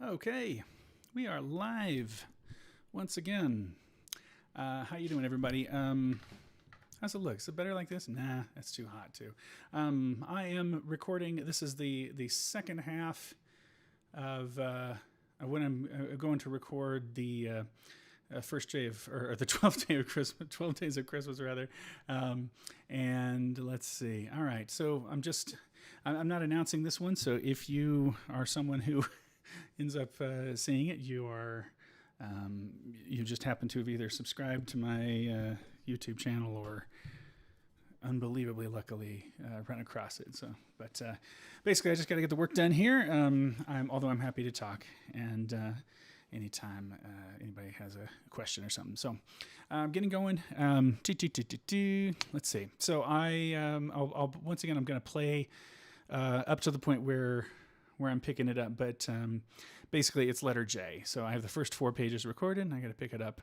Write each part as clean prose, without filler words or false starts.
Okay, we are live once again. How you doing, everybody? How's it look? Is it better like this? Nah, that's too hot too. I am recording. This is the second half of when I'm going to record the first day of, or the 12th day of Christmas, 12 days of Christmas rather. And let's see. All right, so I'm not announcing this one. So if you are someone who ends up seeing it, you just happen to have either subscribed to my YouTube channel or unbelievably luckily run across it. So, but basically, I just got to get the work done here. Although I'm happy to talk, and anytime anybody has a question or something. So, getting going. Let's see. So I'll once again I'm going to play up to the point where I'm picking it up, but basically it's letter J. So I have the first 4 pages recorded, and I got to pick it up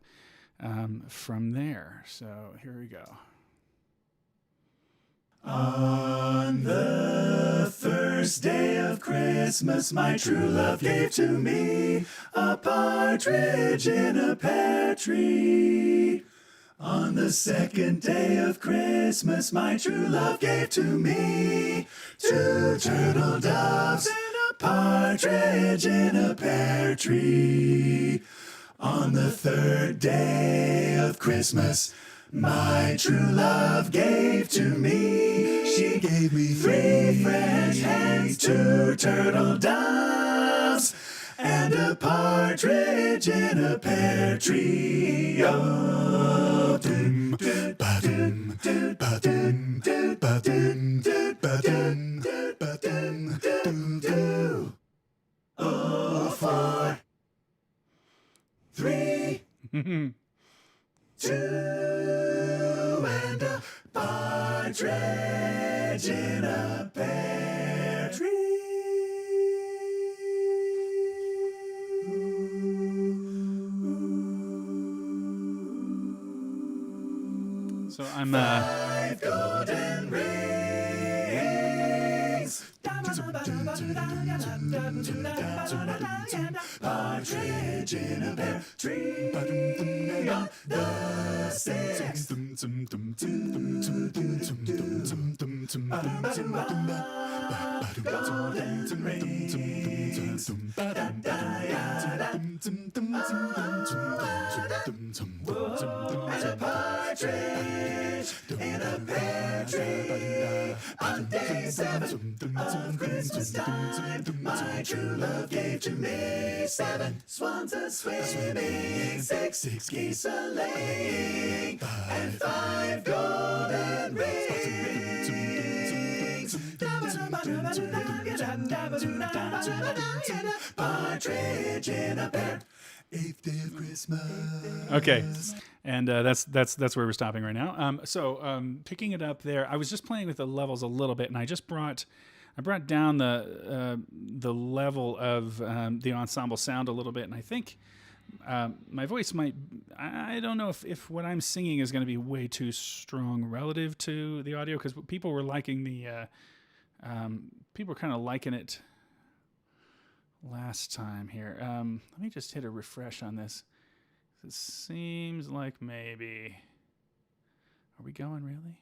from there. So here we go. On the first day of Christmas, my true love gave to me a partridge in a pear tree. On the second day of Christmas, my true love gave to me 2 turtle doves and a partridge in a pear tree. On the third day of Christmas, my true love gave to me. She gave me 3 French hens, 2 turtle doves, and a partridge in a pear tree. Oh, doom, ba-doom, ba-doom, ba-doom, ba-doom, ba-doom, doom. Oh, 4, 3, 2, and a partridge in a pear tree. So I'm 5 golden rings. Partridge in a pear tree. On the 6th. 5 golden rings. Whoa, and a partridge in a pear tree. On day 7 of Christmas time, my true love gave to me 7 swans a swimming, 6 geese a laying, and 5 golden rings. Partridge in a pear. 8th day of Christmas. Okay, and that's where we're stopping right now. Picking it up there, I was just playing with the levels a little bit, and I brought down the level of the ensemble sound a little bit, and I think my voice might. I don't know if what I'm singing is going to be way too strong relative to the audio, because people were liking the people were kind of liking it last time here. Let me just hit a refresh on this. It seems like maybe. Are we going really?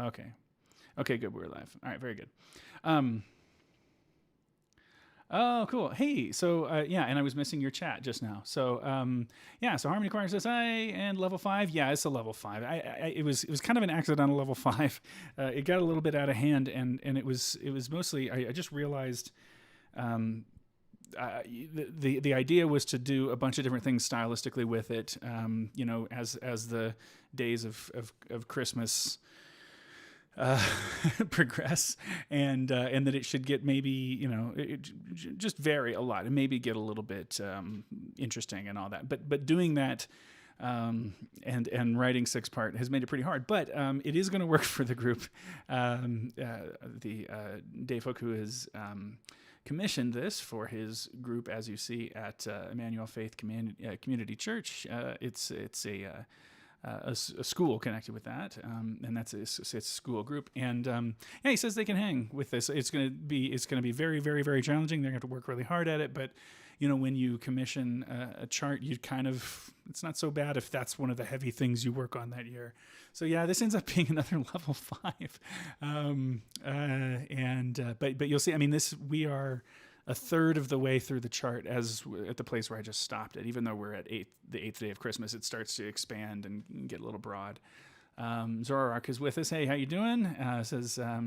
Okay, good. We're live. All right, very good. Oh, cool. Hey, so and I was missing your chat just now. So so Harmony Choir says hi, and level 5. Yeah, it's a level 5. It was kind of an accidental level 5. It got a little bit out of hand, and it was mostly I just realized. The idea was to do a bunch of different things stylistically with it. As the days of Christmas progress, and that it should get maybe just vary a lot and maybe get a little bit interesting and all that. But doing that and writing 6-part has made it pretty hard. But it is going to work for the group. Dave Hook, who has commissioned this for his group, as you see at Emmanuel Faith Community Church. It's a a school connected with that, and that's it's a school group. And yeah, he says they can hang with this. It's gonna be very very very challenging. They're gonna have to work really hard at it, but when you commission a chart, you it's not so bad if that's one of the heavy things you work on that year. So yeah, this ends up being another level 5, but you'll see. I mean, we are a third of the way through the chart at the place where I just stopped it. Even though we're at the 8th day of Christmas, it starts to expand and get a little broad. Zoroark is with us. Hey, how you doing? Says a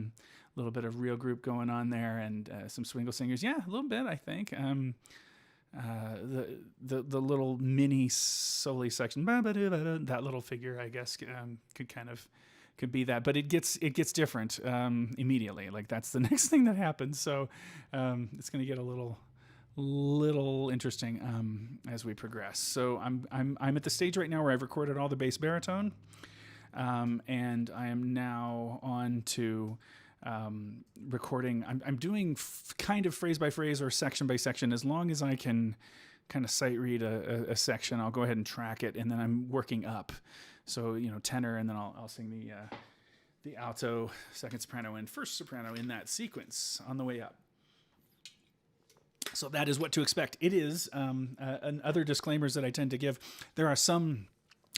little bit of real group going on there, and some swingle singers. Yeah, a little bit, I think. The little mini soli section, that little figure, I guess, could be that, but it gets different immediately. Like that's the next thing that happens. So it's going to get a little interesting as we progress. So I'm at the stage right now where I've recorded all the bass baritone, and I am now on to recording. I'm doing kind of phrase by phrase or section by section. As long as I can kind of sight read a section, I'll go ahead and track it, and then I'm working up. So tenor, and then I'll sing the alto, second soprano, and first soprano in that sequence on the way up. So that is what to expect. It is other disclaimers that I tend to give. There are some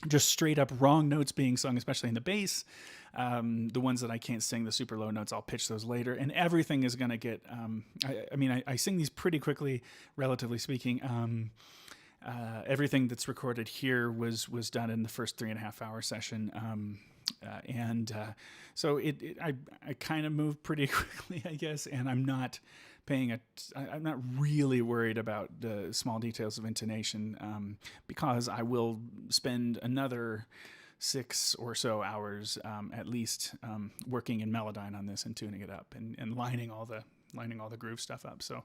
just straight up wrong notes being sung, especially in the bass. The ones that I can't sing, the super low notes, I'll pitch those later, and everything is going to get. I sing these pretty quickly, relatively speaking. Everything that's recorded here was done in the first 3.5 hour session, so I kind of moved pretty quickly, I guess, and I'm not really worried about the small details of intonation, because I will spend another 6 or so hours at least working in Melodyne on this and tuning it up and lining all the groove stuff up. So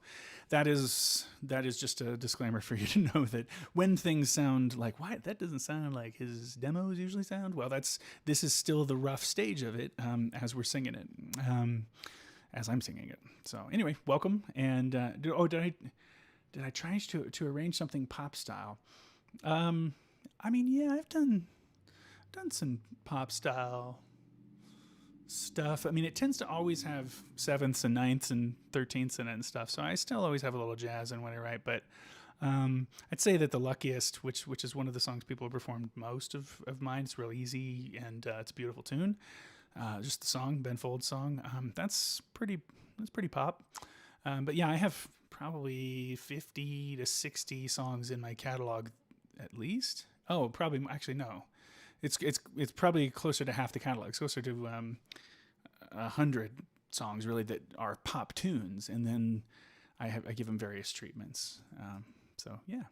that is just a disclaimer for you to know that when things sound like, why that doesn't sound like his demos usually sound, well, this is still the rough stage of it as we're singing it, as I'm singing it. So anyway, welcome. And did I try to arrange something pop style? Yeah, I've done some pop style stuff. I mean, it tends to always have 7ths and 9ths and 13ths in it and stuff. So I still always have a little jazz in when I write. But I'd say that The Luckiest, which is one of the songs people have performed most of mine, it's real easy and it's a beautiful tune. Just the song, Ben Folds' song. That's pretty pop. But yeah, I have probably 50 to 60 songs in my catalog at least. Oh, probably, actually, no. It's probably closer to half the catalog. It's closer to 100 songs really that are pop tunes, and then I give them various treatments. So yeah.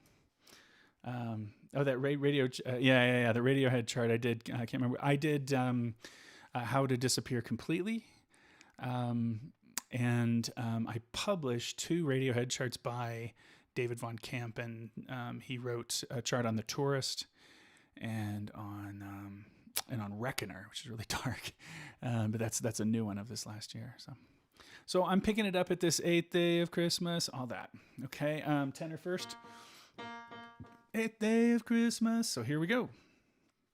That radio, the Radiohead chart I did. I can't remember. I did How to Disappear Completely, and I published 2 Radiohead charts by David Von Camp, and he wrote a chart on The Tourist and on Reckoner, which is really dark, but that's a new one of this last year. So I'm picking it up at this 8th day of Christmas, all that. Okay, tenor first. 8th day of Christmas. So here we go.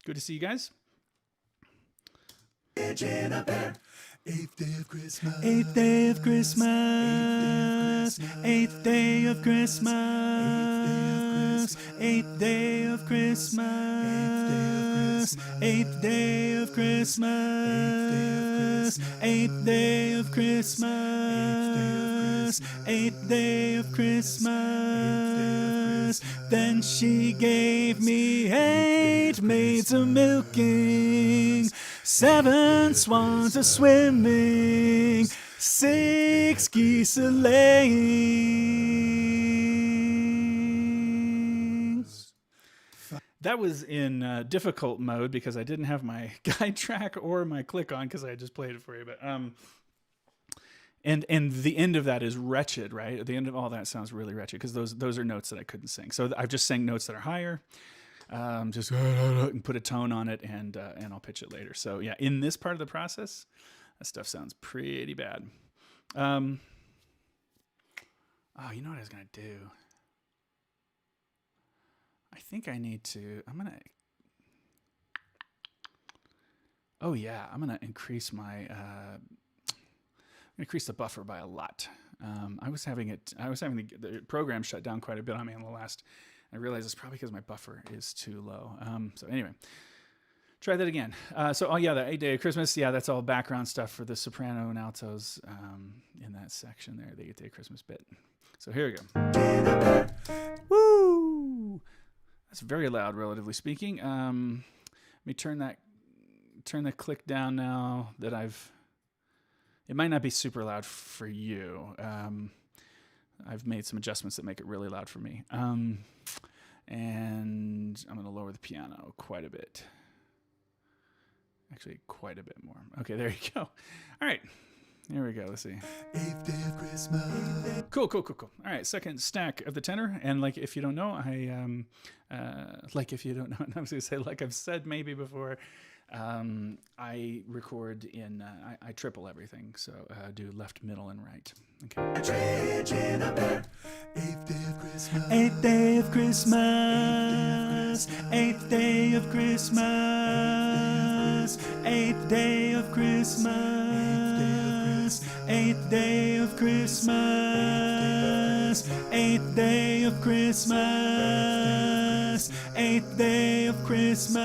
Good to see you guys. In a bear. 8th day of Christmas. 8th day of Christmas. 8th day of Christmas. 8th day of Christmas. 8th day of Christmas. 8th day of Christmas. 8th day of Christmas. Then she gave me 8 maids a milking, 7 swans a swimming, 6 geese a laying. That was in difficult mode because I didn't have my guide track or my click on because I had just played it for you. But and the end of that is wretched, right? The end of all that sounds really wretched because those are notes that I couldn't sing. So I've just sang notes that are higher. Just and put a tone on it, and I'll pitch it later. So yeah, in this part of the process, that stuff sounds pretty bad. You know what I was gonna do? I think I need to. Oh yeah, I'm gonna increase the buffer by a lot. I was having the program shut down quite a bit on me in the last. I realized it's probably because my buffer is too low. So anyway, try that again. The 8 Day of Christmas. Yeah, that's all background stuff for the soprano and altos in that section there, the 8 Day of Christmas bit. So here we go. Woo! That's very loud, relatively speaking. Let me turn the click down now that it might not be super loud for you. I've made some adjustments that make it really loud for me. And I'm going to lower the piano quite a bit. Actually, quite a bit more. Okay, there you go. All right. Here we go. Let's see. 8th day of Christmas. Cool. All right, second stack of the tenor. And if you don't know, I was going to say, like I've said maybe before, I record I triple everything. So do left, middle, and right. Okay. 8th day of Christmas. 8th day of Christmas. 8th day of Christmas. 8th day of Christmas. 8th day of Christmas. 8th day of Christmas. 8th day of Christmas.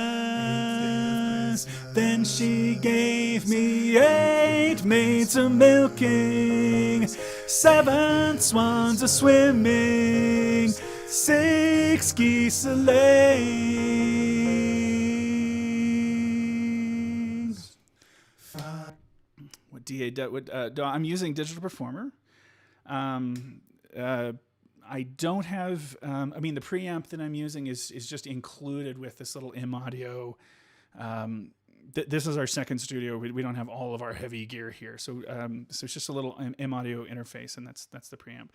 Then she gave me 8 maids a milking, 7 swans a swimming, 6 geese a laying. I'm using Digital Performer. I don't have. The preamp that I'm using is just included with this little M audio. This is our second studio. We don't have all of our heavy gear here, so it's just a little M audio interface, and that's the preamp.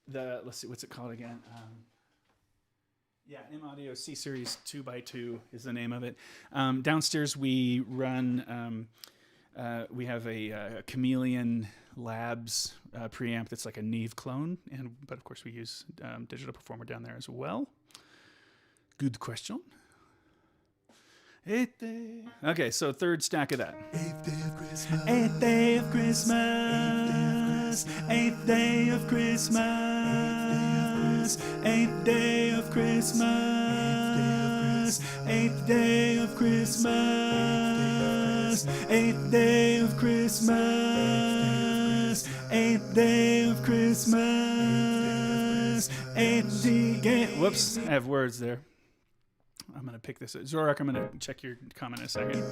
Let's see, what's it called again? M Audio C Series 2x2 is the name of it. Downstairs we run. We have a Chameleon Labs preamp that's like a Neve clone, but of course we use Digital Performer down there as well. Good question. 8th day. Okay, so third stack of that. 8th day of Christmas. 8th day of Christmas. 8th day of Christmas. 8th day of Christmas. 8th day of Christmas. 8th day of Christmas. 8th day of Christmas. 8th day. Whoops, I have words there. I'm going to pick this. Zorak, I'm going to check your comment in a second.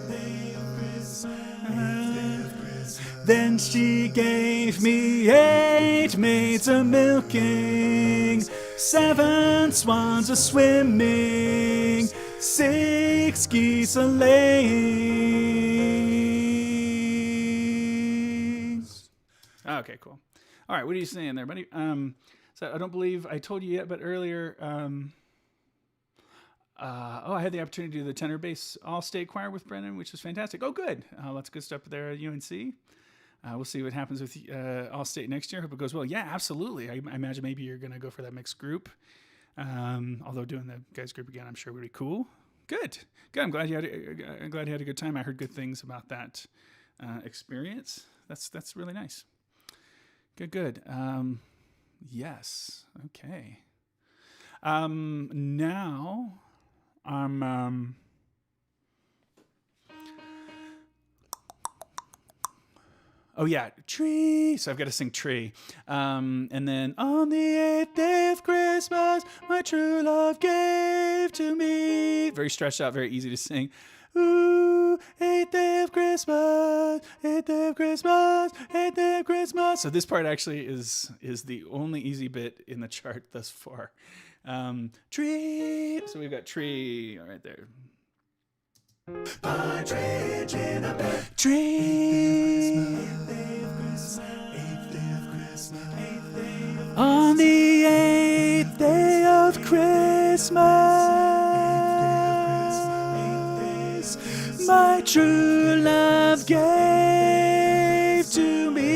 Then she gave me 8 maids a milking, 7 swans a swimming, 6 geese a laying. Okay, cool. All right, what are you saying there, buddy? So I don't believe I told you yet, but earlier... I had the opportunity to do the tenor bass all-state choir with Brendan, which was fantastic. Oh, good. Lots of good stuff there at UNC. We'll see what happens with all-state next year. Hope it goes well. Yeah, absolutely. I imagine maybe you're going to go for that mixed group. Although doing the guys group again, I'm sure would be cool. Good. I'm glad you had a good time. I heard good things about that experience. That's really nice. Good. Yes. Okay. Now... tree. So I've got to sing tree. And then on the 8th day of Christmas, my true love gave to me. Very stretched out, very easy to sing. Ooh, 8th day of Christmas, 8th day of Christmas, 8th day of Christmas. So this part actually is the only easy bit in the chart thus far. Tree. So we've got tree right there. Partridge in a pear Tree. 8th day of Christmas. 8th day of Christmas. 8th day of On the 8th day of Christmas, my true love gave to me.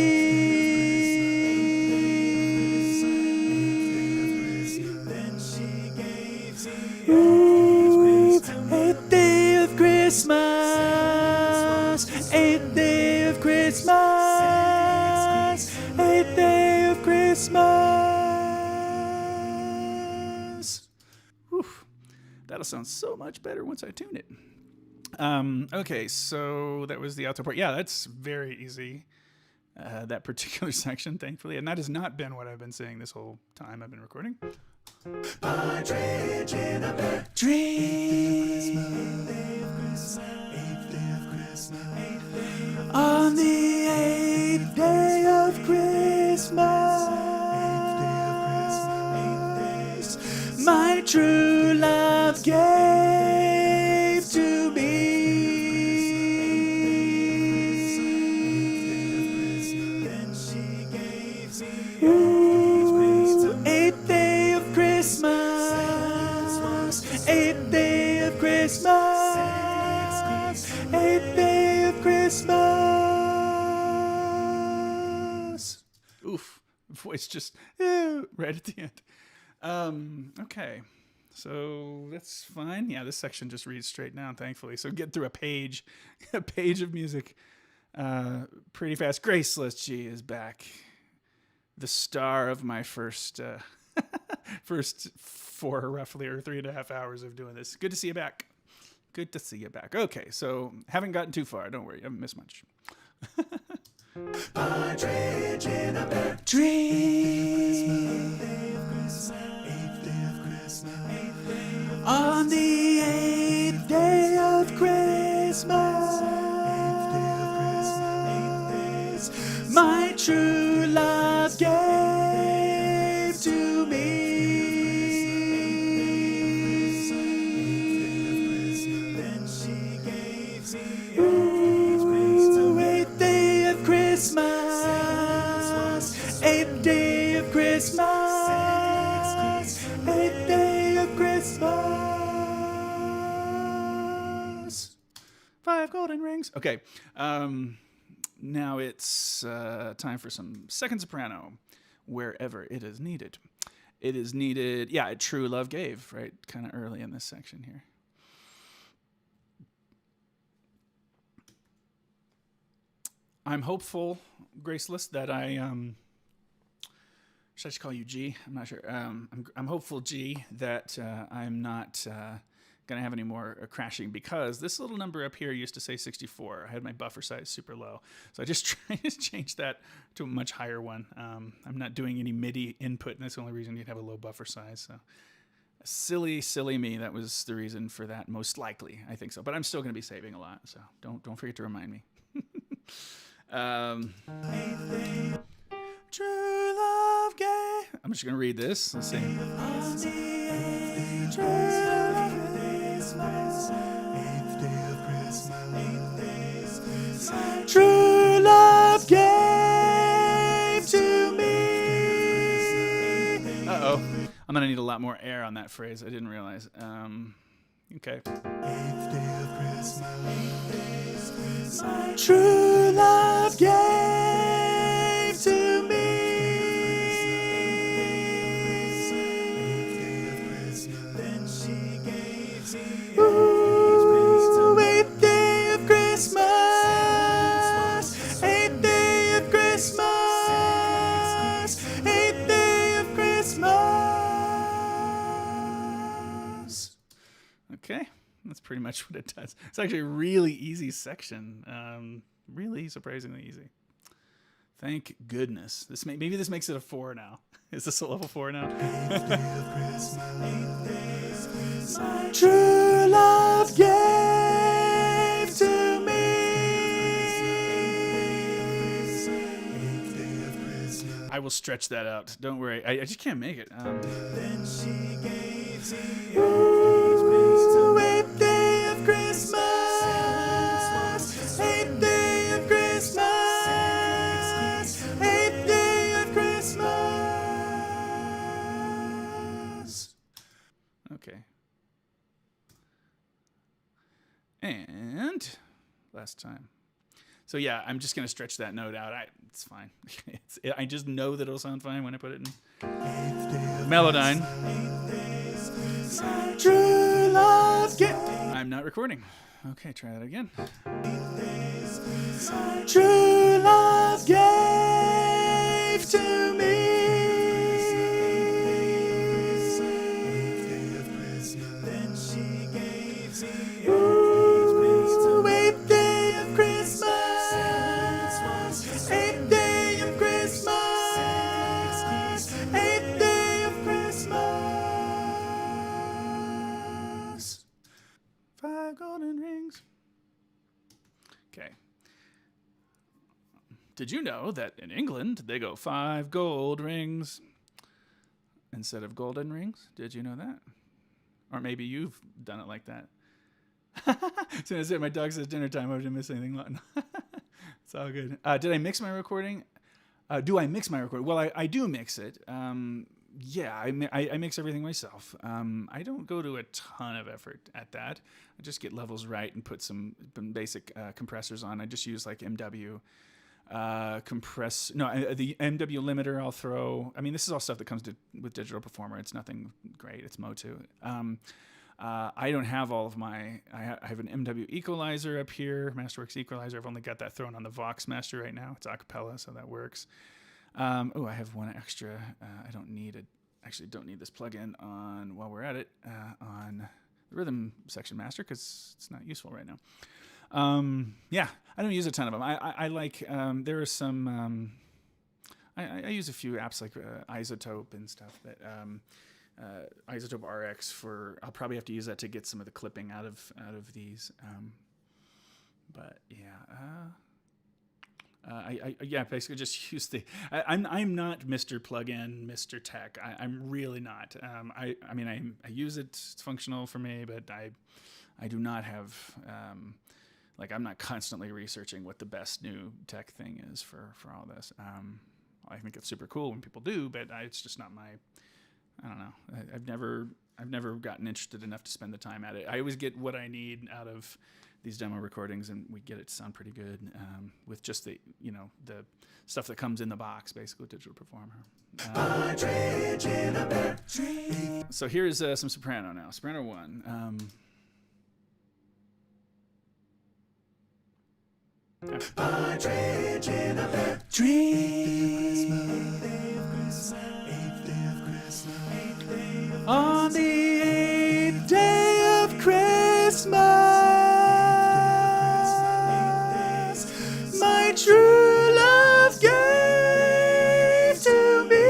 Then she gave me 8th day of Christmas. Eighth day of Christmas. Whew. That'll sound so much better once I tune it. Okay, so that was the alto part. Yeah, that's very easy. That particular section, thankfully. And that has not been what I've been saying this whole time I've been recording. Partridge in a pear Tree. On the eighth day of Christmas, my true love gave to me. Ooh, eighth day of Christmas, eighth day of Christmas, eighth day of Christmas. Oof, voice just right at the end. Okay, so that's fine. Yeah, this section just reads straight down, thankfully. So get through a page of music pretty fast. Graceless G is back. The star of my first 4 roughly or 3.5 hours of doing this. Good to see you back. Good to see you back. Okay, so haven't gotten too far. Don't worry, I haven't missed much. Partridge in a pear Tree. On the eighth day of Christmas, my true love gave to me. Ooh, eighth day of Christmas, eighth day of Christmas, eighth day of Christmas. 5 golden rings. Okay. Now it's time for some second soprano, wherever it is needed. It is needed, yeah, True Love Gave, right? Kind of early in this section here. I'm hopeful, Graceless, that I should I just call you G? I'm not sure. I'm hopeful, G, that I'm not going to have any more crashing, because this little number up here used to say 64. I had my buffer size super low. So I just tried to change that to a much higher one. I'm not doing any MIDI input, and that's the only reason you'd have a low buffer size. So silly me. That was the reason for that, most likely. I think so. But I'm still going to be saving a lot, so don't forget to remind me. True love gave. I'm just going to read this. Let's see. True love gave to me. Uh-oh. I'm going to need a lot more air on that phrase. I didn't realize. Okay. True love gave to me. Ooh, eighth day of Christmas, eighth day of Christmas, eighth day of Christmas. Okay, that's pretty much what it does. It's actually a really easy section. Really surprisingly easy. Thank goodness. Maybe this makes it a 4 now. Is this a level 4 now? True love gave to me. I will stretch that out. Don't worry. I just can't make it. Then she gave ooh, eighth day of Christmas, eighth day of Christmas, eighth day of Christmas. Okay. And last time. So yeah, I'm just going to stretch that note out. It's fine. I just know that it'll sound fine when I put it in Melodyne. True love love gave. I'm not recording. Okay, try that again. True love gave to me. Then she gave me ooh, eighth day of Christmas. Eighth day of Christmas. Eighth day of Christmas. 5 golden rings. Okay. Did you know that in England they go 5 gold rings instead of golden rings? Did you know that? Or maybe you've done it like that. So I said my dog says dinner time. I didn't miss anything. It's all good. Did I mix my recording? Do I mix my recording? Well, I do mix it. Yeah, I mix everything myself. I don't go to a ton of effort at that. I just get levels right and put some basic compressors on. I just use like MW the MW limiter I'll throw. I mean, this is all stuff that comes with Digital Performer. It's nothing great. It's Motu. I don't have all of my. I have an MW equalizer up here, Masterworks equalizer. I've only got that thrown on the Vox Master right now. It's a cappella, so that works. I have one extra. I don't need it. Actually, don't need this plugin on while we're at it on the Rhythm Section Master because it's not useful right now. Yeah, I don't use a ton of them. I like. There are some. I use a few apps like Isotope and stuff that. Isotope RX for. I'll probably have to use that to get some of the clipping out of these. But yeah. I basically just use the. I'm not Mr. Plugin, Mr. Tech. I'm really not. I use it. It's functional for me, but I do not have. I'm not constantly researching what the best new tech thing is for all this. I think it's super cool when people do, but it's just not my. I don't know. I've never gotten interested enough to spend the time at it. I always get what I need out of these demo recordings, and we get it to sound pretty good with just the stuff that comes in the box, basically Digital Performer. So here's some soprano now. Soprano 1. Partridge in a pear tree. On the 8th day of Christmas, my true love gave to me.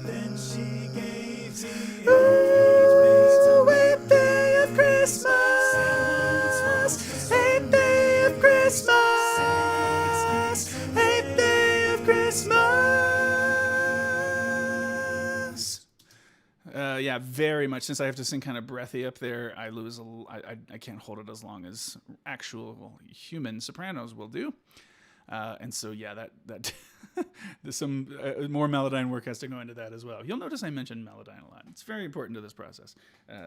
Then she gave me ooh, 8th day of Christmas, 8th day of Christmas, 8th day of Christmas. Yeah, very much. Since I have to sing kind of breathy up there, I lose. I can't hold it as long as actual human sopranos will do. And so yeah, that there's some more Melodyne work has to go into that as well. You'll notice I mentioned Melodyne a lot. It's very important to this process.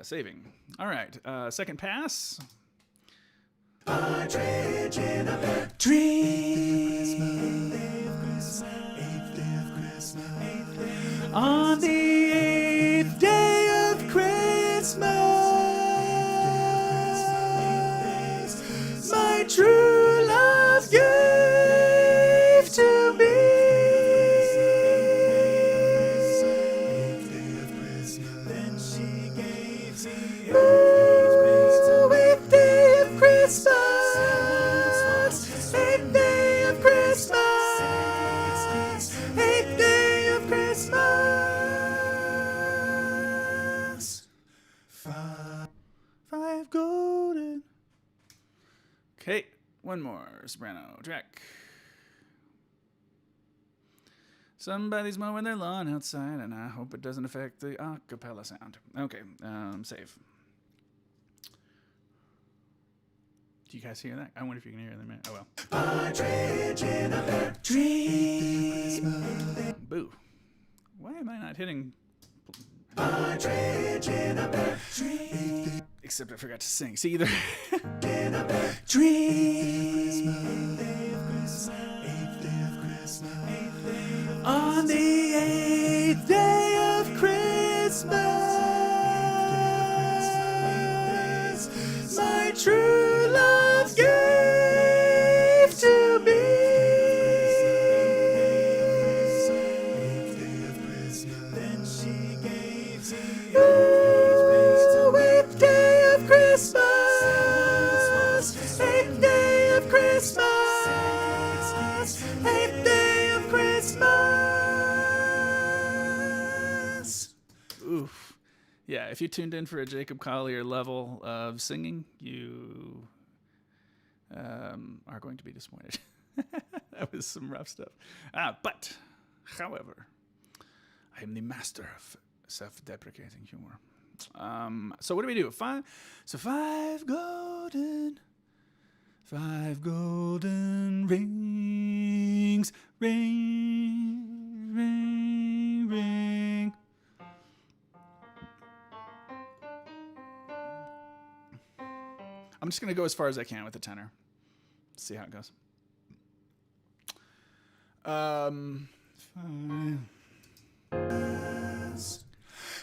Saving. All right, second pass. Partridge in a pear tree. On the 8th day of Christmas, my true love gave to me. Then she gave me ooh, 8th day of Christmas, 8th day of Christmas, 8th day of Christmas. 5 golden. Okay, one more soprano track. Somebody's mowing their lawn outside, and I hope it doesn't affect the a cappella sound. Okay, save. Do you guys hear that? I wonder if you can hear it in a minute. Oh well. Partridge in a pear tree. Boo. Why am I not hitting? Partridge in a pear tree. Except I forgot to sing. See, either. In a pear tree. On the 8th day of Christmas. if you tuned in for a Jacob Collier level of singing, you are going to be disappointed. That was some rough stuff. But, however, I am the master of self-deprecating humor. So what do we do? Five golden rings, ring. I'm just going to go as far as I can with the tenor. See how it goes.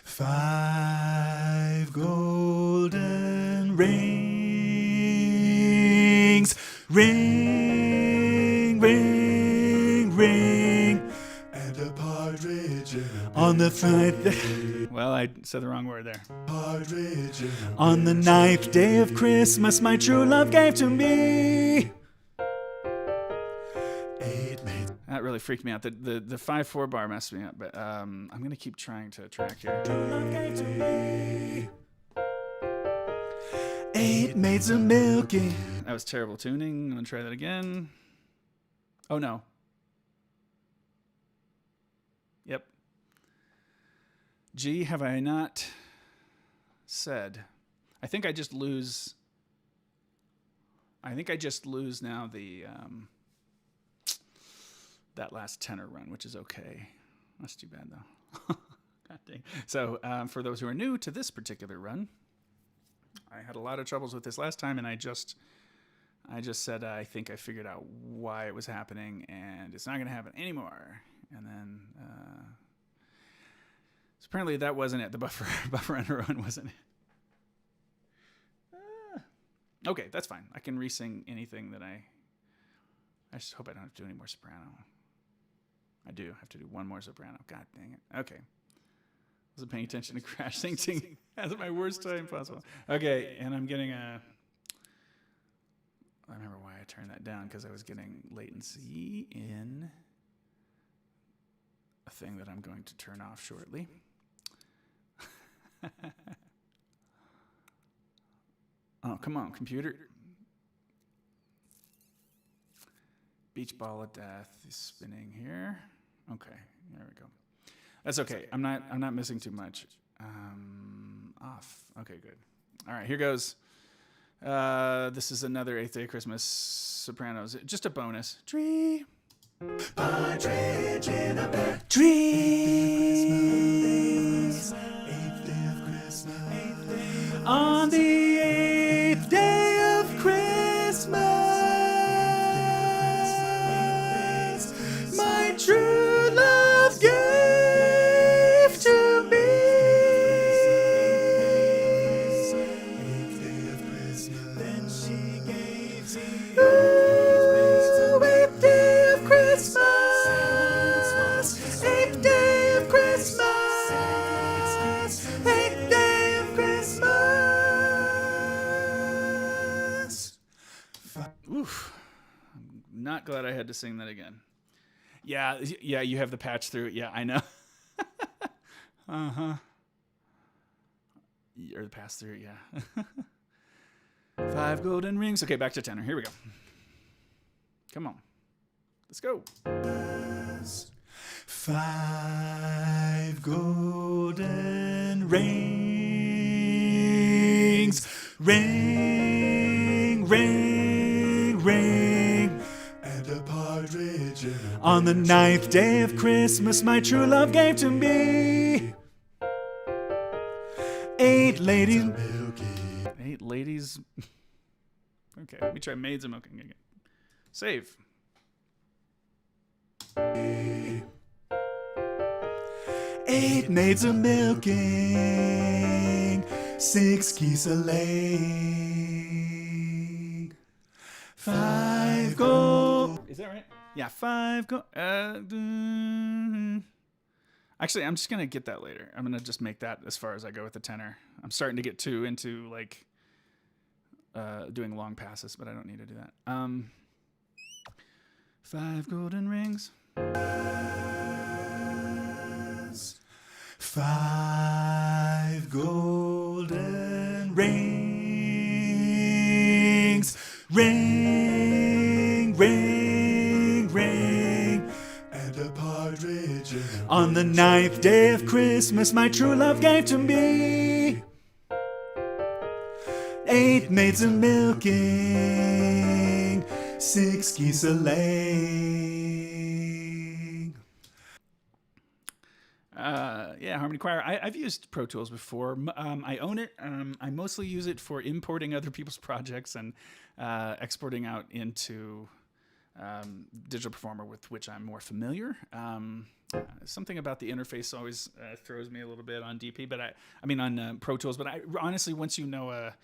Five golden rings, ring, And a partridge on the front. Well, I said the wrong word there. partridge On the 9th day of Christmas, my true love gave to me. That really freaked me out. The 5/4 bar messed me up, but I'm gonna keep trying to track here. True love gave to me 8 maids of milky. That was terrible tuning. I'm gonna try that again. Oh no. Yep. G, have I not said? I think I just lose. Now the that last tenor run, which is okay. That's too bad though. God dang. So for those who are new to this particular run, I had a lot of troubles with this last time, and I just said I think I figured out why it was happening, and it's not going to happen anymore. And then so apparently that wasn't it. The buffer under run wasn't it. Okay, that's fine. I can re-sing anything that I just hope I don't have to do any more soprano. I do have to do one more soprano. God dang it. Okay. Wasn't paying attention to crash singing. That's my worst time possible. Okay, and I'm getting I remember why I turned that down, because I was getting latency in a thing that I'm going to turn off shortly. Oh, come on, computer. Beach ball of death is spinning here. Okay, there we go. That's okay. I'm not missing too much. Off. Okay, good. All right, here goes. This is another 8th Day of Christmas sopranos. Just a bonus. Tree. Partridge in a pear Trees. 8th day of Christmas. On the 8th day of Christmas, my true love gave to me. 8th day of Christmas. Then she gave me. Ooh, 8th day of Christmas. 8th day of Christmas. 8th day of Christmas. Oof. I'm not glad I had to sing that again. Yeah, you have the patch through it. Yeah, I know. Uh-huh. Or the pass through, yeah. 5 golden rings. Okay, back to tenor. Here we go. Come on. Let's go. 5 golden rings. Ring. And a partridge in a On the 9th day of Christmas, my true love gave to me 8 ladies. milky. 8 ladies. Okay, let me try maids of milking again. Save. 8 maids of milking, 6 geese a laying, 5 gold. Is that right? Yeah, 5 gold. Actually, I'm just gonna get that later. I'm gonna just make that as far as I go with the tenor. I'm starting to get too into like doing long passes, but I don't need to do that. 5 golden rings. 5 5 golden rings. Ring, ring, ring. And a partridge in a On the 9th day of Christmas, my true love gave to me 8 maids a milking, 6 geese a laying. Yeah, Harmony Choir. I've used Pro Tools before. I own it. I mostly use it for importing other people's projects and exporting out into Digital Performer, with which I'm more familiar. Something about the interface always throws me a little bit on DP, but I mean on Pro Tools. But honestly, once you know a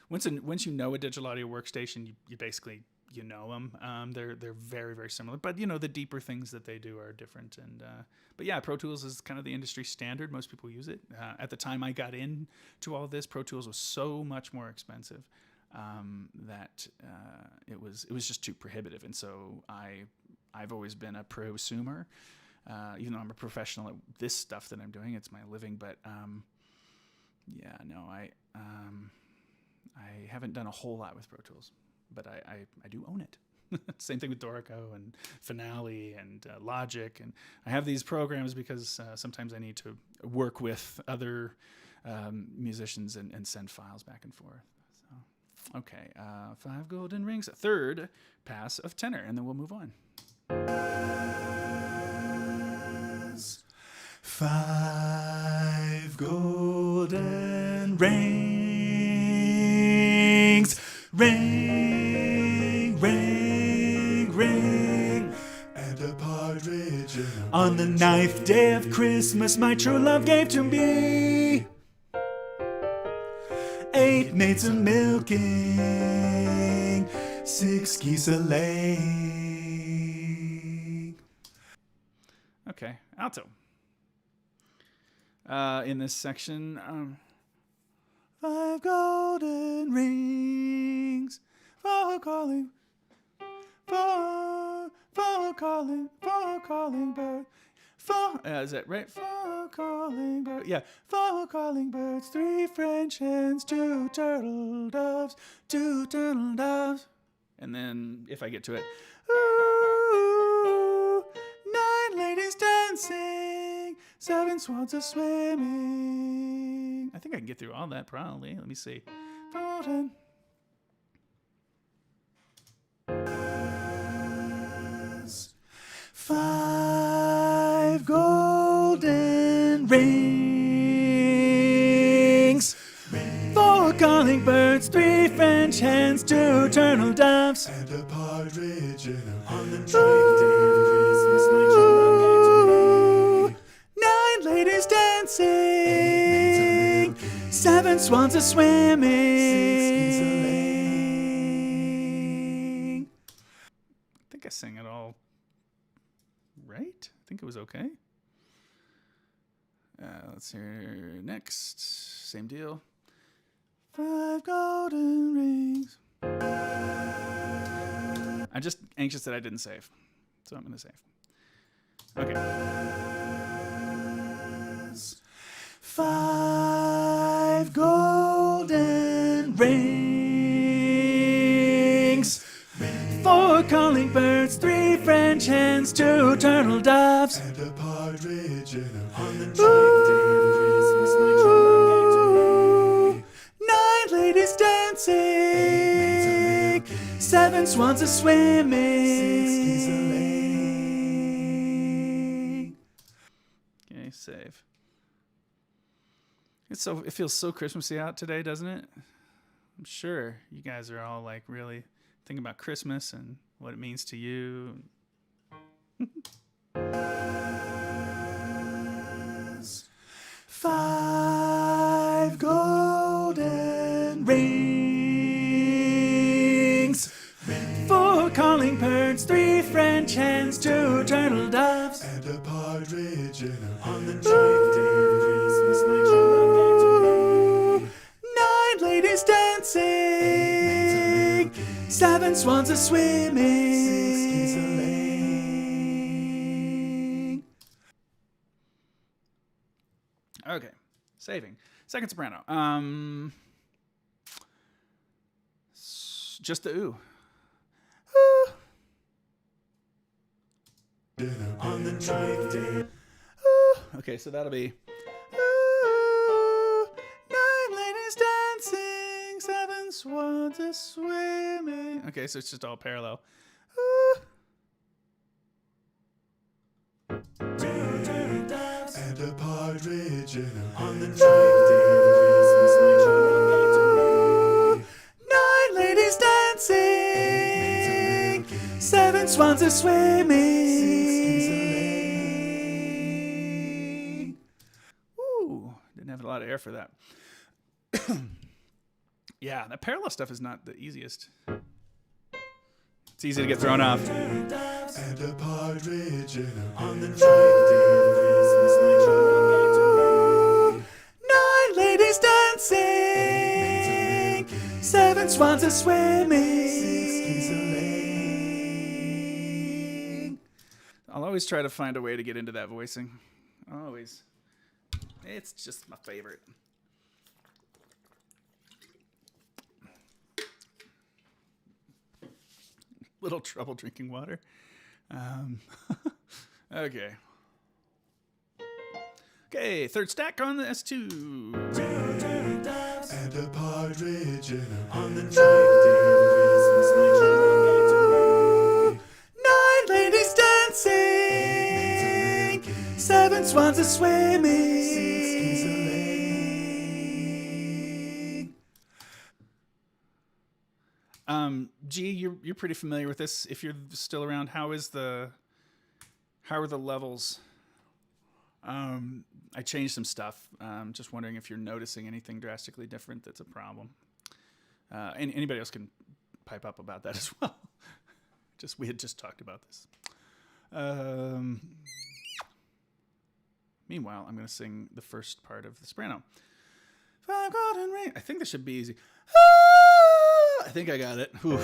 digital audio workstation, you basically know them. They're very, very similar, but the deeper things that they do are different. And but yeah, Pro Tools is kind of the industry standard. Most people use it. At the time I got into all this, Pro Tools was so much more expensive that it was just too prohibitive. And so I've always been a prosumer, even though I'm a professional at this stuff that I'm doing. It's my living, but I haven't done a whole lot with Pro Tools, but I do own it. Same thing with Dorico and Finale and Logic. And I have these programs because sometimes I need to work with other musicians and send files back and forth. So, okay, 5 golden rings, a third pass of tenor, and then we'll move on. 5 golden rings. Ring, ring, ring. And a partridge in a On the 9th day of Christmas, my true love gave to me 8 maids a milking, 6 geese a laying. Okay, alto. In this section, 5 golden rings for calling, for calling bird. Is that right? For calling bird. Yeah. For calling birds, 3 French hens, 2 turtle doves, 2 turtle doves. And then, if I get to it, Ooh, 9 ladies dancing, 7 swans a swimming. I think I can get through all that probably. Let me see. Golden. 5 golden rings. 4 calling birds, 3 French hens, 2 turtle doves, and a partridge in a On the 9th day of Christmas, my true love gave to me 9 ladies dancing, 7 swans a swimming. I think I sang it all right. I think it was okay. Let's hear next. Same deal. 5 golden rings. I'm just anxious that I didn't save, so I'm going to save. Okay. 5 golden rings. 4 calling birds, 3 French hens, 2 turtle doves, and a partridge in a On the 9th day of Christmas, my true love gave to me 9 ladies dancing, 7 swans a swimming. Okay, save. It feels so Christmassy out today, doesn't it? I'm sure you guys are all like really thinking about Christmas and what it means to you. 5 golden rings. 4 calling birds, 3 French hens, 2 turtle doves, and a partridge in a On the 9th day of Christmas, my true love gave to me 9 ladies dancing, 7 swans a swimming. Okay, saving. Second soprano. Just the ooh. Ooh. On the ninth day. Ooh. Okay, so that'll be. Ooh, 9 ladies dancing, 7 swans a swimming. Okay, so it's just all parallel. Ooh. And a partridge on the ninth day of Christmas, my true love gave to me. 9 ladies dancing, 7 swans are swimming. Ooh, didn't have a lot of air for that. Yeah, that parallel stuff is not the easiest. It's easy to get thrown off. And a partridge on the ninth day of Christmas, my true love gave to me. 9 ladies dancing, 7 swans are swimming. I'll always try to find a way to get into that voicing. Always. It's just my favorite. Little trouble drinking water. Okay. Okay, third stack on the S2. And a partridge on the ninth day of Christmas, my true love gave to me. 9 ladies dancing, 7 swans are swimming. G, you're pretty familiar with this. If you're still around, how are the levels? I changed some stuff. Just wondering if you're noticing anything drastically different that's a problem. And anybody else can pipe up about that as well. We had just talked about this. Meanwhile, I'm going to sing the first part of the soprano. 5 golden rings. I think this should be easy. I think I got it. Oof.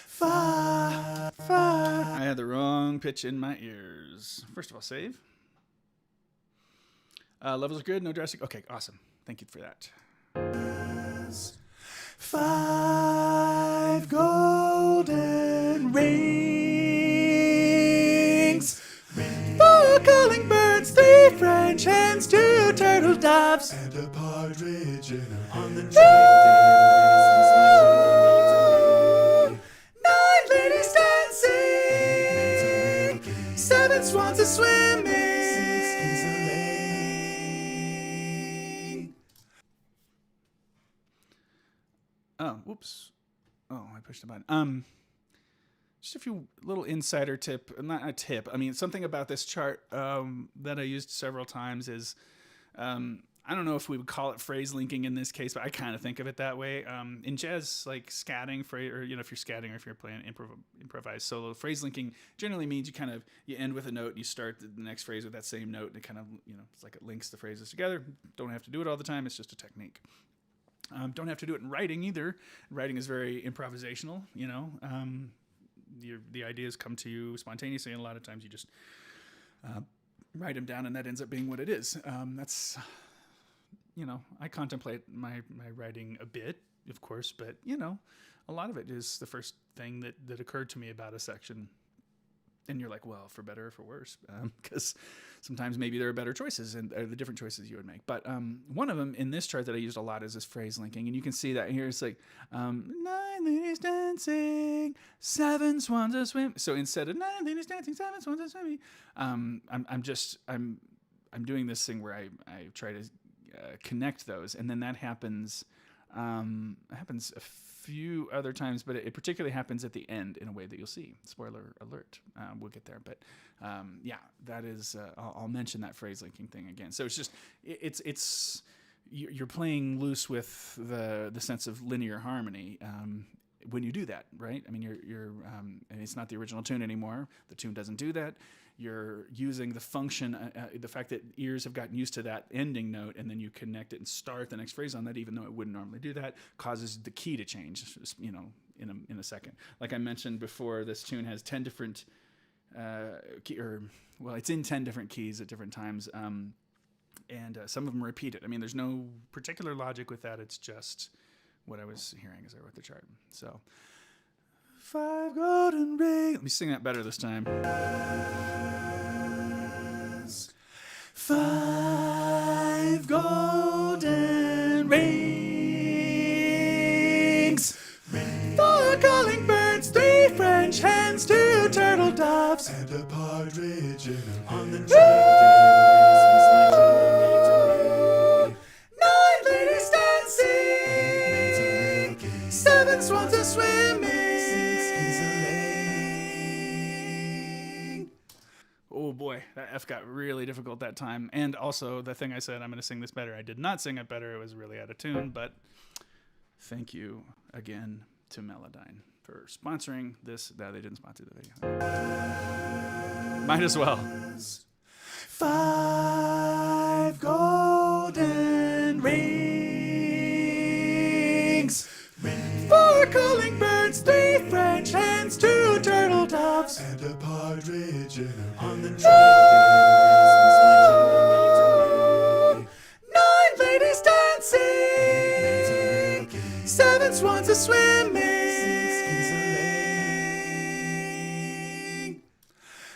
Fa. I had the wrong pitch in my ears. First of all, save. Levels are good. No drastic. Okay, awesome. Thank you for that. 5 golden rings. 4 calling birds, 3 French hens, 2 turtle doves. And a partridge on the ninth day of Christmas, my true love gave to me. 9 ladies dancing, 7 swans are swimming. Oh, whoops. Oh, I pushed a button. Just a few little insider tip, not a tip. I mean, something about this chart that I used several times is, I don't know if we would call it phrase linking in this case, but I kind of think of it that way. In jazz, like scatting, or if you're scatting or if you're playing improvised solo, phrase linking generally means you end with a note and you start the next phrase with that same note, and it kind of, it's like it links the phrases together. Don't have to do it all the time. It's just a technique. Don't have to do it in writing either. Writing is very improvisational, the ideas come to you spontaneously, and a lot of times you just write them down, and that ends up being what it is. That's, I contemplate my writing a bit, of course, but, a lot of it is the first thing that occurred to me about a section. And you're like, well, for better or for worse, because sometimes maybe there are better choices and the different choices you would make. But one of them in this chart that I used a lot is this phrase linking. And you can see that here. It's like, 9 ladies dancing, 7 swans are swimming. So instead of 9 ladies dancing, 7 swans are swimming, I'm doing this thing where I try to connect those. And then that happens a few other times, but it particularly happens at the end in a way that you'll see. Spoiler alert. We'll get there, but that is. I'll mention that phrase linking thing again. So it's just it's you're playing loose with the sense of linear harmony when you do that, right? I mean, you're and it's not the original tune anymore. The tune doesn't do that. You're using the function, the fact that ears have gotten used to that ending note, and then you connect it and start the next phrase on that, even though it wouldn't normally do that, causes the key to change, in a second. Like I mentioned before, this tune has 10 different it's in 10 different keys at different times. And some of them repeat it. I mean, there's no particular logic with that. It's just what I was hearing as I wrote the chart. So, 5 golden rings. Let me sing that better this time. 5 golden rings. 4 calling birds, 3 French hens, 2 turtle doves, and a partridge in a pear on the tree. 9 ladies dancing, 7 swans a swimming. Oh boy, that F got really difficult that time. And also the thing I said, I'm going to sing this better. I did not sing it better. It was really out of tune, but thank you again to Melodyne for sponsoring this. No, they didn't sponsor the video. Might as well. 5 golden rings. 4 calling birds, 3 French hens, 2 turtle doves, and a partridge in a on the pear tree. 9 ladies dancing, 7 swans a swimming.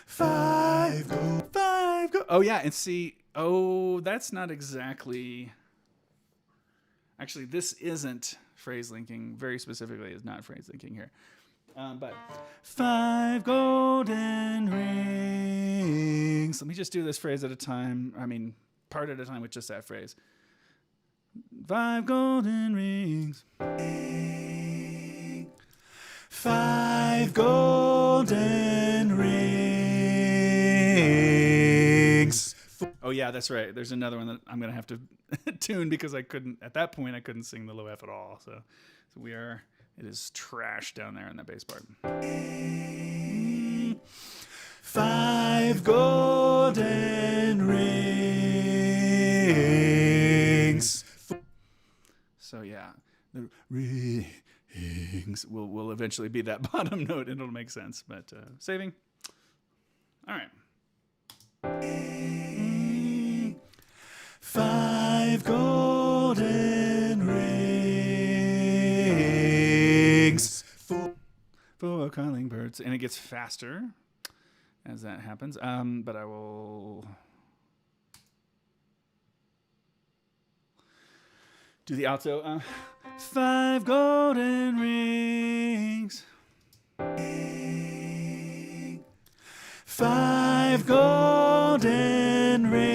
5 go. Oh yeah, and see, that's not exactly. Actually, this isn't phrase linking. Very specifically, is not phrase linking here. But 5 golden rings. Let me just do this phrase at a time. I mean, part at a time with just that phrase. 5 golden rings. 5 golden rings. Oh yeah, that's right. There's another one that I'm gonna have to tune because at that point I couldn't sing the low F at all. So it is trash down there in that bass part. 5 golden rings. So yeah, the rings will eventually be that bottom note and it'll make sense, but saving. All right. 5 golden rings. 4 calling birds. And it gets faster as that happens. But I will do the alto. 5 golden rings. 5 golden rings.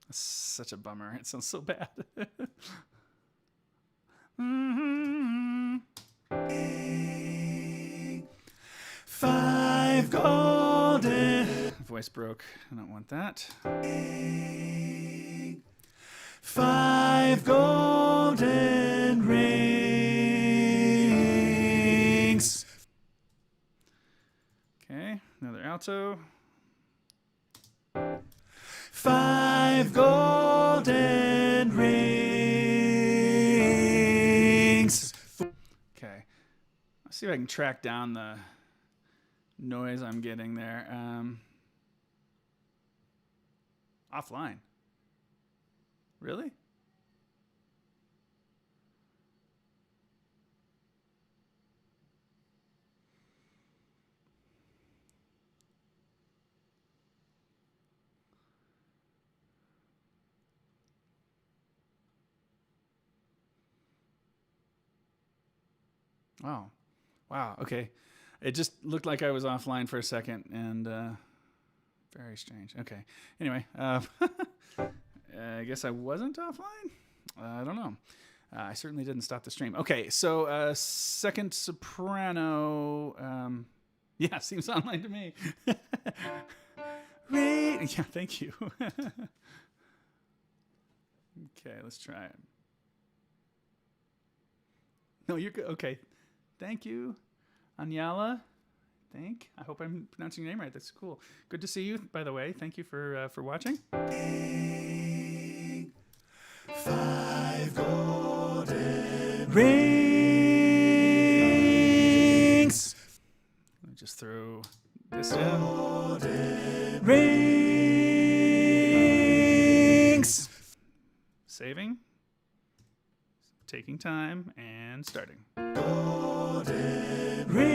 That's such a bummer. It sounds so bad. Mm-hmm. 5 golden. Voice broke. I don't want that. 5 golden rings. Okay, another alto. 5 golden rings. Okay, let's see if I can track down the noise I'm getting there. Offline. Really? Oh, wow. Okay. It just looked like I was offline for a second and very strange. Okay. Anyway, I guess I wasn't offline. I don't know. I certainly didn't stop the stream. Okay. So second soprano. Yeah, seems online to me. Yeah, thank you. Okay, let's try it. No, you're good. Okay. Thank you, Anyala. I hope I'm pronouncing your name right. That's cool. Good to see you, by the way. Thank you for watching. 5 golden rings. Let me just throw this down. Saving. Taking time and starting. Golden rings.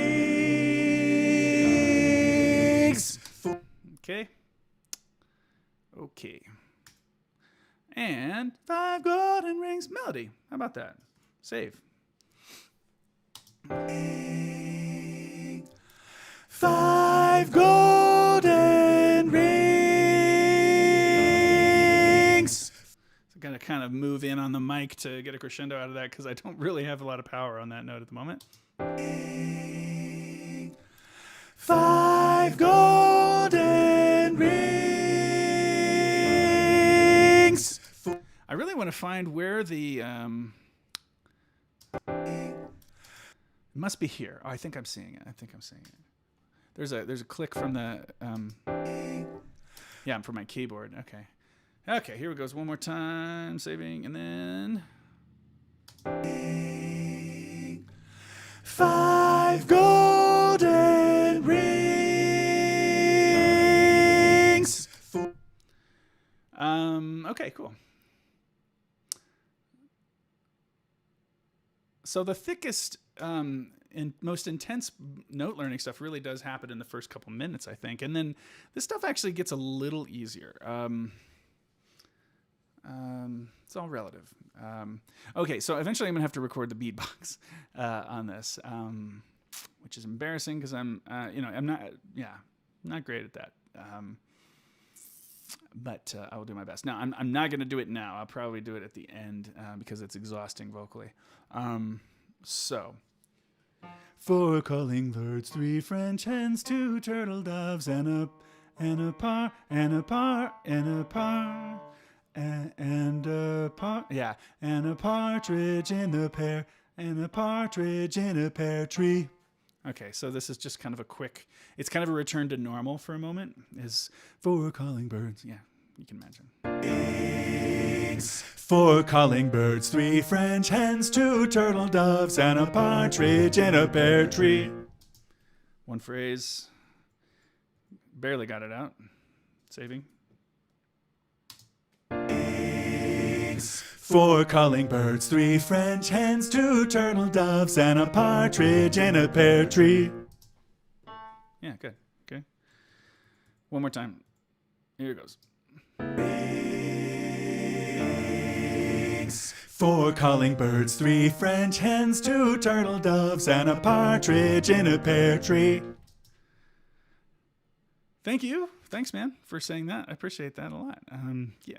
Okay. Okay. And 5 golden rings melody. How about that? Save. 5 golden rings. So got to kind of move in on the mic to get a crescendo out of that because I don't really have a lot of power on that note at the moment. 5 golden rings. I really want to find where the it must be here. Oh, I think I'm seeing it. There's a click from the from my keyboard. Okay, here it goes one more time. Saving and then 5 golden rings. Okay, cool. So the thickest and most intense note learning stuff really does happen in the first couple minutes, I think. And then this stuff actually gets a little easier. It's all relative. Okay, so eventually I'm going to have to record the beatbox on this, which is embarrassing because I'm not great at that. But I will do my best. Now, I'm not going to do it now. I'll probably do it at the end because it's exhausting vocally. So, 4 calling birds, 3 French hens, 2 turtle doves, and a par, and a par, and a par, and a par, and a partridge in the pear, and a partridge in a pear tree. Okay, so this is just kind of it's kind of a return to normal for a moment. Is 4 calling birds. Yeah, you can imagine. 4 calling birds, 3 French hens, 2 turtle doves, and a partridge in a pear tree. One phrase. Barely got it out. Saving. 4 calling birds, 3 French hens, 2 turtle doves, and a partridge in a pear tree. Yeah, good. Okay. One more time. Here it goes. 4 calling birds, 3 French hens, 2 turtle doves, and a partridge in a pear tree. Thank you. Thanks, man, for saying that. I appreciate that a lot.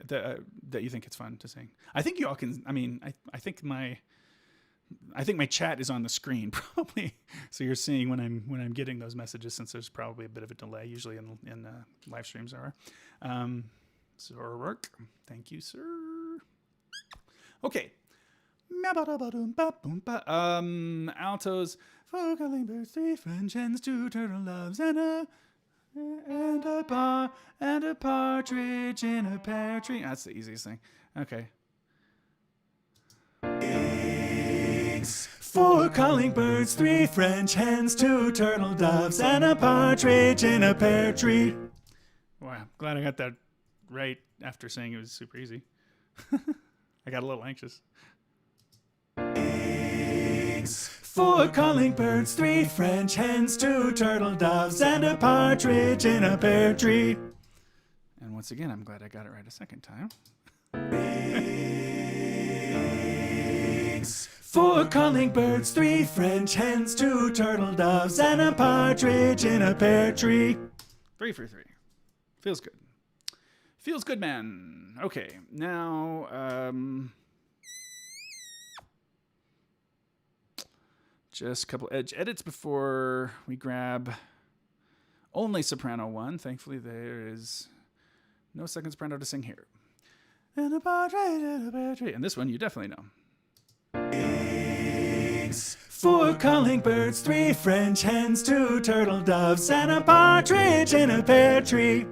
That you think it's fun to sing. I think you all can. I mean, I think my chat is on the screen probably, so you're seeing when I'm getting those messages, since there's probably a bit of a delay usually in live streams are. So work. Thank you, sir. Okay. Altos. 4 calling birds, 3 French hens, 2 turtle doves, and a partridge in a pear tree. That's the easiest thing. Okay. 4 calling birds, 3 French hens, 2 turtle doves, and a partridge in a pear tree. Wow, glad I got that right after saying it was super easy. I got a little anxious. 4 calling birds, 3 French hens, 2 turtle doves, and a partridge in a pear tree. And once again, I'm glad I got it right a second time. 4 calling birds, 3 French hens, 2 turtle doves, and a partridge in a pear tree. 3 for 3. Feels good. Feels good, man. Okay, now, just a couple edge edits before we grab only soprano 1. Thankfully, there is no second soprano to sing here. And a partridge in a pear tree. And this one you definitely know. 4 calling birds, 3 French hens, 2 turtle doves, and a partridge in a pear tree.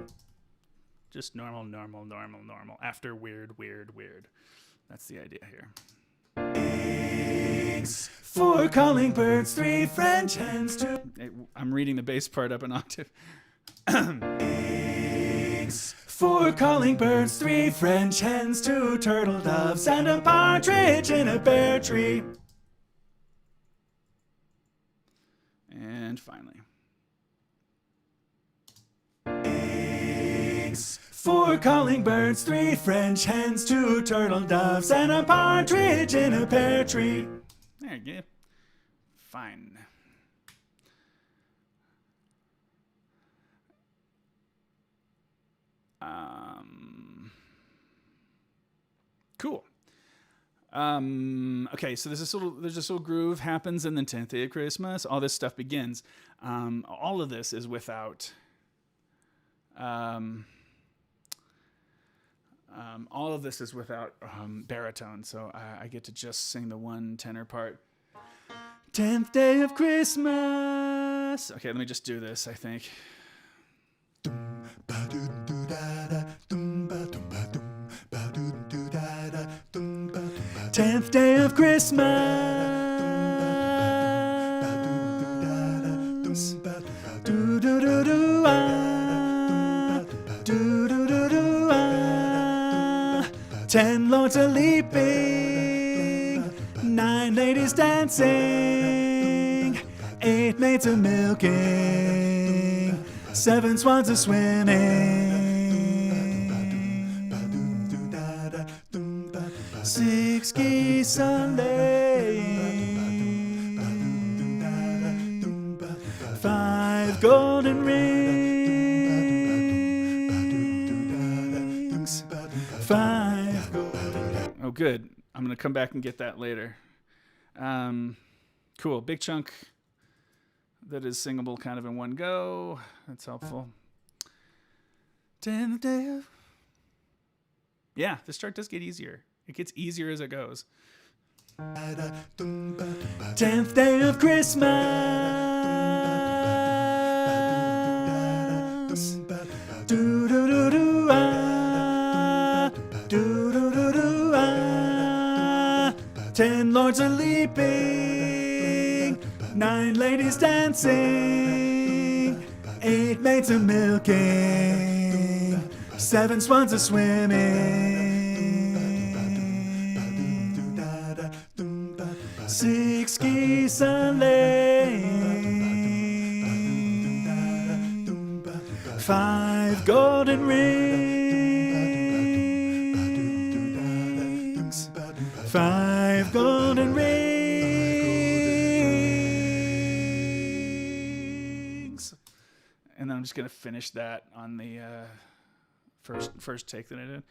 Just normal. After weird. That's the idea here. 4 calling birds, 3 French hens, 2... I'm reading the bass part up an octave. 4 calling birds, 3 French hens, 2 turtle doves, and a partridge in a pear tree. And finally. 4 calling birds, 3 French hens, 2 turtle doves, and a partridge in a pear tree. There you go. Fine. Cool. Okay, so there's this little groove happens, and then 10th day of Christmas, all this stuff begins. All of this is without. All of this is without baritone, so I get to just sing the one tenor part. 10th day of Christmas. Okay, let me just do this, I think. 10th day of Christmas. 10 lords a leaping, 9 ladies dancing, 8 maids a milking, 7 swans a swimming, 6 geese a laying, 5 golden rings, 5 golden. Oh, good. I'm going to come back and get that later. Cool. Big chunk that is singable kind of in one go. That's helpful. 10th day of... Yeah, this chart does get easier. It gets easier as it goes. 10th day of Christmas. 10 lords a leaping, 9 ladies dancing, 8 maids a milking, 7 swans a swimming, 6 geese a laying, 5 golden rings, 5 golden rings. And then I'm just going to finish that on the first take that I did.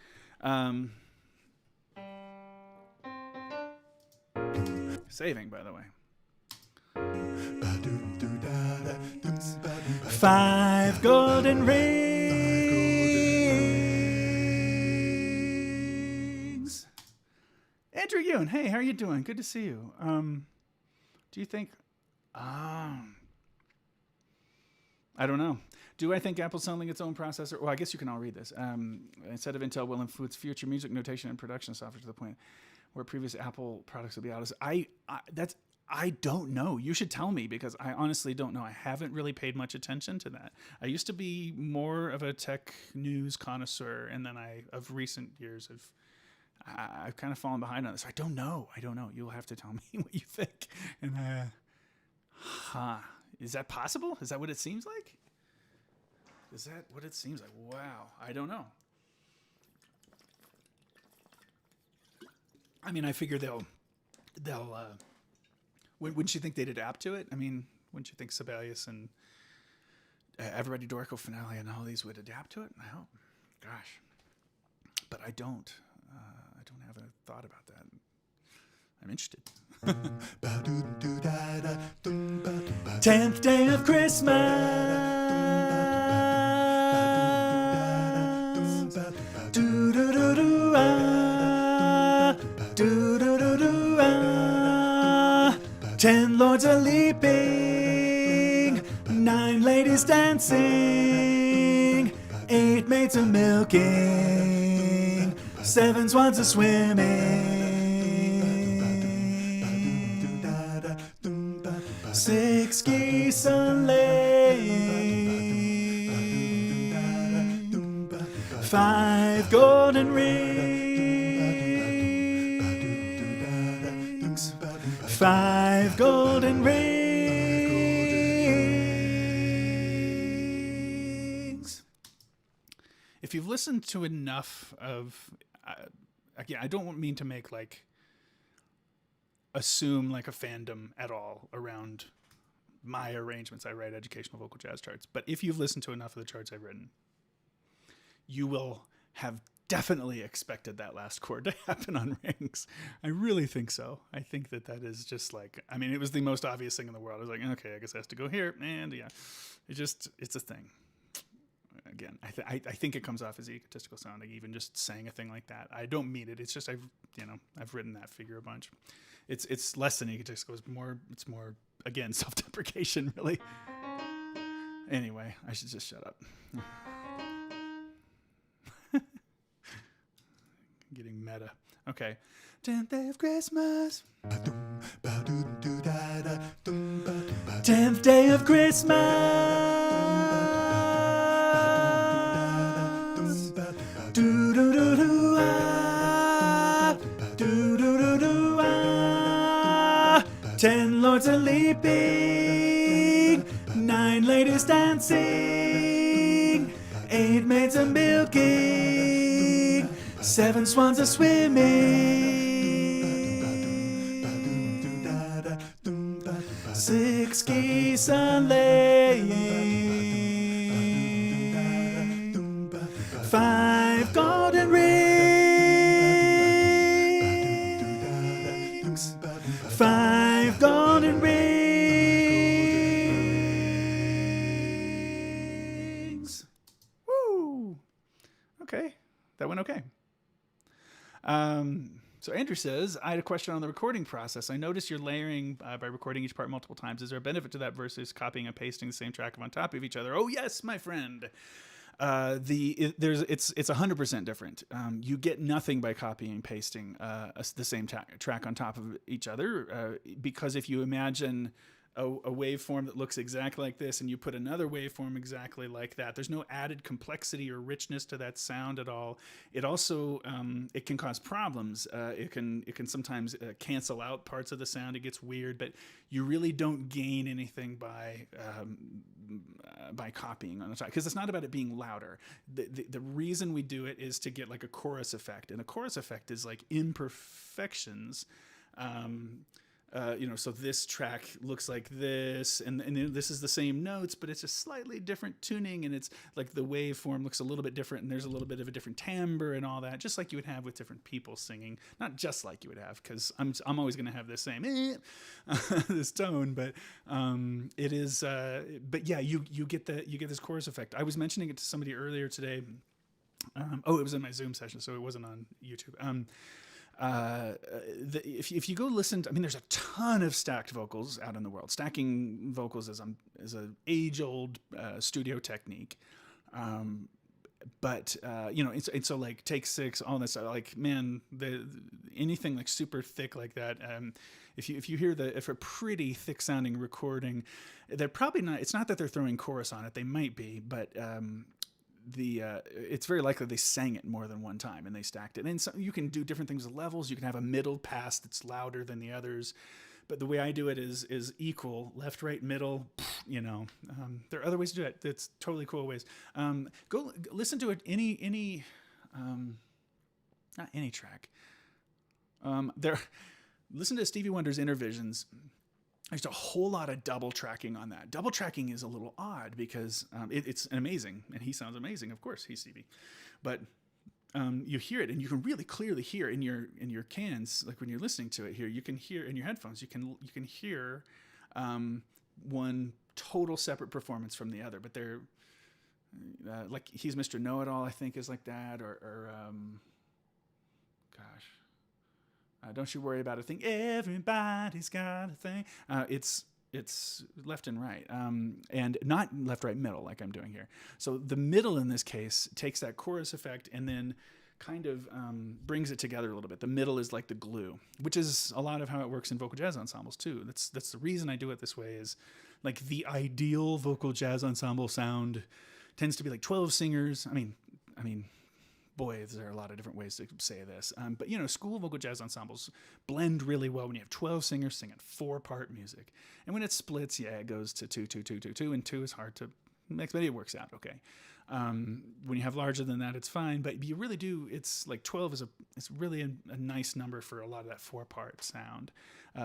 Saving, by the way. 5 golden rings. Andrew Yoon, hey, how are you doing? Good to see you. Do you think... I don't know. Do I think Apple's selling its own processor? Well, I guess you can all read this. Instead of Intel will influence future music notation and production software to the point where previous Apple products will be out. I don't know. You should tell me, because I honestly don't know. I haven't really paid much attention to that. I used to be more of a tech news connoisseur, and then of recent years I've kind of fallen behind on this. I don't know. You'll have to tell me what you think. And is that possible? Is that what it seems like? Is that what it seems like? Wow. I don't know. I mean, I figure they'll wouldn't you think they'd adapt to it? I mean, wouldn't you think Sibelius and Everybody Dorco Finale and all these would adapt to it? I hope. Gosh. But I don't. I don't have a thought about that. I'm interested. 10th day of Christmas. 10 lords a leaping, 9 ladies dancing, 8 maids a milking, 7 swans a swimming, 6 geese a laying, 5 golden rings. 5 golden rings. If you've listened to enough of, again, I don't mean to make like assume like a fandom at all around my arrangements. I write educational vocal jazz charts, but if you've listened to enough of the charts I've written, you will have definitely expected that last chord to happen on rings. I really think so. I think that is just like, I mean, it was the most obvious thing in the world. I was like, okay, I guess it has to go here. And yeah, it's a thing. Again, I think it comes off as egotistical sounding, even just saying a thing like that. I don't mean it. It's just, I've written that figure a bunch. It's less than egotistical. It's more, again, self-deprecation, really. Anyway, I should just shut up. Getting meta. Okay. 10th day of Christmas. 10th day of Christmas. Do do do do ah. Do do do do ah. 10 lords are leaping. 9 ladies dancing. 8 maids are milking. 7 swans are swimming. 6 geese are laying. 5 golden rings. 5 golden rings. Woo! Okay, that went okay. So Andrew says, I had a question on the recording process. I noticed you're layering by recording each part multiple times. Is there a benefit to that versus copying and pasting the same track on top of each other? Oh yes, my friend. It's 100% different. You get nothing by copying and pasting the same track on top of each other, because if you imagine a waveform that looks exactly like this and you put another waveform exactly like that, there's no added complexity or richness to that sound at all. It also it can cause problems. It can sometimes cancel out parts of the sound. It gets weird, but you really don't gain anything by copying on the top, because it's not about it being louder. The reason we do it is to get like a chorus effect, and a chorus effect is like imperfections. So this track looks like this, and this is the same notes, but it's a slightly different tuning, and it's like the waveform looks a little bit different, and there's a little bit of a different timbre and all that, just like you would have with different people singing. Not just like you would have, because I'm always going to have this same this tone, but it is. But yeah, you get this chorus effect. I was mentioning it to somebody earlier today. It was in my Zoom session, so it wasn't on YouTube. If you go listen to, I mean, there's a ton of stacked vocals out in the world. Stacking vocals is an age-old studio technique. But it's so like take 6, all this stuff, like, man, anything like super thick like that. If you hear if a pretty thick sounding recording, they're probably not. It's not that they're throwing chorus on it. They might be, but it's very likely they sang it more than one time and they stacked it. And so you can do different things with levels. You can have a middle pass that's louder than the others, but the way I do it is equal, left, right, middle. There are other ways to do it. It's totally cool ways. Go listen to it. Not any track. Listen to Stevie Wonder's Intervisions. There's a whole lot of double tracking on that. Double tracking is a little odd because it's amazing, and he sounds amazing. Of course, he's Stevie, but you hear it, and you can really clearly hear in your cans, like when you're listening to it here. You can hear in your headphones. You can hear one total separate performance from the other, but they're like He's Mr. Know-It-All, I think, is like that, or Don't You Worry About a Thing. Everybody's got a thing. It's left and right, and not left, right, middle like I'm doing here. So the middle in this case takes that chorus effect and then kind of brings it together a little bit. The middle is like the glue, which is a lot of how it works in vocal jazz ensembles too. That's the reason I do it this way. Is like the ideal vocal jazz ensemble sound tends to be like 12 singers. I mean, boy, there are a lot of different ways to say this. But, school vocal jazz ensembles blend really well when you have 12 singers singing 4-part music. And when it splits, it goes to 2, 2, 2, 2, 2, and 2 is hard to mix, but it works out okay. When you have larger than that, it's fine, but you really do, it's like 12 is really a nice number for a lot of that 4-part sound.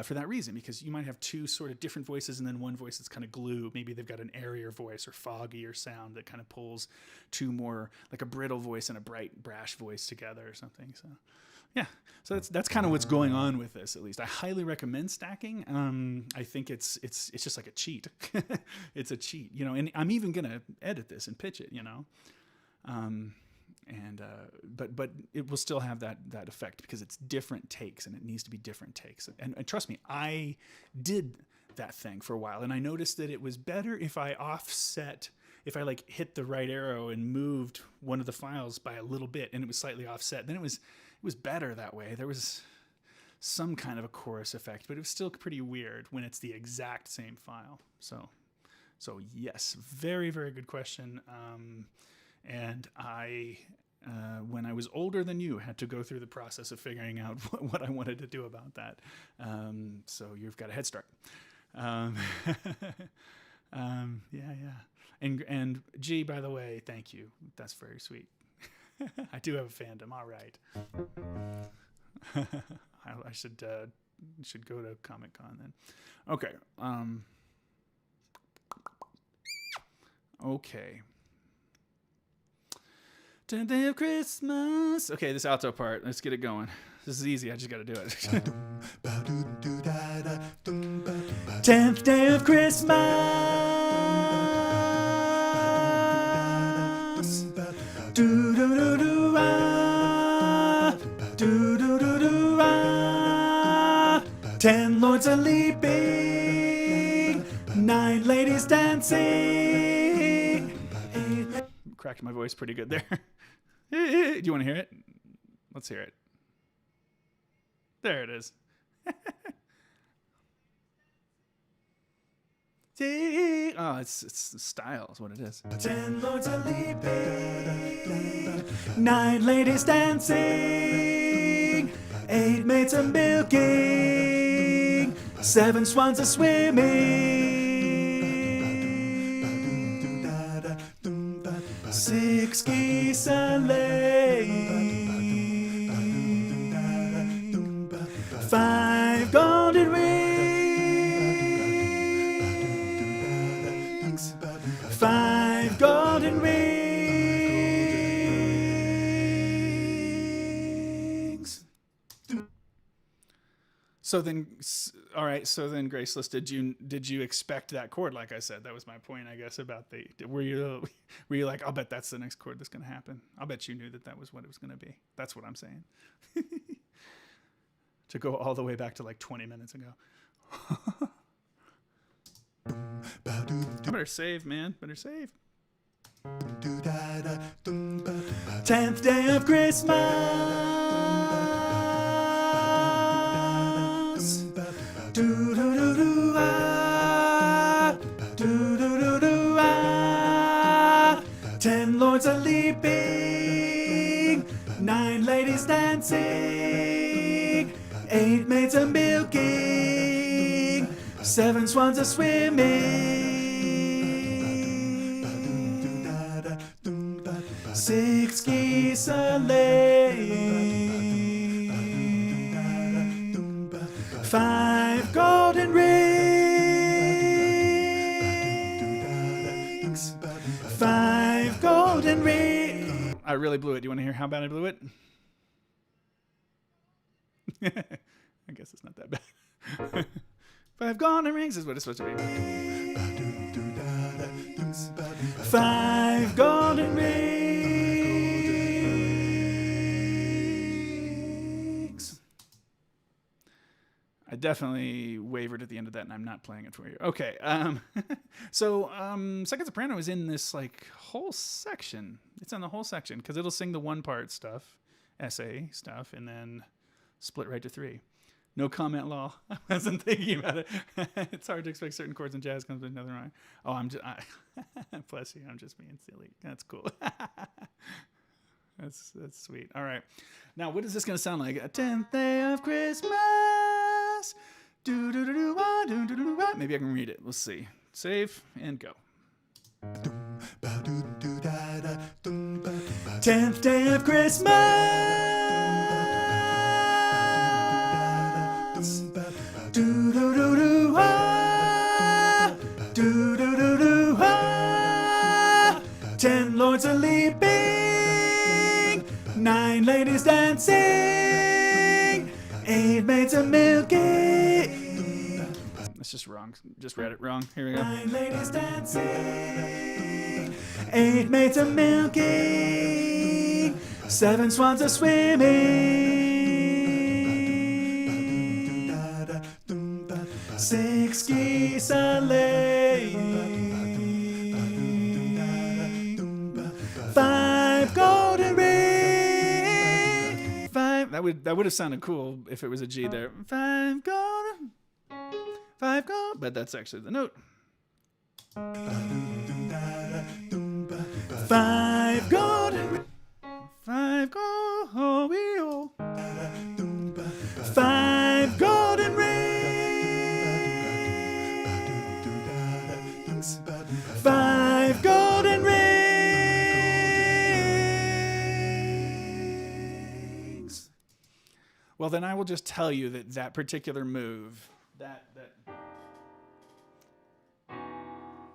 For that reason, because you might have 2 sort of different voices and then one voice that's kind of glue. Maybe they've got an airier voice or foggier sound that kind of pulls 2 more, like a brittle voice and a bright, brash voice together or something. So, yeah. So that's kind of what's going on with this, at least. I highly recommend stacking. I think it's just like a cheat. It's a cheat, and I'm even going to edit this and pitch it, but it will still have that effect because it's different takes and it needs to be different takes. And trust me, I did that thing for a while and I noticed that it was better if I like hit the right arrow and moved one of the files by a little bit and it was slightly offset. Then it was better that way. There was some kind of a chorus effect, but it was still pretty weird when it's the exact same file. So yes, very, very good question. And I, when I was older than you, had to go through the process of figuring out what I wanted to do about that. So you've got a head start. Yeah. And G, by the way, thank you. That's very sweet. I do have a fandom. All right. I should go to Comic-Con then. Okay. Okay. 10th day of Christmas. Okay, this alto part. Let's get it going. This is easy. I just got to do it. 10th day of Christmas. Do do do do ah. Do do do do ah. 10 lords are leaping. 9 ladies dancing. Cracked my voice pretty good there. Do you want to hear it? Let's hear it. There it is. Oh, it's style is what it is. 10 lords are leaping, 9 ladies dancing, 8 maids are milking, 7 swans are swimming, 6 geese are laying, 5 golden rings, 5 golden rings. So then, all right. So then, Graceless, did you expect that chord? Like I said, that was my point, I guess, about were you like, I'll bet that's the next chord that's going to happen. I'll bet you knew that was what it was going to be. That's what I'm saying. To go all the way back to like 20 minutes ago. Better save, man. Better save. 10th day of Christmas. Do do do do ah. Do do do do ah. 10 lords are leaping. 9 ladies dancing. 8 maids are milking. 7 swans are swimming. 6 geese are laying. 5 golden rings. 5 golden rings. I really blew it. Do you want to hear how bad I blew it? I guess it's not that bad. 5 golden rings is what it's supposed to be. 5 golden rings. I definitely wavered at the end of that, and I'm not playing it for you. Okay. So second soprano is in this like whole section. It's in the whole section because it'll sing the 1-part stuff, essay stuff, and then split right to 3. No comment law. I wasn't thinking about it. It's hard to expect certain chords in jazz comes with another rhyme. Oh, bless you. I'm just being silly. That's cool. That's sweet. All right. Now, what is this going to sound like? A 10th day of Christmas. Do do do do wah, do do do wah. Maybe I can read it. Let's see. Save and go. 10th day of Christmas. Do do do do wah. Do do do do wah. 10 lords are leaping. 9 ladies dancing. 8 maids are milking. That's just wrong. Just read it wrong. Here we go. 9 ladies dancing. 8 maids are milking. 7 swans are swimming. 6 geese are laying. 5 golden rings. 5. That would have sounded cool if it was a G there. 5 golden. 5 gold. But that's actually the note. 5 golden. 5 gold. 5 golden rings. 5 golden rings. Well, then I will just tell you that particular move, that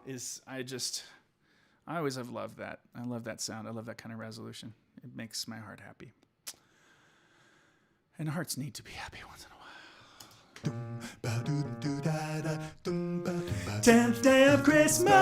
is, I always have loved that. I love that sound. I love that kind of resolution. It makes my heart happy. And hearts need to be happy once in a while. 10th day of Christmas.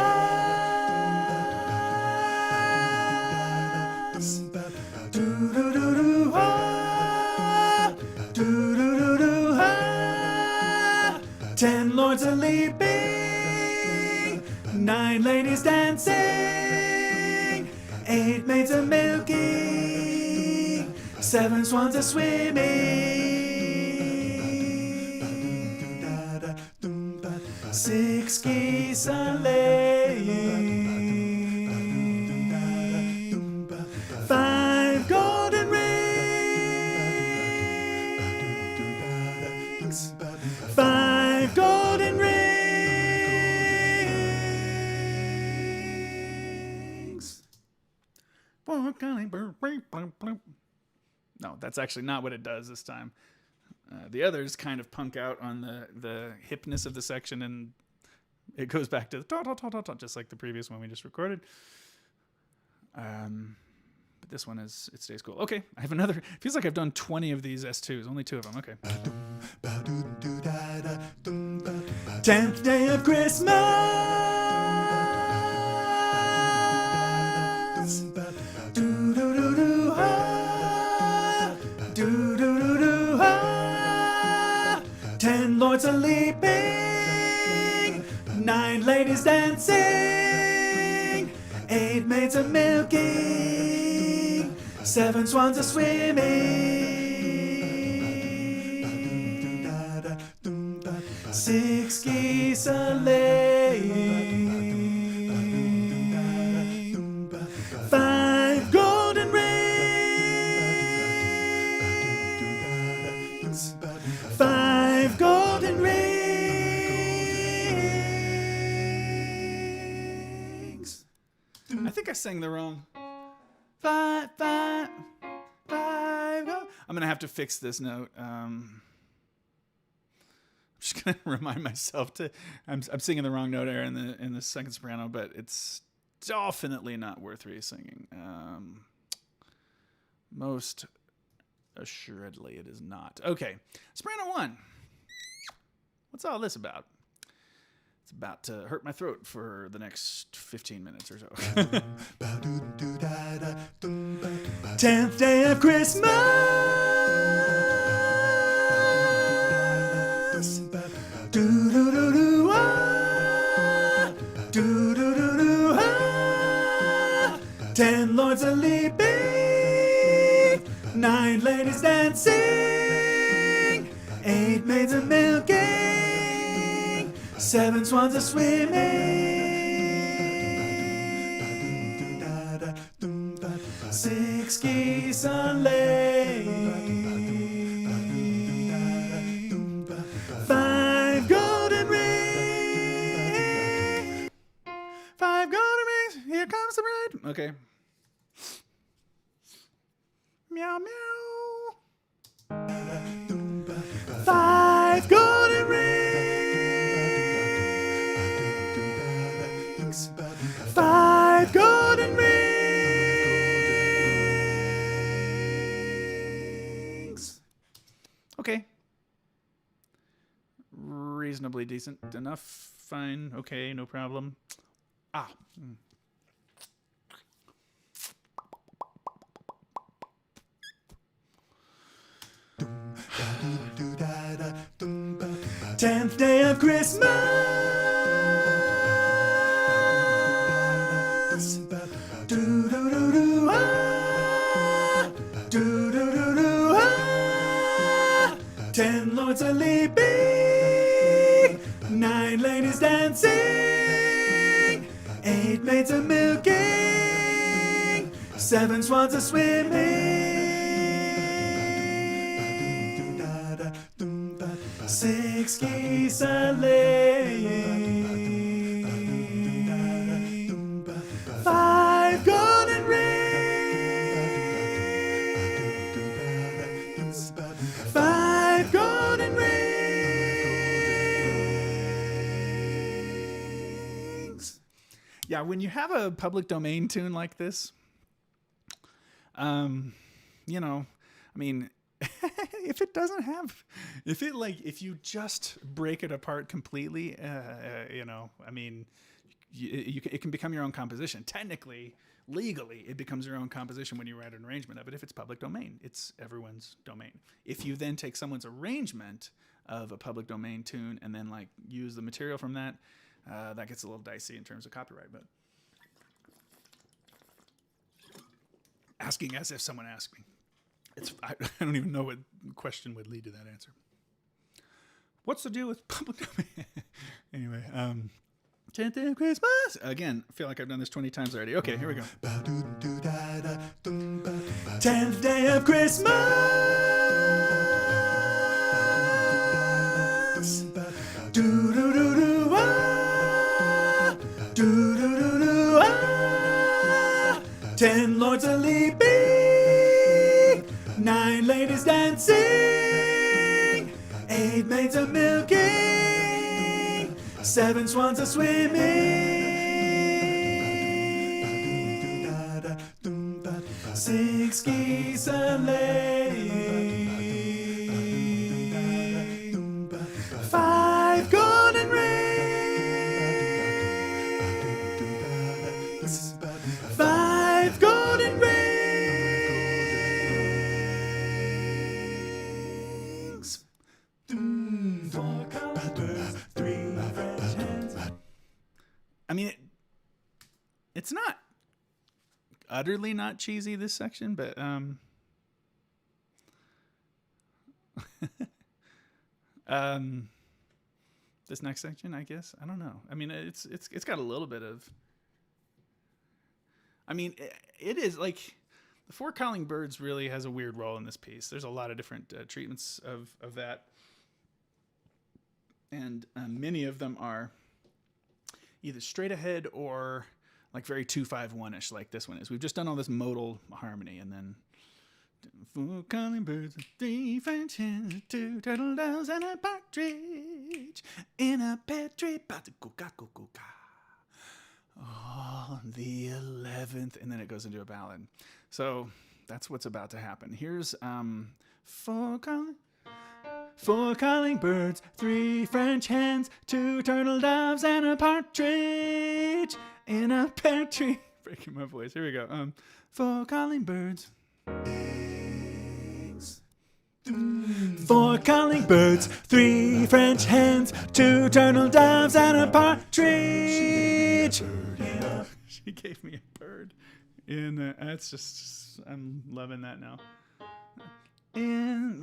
10 lords are leaping. 9 ladies dancing. 8 maids are milking. 7 swans are swimming. 6 geese are laying. 5 golden rings. 5 golden rings. No, that's actually not what it does this time. The others kind of punk out on the hipness of the section, and it goes back to the ta-ta-ta-ta-ta, just like the previous one we just recorded. But this one it stays cool. Okay, I have another. Feels like I've done 20 of these S2s, only 2 of them. Okay. 10th day of Christmas. 10 lords are leaping. 9 ladies dancing. 8 maids are milking. 7 swans are swimming. 6 geese are laying. 5 golden rings. 5 golden rings. I think I sang the wrong. 5, 5, 5. I'm gonna have to fix this note. I'm just gonna remind myself to. I'm singing the wrong note there in the second soprano, but it's definitely not worth re-singing. Most assuredly, it is not. Okay, soprano 1. What's all this about? It's about to hurt my throat for the next 15 minutes or so. 10th day of Christmas. 10 lords are leaping. 9 ladies dancing. 8 maids are milking. 7 swans are swimming. 6 6 geese a laying, 5 golden rings, 5 golden rings, here comes the bride. Okay. Meow, meow. 5 golden rings, 5 golden rings. Okay. Reasonably decent enough. Fine. Okay, no problem. Ah. 10th day of Christmas. Do do do do ah. Do do do do ah. 10 lords are leaping, 9 ladies dancing, 8 maids are milking, 7 swans are swimming, 6 geese are laying, 5 golden rings, 5 golden rings. Yeah, when you have a public domain tune like this, you know, I mean, if it doesn't have, if you just break it apart completely, you know, I mean, it can become your own composition. Technically, legally, it becomes your own composition when you write an arrangement of it. If it's public domain, it's everyone's domain. If you then take someone's arrangement of a public domain tune and then like use the material from that, that gets a little dicey in terms of copyright. But asking as if someone asked me. I don't even know what question would lead to that answer. What's the deal with public domain? Anyway, 10th day of Christmas. Again, I feel like I've done this 20 times already. Okay, here we go. 10th day of Christmas. Do do do do ah. Do do do do ah. 10 lords are leaping, 9 ladies dancing, 8 maids are milking, 7 swans are swimming, 6 geese are laying, 5 golden rings, 5 golden rings. I mean, it's not utterly not cheesy, this section, but this next section, I guess, I don't know. I mean, it's got a little bit of. I mean, it is like the Four Calling Birds really has a weird role in this piece. There's a lot of different treatments of that, and many of them are either straight ahead or like very 2-5-1-ish, like this one is. We've just done all this modal harmony, and then 4 calling birds, 3 French hens, 2 turtle doves, and a partridge in a pear tree. Oh, the 11th, and then it goes into a ballad. So that's what's about to happen. Here's 4 calling birds, 3 French hens, 2 turtle doves, and a partridge in a pear tree. Breaking my voice. Here we go. 4 calling birds. 4 calling birds, 3 French hens, 2 turtle doves, and a partridge. She gave me a bird. And that's just, I'm loving that now. In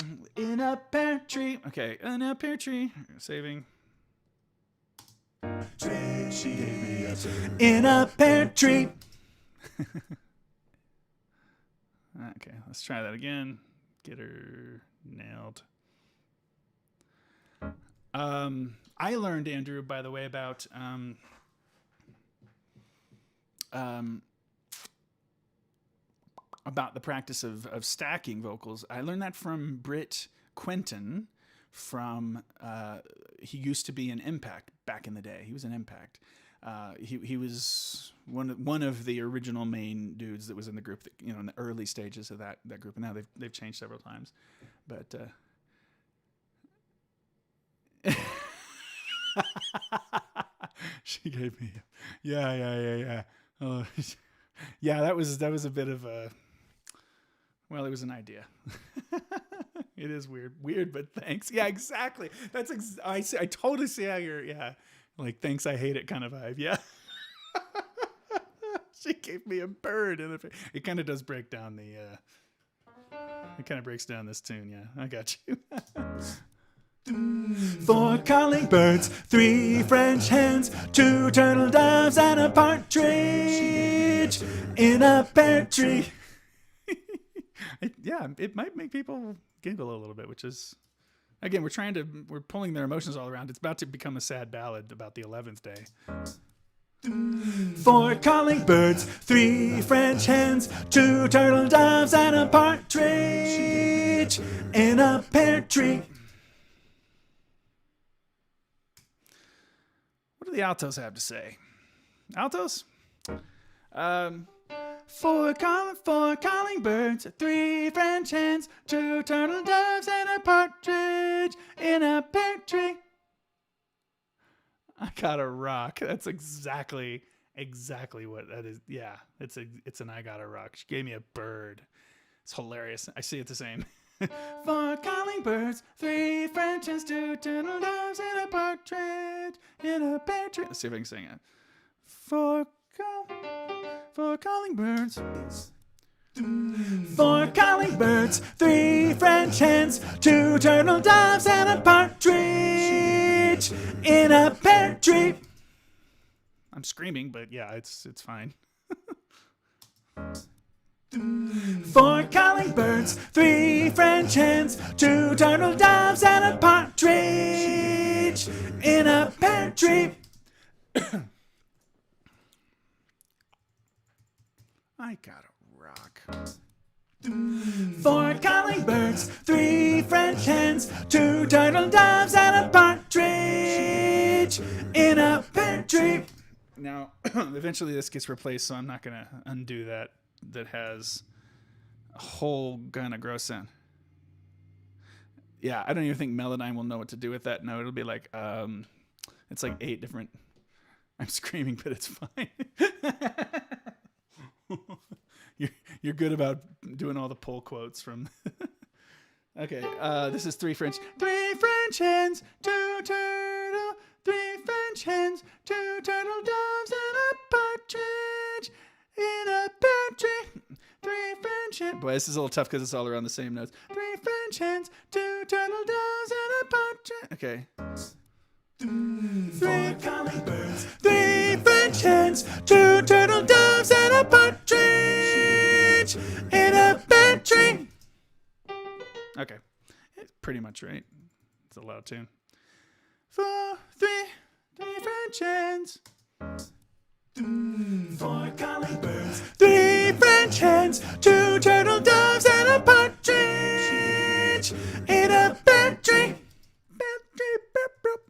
a pear tree. Okay, in a pear tree. Saving. She gave me a bird. In a pear tree. Okay, let's try that again. Get her nailed. I learned, Andrew, by the way, about the practice of stacking vocals. I learned that from Britt Quentin. He used to be in Impact back in the day. He was in Impact. He was one of the original main dudes that was in the group. That, in the early stages of that group. And now they've changed several times, but. She gave me, yeah. Oh, yeah, that was a bit of a. Well, it was an idea. It is weird, but thanks. Yeah, exactly. I totally see how you're. Yeah, like thanks, I hate it kind of vibe. Yeah. She gave me a bird, and it kind of does break down the. It kind of breaks down this tune. Yeah, I got you. 4 calling birds, 3 French hens, 2 turtle doves, and a partridge in a pear tree. Yeah, it might make people giggle a little bit, which is, again, we're pulling their emotions all around. It's about to become a sad ballad about the 11th day. 4 calling birds, 3 French hens, 2 turtle doves, and a partridge in a pear tree. What do the altos have to say? Altos? 4 calling birds, 3 French hens, 2 turtle doves, and a partridge in a pear tree. I gotta rock. That's exactly what that is. Yeah, it's an I gotta rock. She gave me a bird. It's hilarious. I see it the same. 4 calling birds, 3 French hens, 2 turtle doves, and a partridge in a pear tree. Let's see if I can sing it. 4 calling birds. 4 calling birds, 3 French hens, 2 turtle doves, and a partridge in a pear tree. I'm screaming, but yeah, it's fine. 4 calling birds, 3 French hens, 2 turtle doves, and a partridge in a pear tree. I gotta rock. 4 calling birds, 3 French hens, 2 turtle doves, and a partridge in a pear tree. Now, eventually this gets replaced, so I'm not gonna undo that. That has a whole kind of gross sound. Yeah, I don't even think Melodyne will know what to do with that. No, it'll be like, it's like 8 different. I'm screaming, but it's fine. You're good about doing all the pull quotes from. Okay, this is 3 French hens, 2 turtle, 3 French hens, 2 turtle doves, and a partridge in a pear tree. 3 French hens. Boy, this is a little tough because it's all around the same notes. 3 French hens, 2 turtle doves, and a partridge. Okay. 3 calling birds, 3 French hens, 2 turtle doves, and a partridge in a pear tree. Okay, it's pretty much right. It's a loud tune. 4, 3 French hens. 4 calling birds, 3 French hens, 2 turtle doves, and a partridge in a pear tree. Pear tree, beep, beep.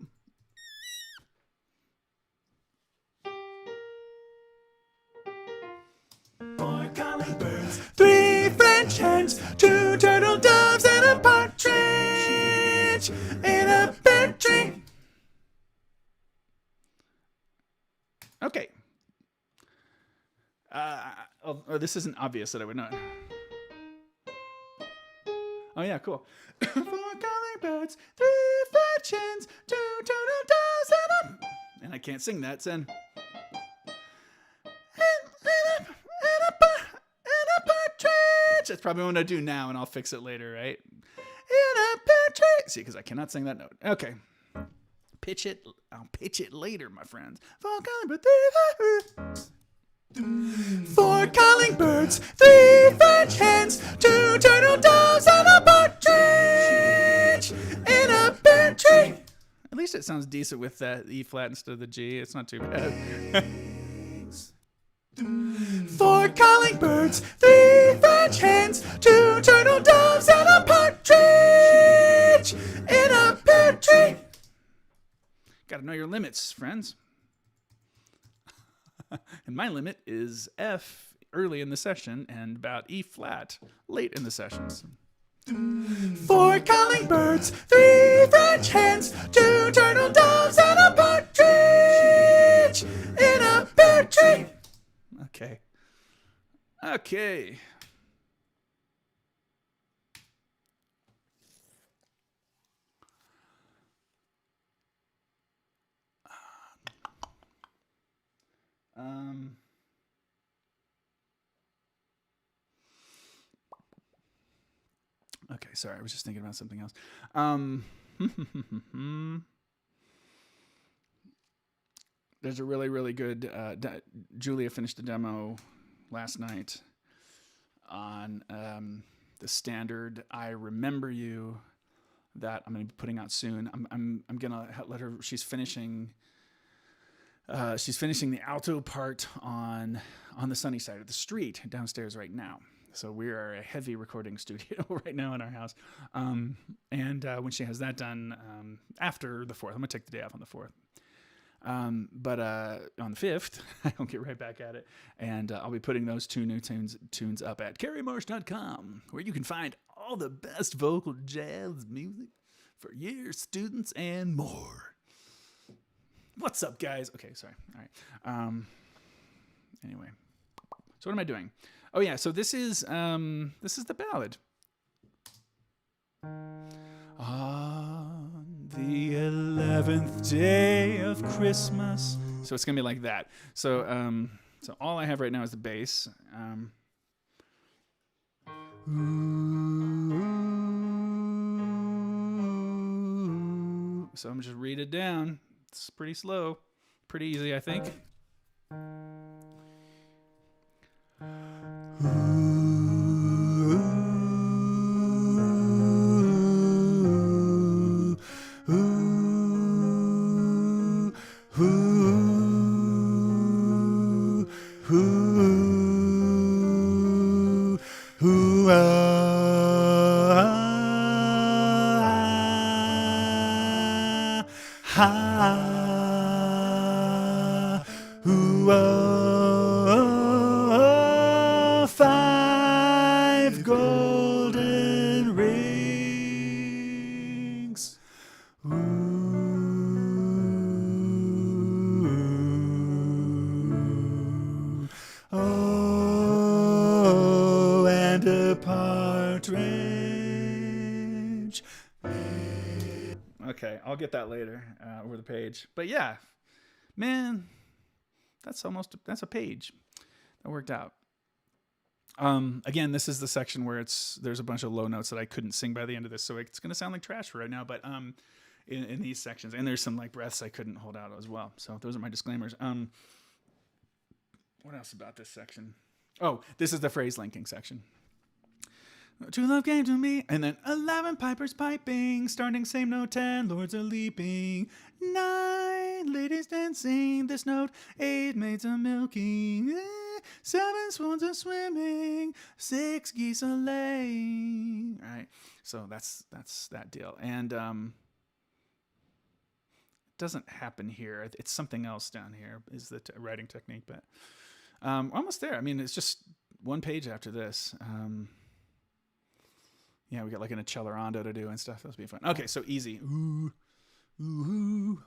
Calling birds, 3 French hens, 2 turtle doves, and a partridge in a pear tree. Okay. This isn't obvious that I would know it. Oh yeah, cool. 4 calling birds, 3 French hens, 2 turtle doves, and I can't sing that, Sen. That's probably what I do now, and I'll fix it later, right? In a pear tree. See, because I cannot sing that note. Okay. Pitch it. I'll pitch it later, my friends. 4 calling birds, 3 French hens, 2 turtle doves, and a partridge in a pear tree. At least it sounds decent with that E flat instead of the G. It's not too bad. 4 calling birds, 3 French hens, 2 turtle doves, and a partridge in a pear tree. Gotta know your limits, friends. And my limit is F early in the session and about E flat late in the sessions. 4 calling birds, 3 French hens, 2 turtle doves, and a partridge in a pear tree. Okay. Okay, sorry, I was just thinking about something else. There's a really, really good. Julia finished a demo last night on the standard "I Remember You" that I'm going to be putting out soon. I'm gonna let her. She's finishing the alto part on the sunny side of the street downstairs right now. So we are a heavy recording studio right now in our house. And when she has that done, after the 4th, I'm going to take the day off on the 4th. But on the 5th, I'll get right back at it. And I'll be putting those 2 new tunes up at kerrymarsh.com, where you can find all the best vocal jazz music for your students and more. What's up, guys? Okay, sorry. All right. Anyway, so what am I doing? Oh yeah, so this is the ballad. On the 11th day of Christmas. So it's gonna be like that. So so all I have right now is the bass. So I'm just read it down. It's pretty slow, pretty easy, I think. Five golden rings. Oh, and a partridge. Okay, I'll get that later over the page. But yeah, man, that's a page. That worked out. Again, this is the section where there's a bunch of low notes that I couldn't sing by the end of this, so it's gonna sound like trash for right now. But in these sections, and there's some like breaths I couldn't hold out as well. So those are my disclaimers. What else about this section? Oh, this is the phrase linking section. True love came to me, and then 11 pipers piping, starting same note, 10 lords are leaping, 9 ladies dancing this note, 8 maids are milking, 7 swans are swimming, 6 geese are laying. All right, so that's that deal, and it doesn't happen here. It's something else down here is the writing technique, but we're almost there. I mean, it's just one page after this. Yeah, we got like an accelerando to do and stuff. That'll be fun. Okay, so easy. Ooh, ooh, ooh.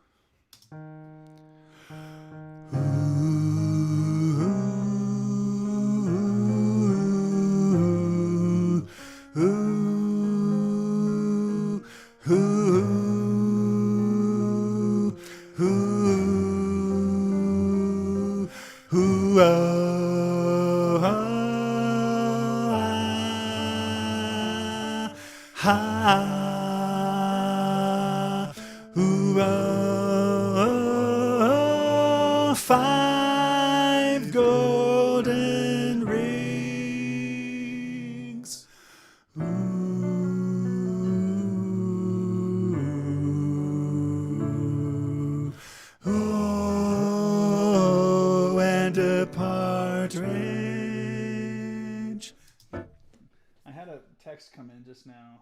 Five gold partridge. I had a text come in just now.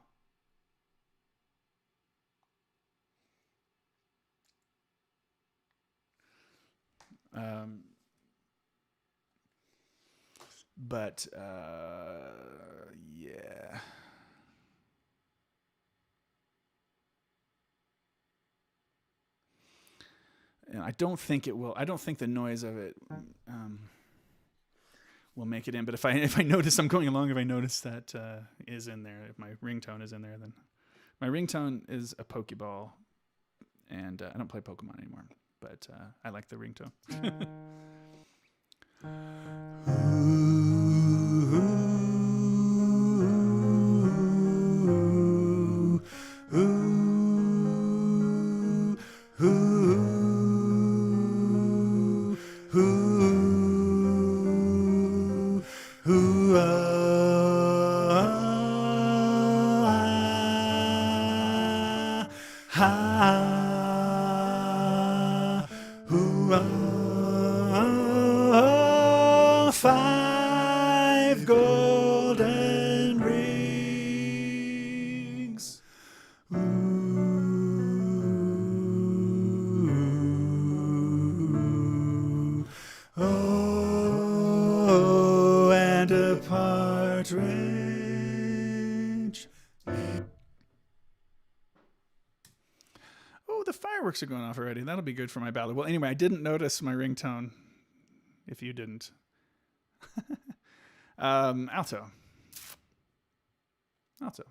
But yeah. And I don't think it will. I don't think the noise of it will make it in. But if I notice I'm going along, if I notice that is in there, if my ringtone is in there, then my ringtone is a Pokeball, and I don't play Pokemon anymore. But I like the ringtone. Five golden rings. Ooh. Oh, and a partridge. Oh, the fireworks are going off already. That'll be good for my ballad. Well, anyway, I didn't notice my ringtone. If you didn't. Alto. Let's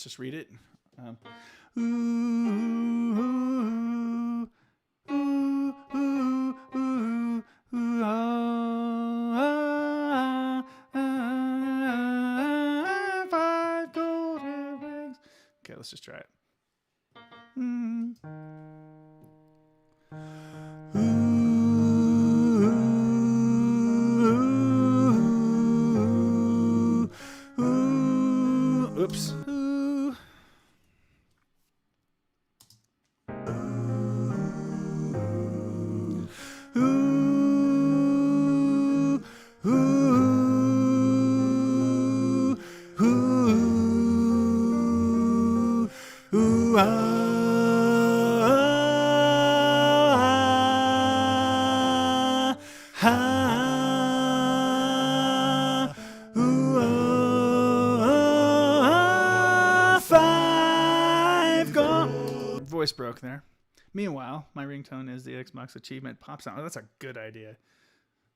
just read it. Ooh, ooh, ooh, ooh, ooh, ooh, five golden rings. Okay, let's just try it. Oops. Voice broke there. Meanwhile, my ringtone is the Xbox Achievement Pop Sound. Oh, that's a good idea.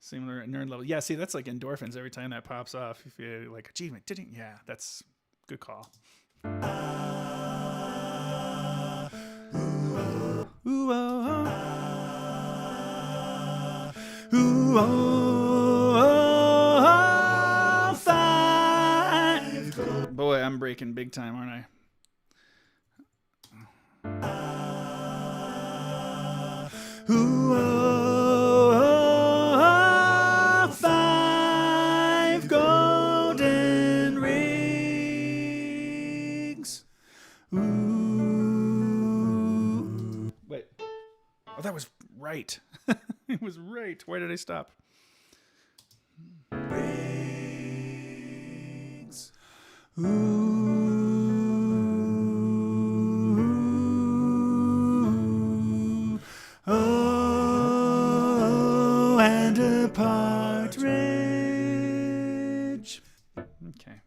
Similar at nerd level. Yeah, see, that's like endorphins every time that pops off. If you like achievement, yeah, that's good call. Boy, I'm breaking big time, aren't I? Five golden rings. Wait. Oh, that was right. It was right. Why did I stop? Rings. Oh, and a partridge. Okay.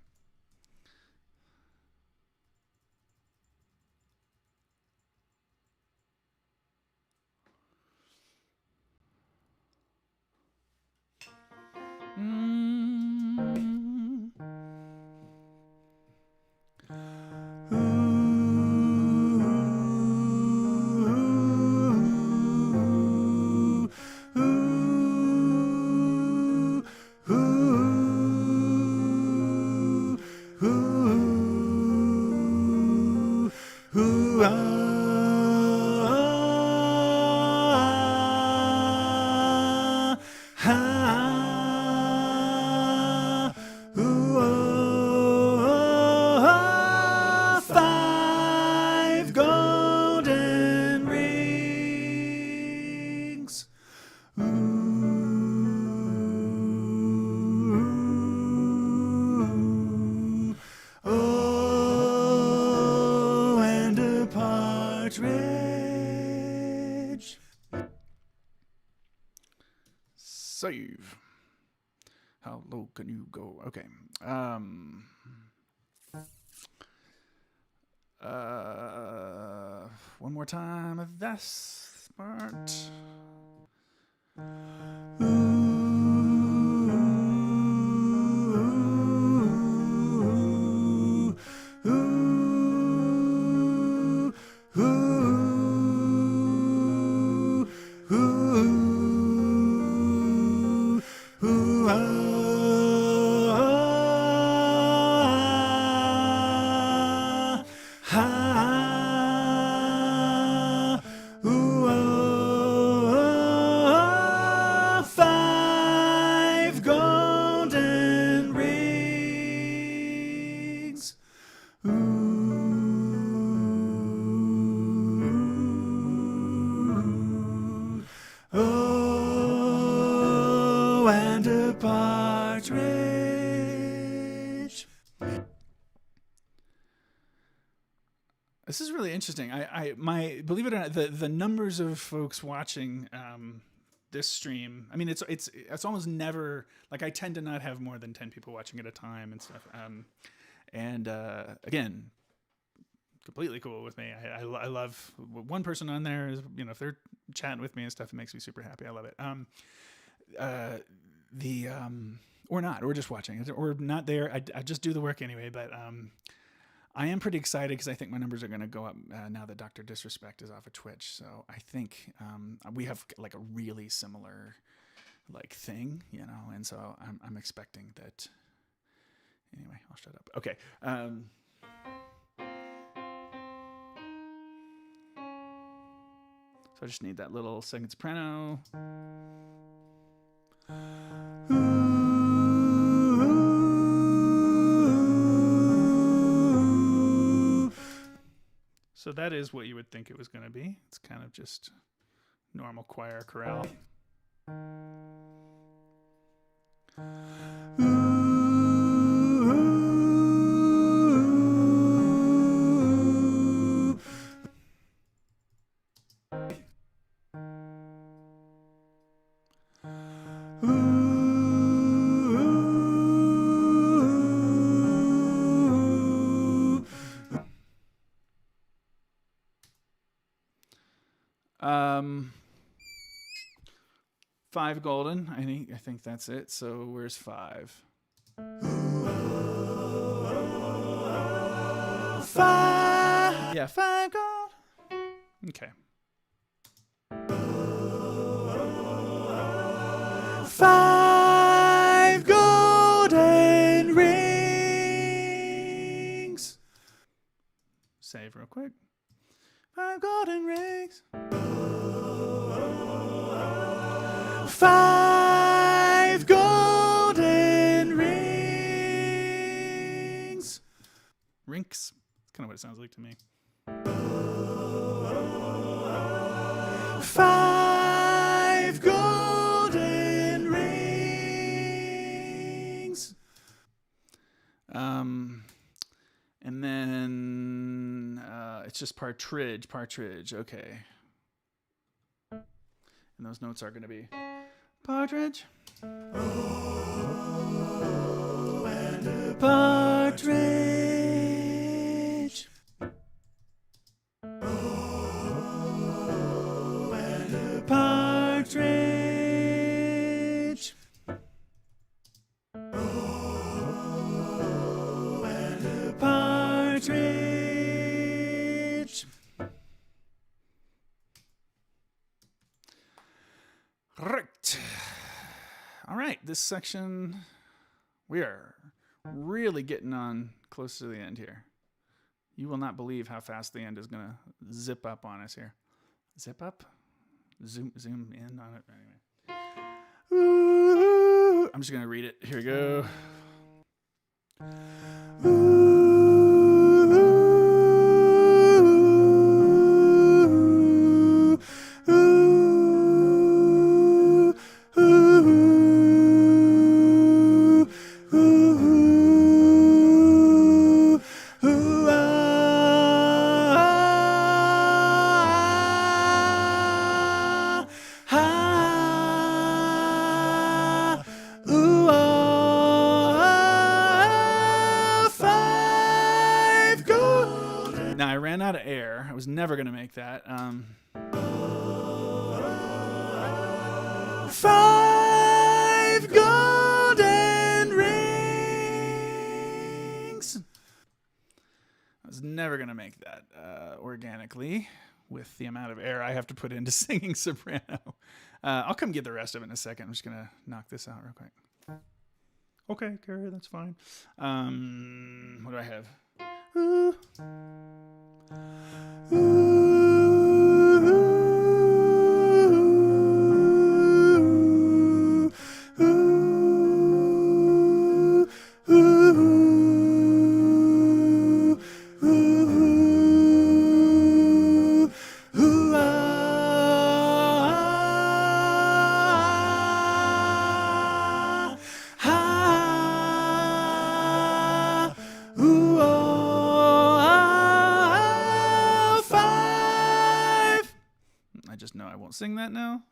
Five golden rings. Ooh. partridge. Save. How low can you go? Okay. One more time of this part. Five golden rings. Oh, and a partridge. This is really interesting. Believe it or not, the numbers of folks watching this stream. I mean, it's almost never like I tend to not have more than 10 people watching at a time and stuff. Again, completely cool with me. I love one person on there is, you know, if they're chatting with me and stuff, it makes me super happy. I love it. Or not, or just watching, or not there. I just do the work anyway. But I am pretty excited because I think my numbers are going to go up now that Dr. Disrespect is off of Twitch. So I think we have like a really similar like thing, you know, and so I'm expecting that. Anyway, I'll shut up. Okay. So I just need that little second soprano. So that is what you would think it was going to be. It's kind of just normal choir chorale. Five golden. I think that's it. So where's five? Five. Yeah, five gold. Okay. Five golden rings. Save real quick. Five golden rings. Five golden rings. Rinks. That's kind of what it sounds like to me. Five golden rings. And then it's just partridge. Okay. And those notes are going to be partridge. Oh, and a partridge. Oh, and a partridge. Oh, and a partridge. Right. All right. This section, we are really getting on close to the end here. You will not believe how fast the end is going to zip up on us here. Zip up? Zoom in on it. Anyway. Ooh, I'm just going to read it. Here we go. ran out of air. I was never going to make that. 5 golden rings. I was never going to make that organically with the amount of air I have to put into singing soprano. I'll come get the rest of it in a second. I'm just going to knock this out real quick. Okay, Kerry, that's fine. What do I have? Ooh. Sing that now.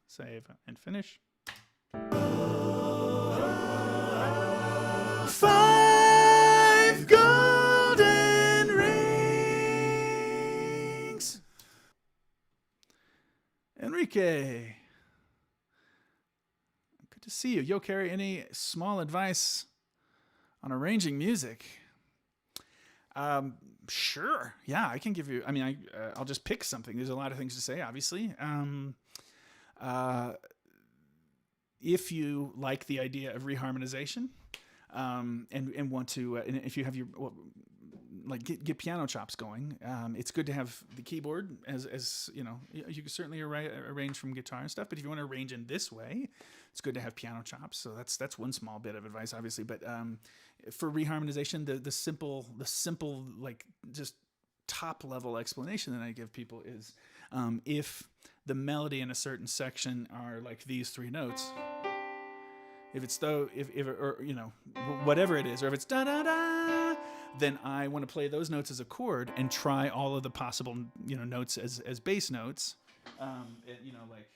Save and finish. 5 golden rings. Enrique. Good to see you. Yo, Kerry, any small advice on arranging music? Sure. Yeah, I can give you. I mean, I'll just pick something. There's a lot of things to say, obviously. If you like the idea of reharmonization, and want to, and if you have your get piano chops going, it's good to have the keyboard as you know. You can certainly arrange from guitar and stuff, but if you want to arrange in this way, it's good to have piano chops. So that's one small bit of advice, obviously. But for reharmonization, the simple like just top level explanation that I give people is if the melody in a certain section are like these 3 notes. If it's or you know, whatever it is, or if it's da da da, then I want to play those notes as a chord and try all of the possible, you know, notes as bass notes. You know, like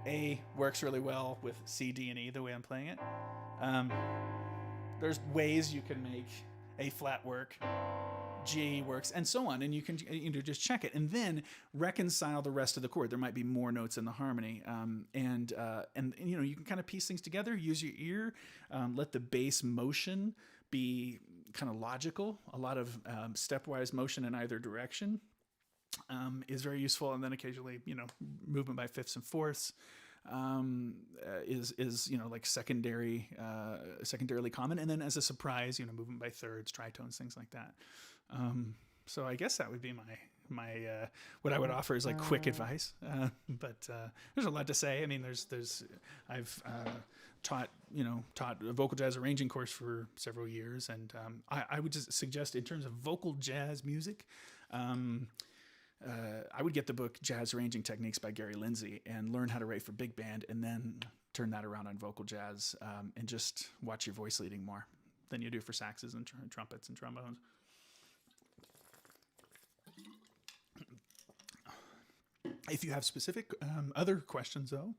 A works really well with C, D, and E the way I'm playing it. There's ways you can make A flat work, G works, and so on, and you can just check it and then reconcile the rest of the chord. There might be more notes in the harmony, and you know, you can kind of piece things together. Use your ear, let the bass motion be kind of logical. A lot of stepwise motion in either direction is very useful, and then occasionally, you know, movement by fifths and fourths is you know, like secondarily common, and then as a surprise, you know, movement by thirds, tritones, things like that. So I guess that would be my what I would offer is like quick advice, but there's a lot to say. I mean, I've taught a vocal jazz arranging course for several years, and I would just suggest, in terms of vocal jazz music, I would get the book Jazz Arranging Techniques by Gary Lindsay and learn how to write for big band, and then turn that around on vocal jazz, and just watch your voice leading more than you do for saxes and trumpets and trombones. If you have specific other questions, though,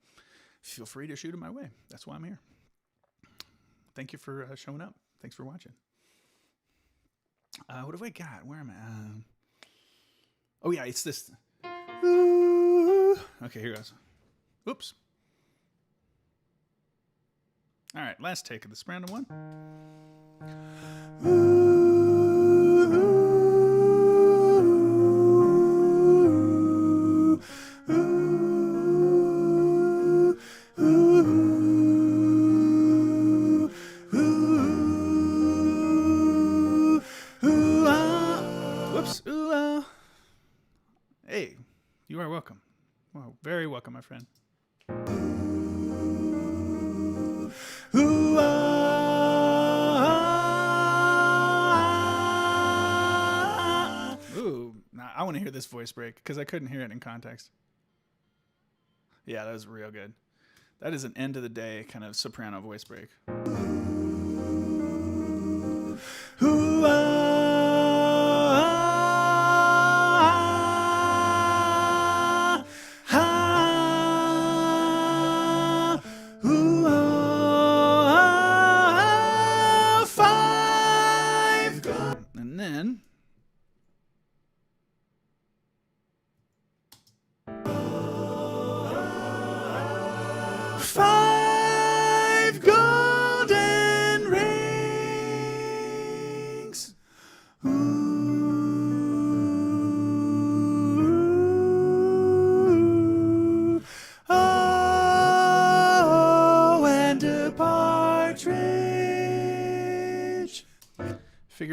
feel free to shoot them my way. That's why I'm here. Thank you for showing up. Thanks for watching. What have I got? Where am I? Oh, yeah, it's this. Okay, here goes. Oops. All right, last take of the soprano one. Hey, you are welcome. Well, very welcome, my friend. Ooh, now I want to hear this voice break because I couldn't hear it in context. Yeah, that was real good. That is an end of the day kind of soprano voice break. And then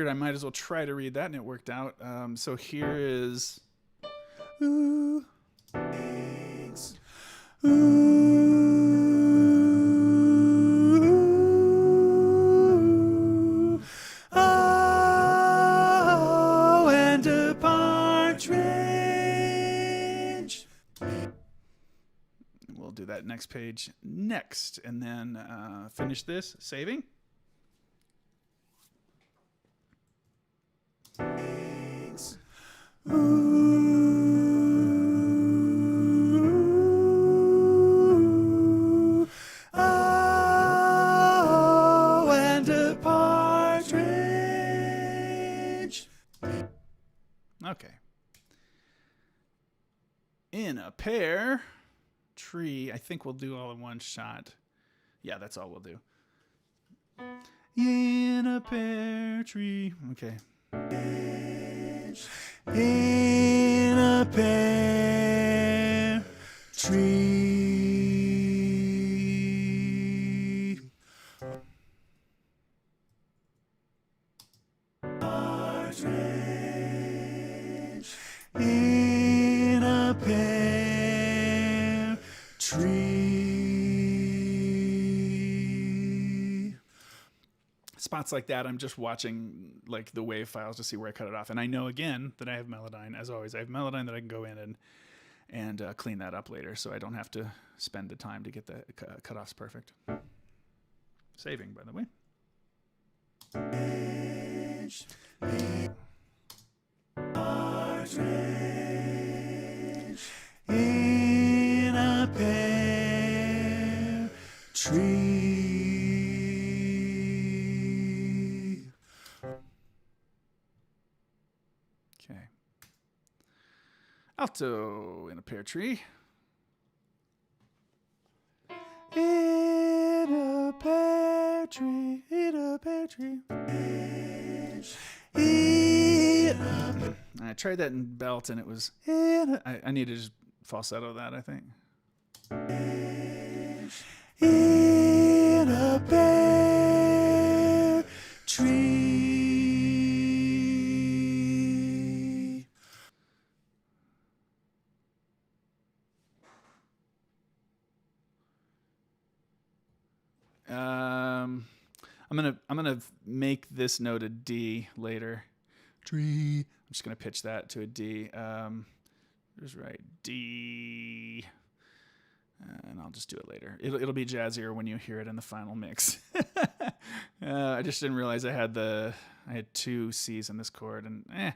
figured I might as well try to read that, and it worked out. So here is. Ooh. Ooh. Oh, and a partridge. We'll do that next page next, and then finish this, saving. Ooh. Oh, and a partridge. Okay. In a pear tree. I think we'll do all in one shot. Yeah, that's all we'll do. In a pear tree. Okay. In a pear tree. Partridge. In a pear tree. Spots like that, I'm just watching like the wave files to see where I cut it off, and I know again that I have Melodyne. As always, I have Melodyne that I can go in and clean that up later, so I don't have to spend the time to get the cutoffs perfect. Saving, by the way. Partridge in a pear tree. Okay. Alto in a pear tree. In a pear tree, in a pear tree. I tried that in belt and it was. I need to just falsetto that, I think. In a pear tree. I'm gonna make this note a D later. Tree. I'm just gonna pitch that to a D. Just write D, and I'll just do it later. It'll be jazzier when you hear it in the final mix. I just didn't realize I had two C's in this chord, and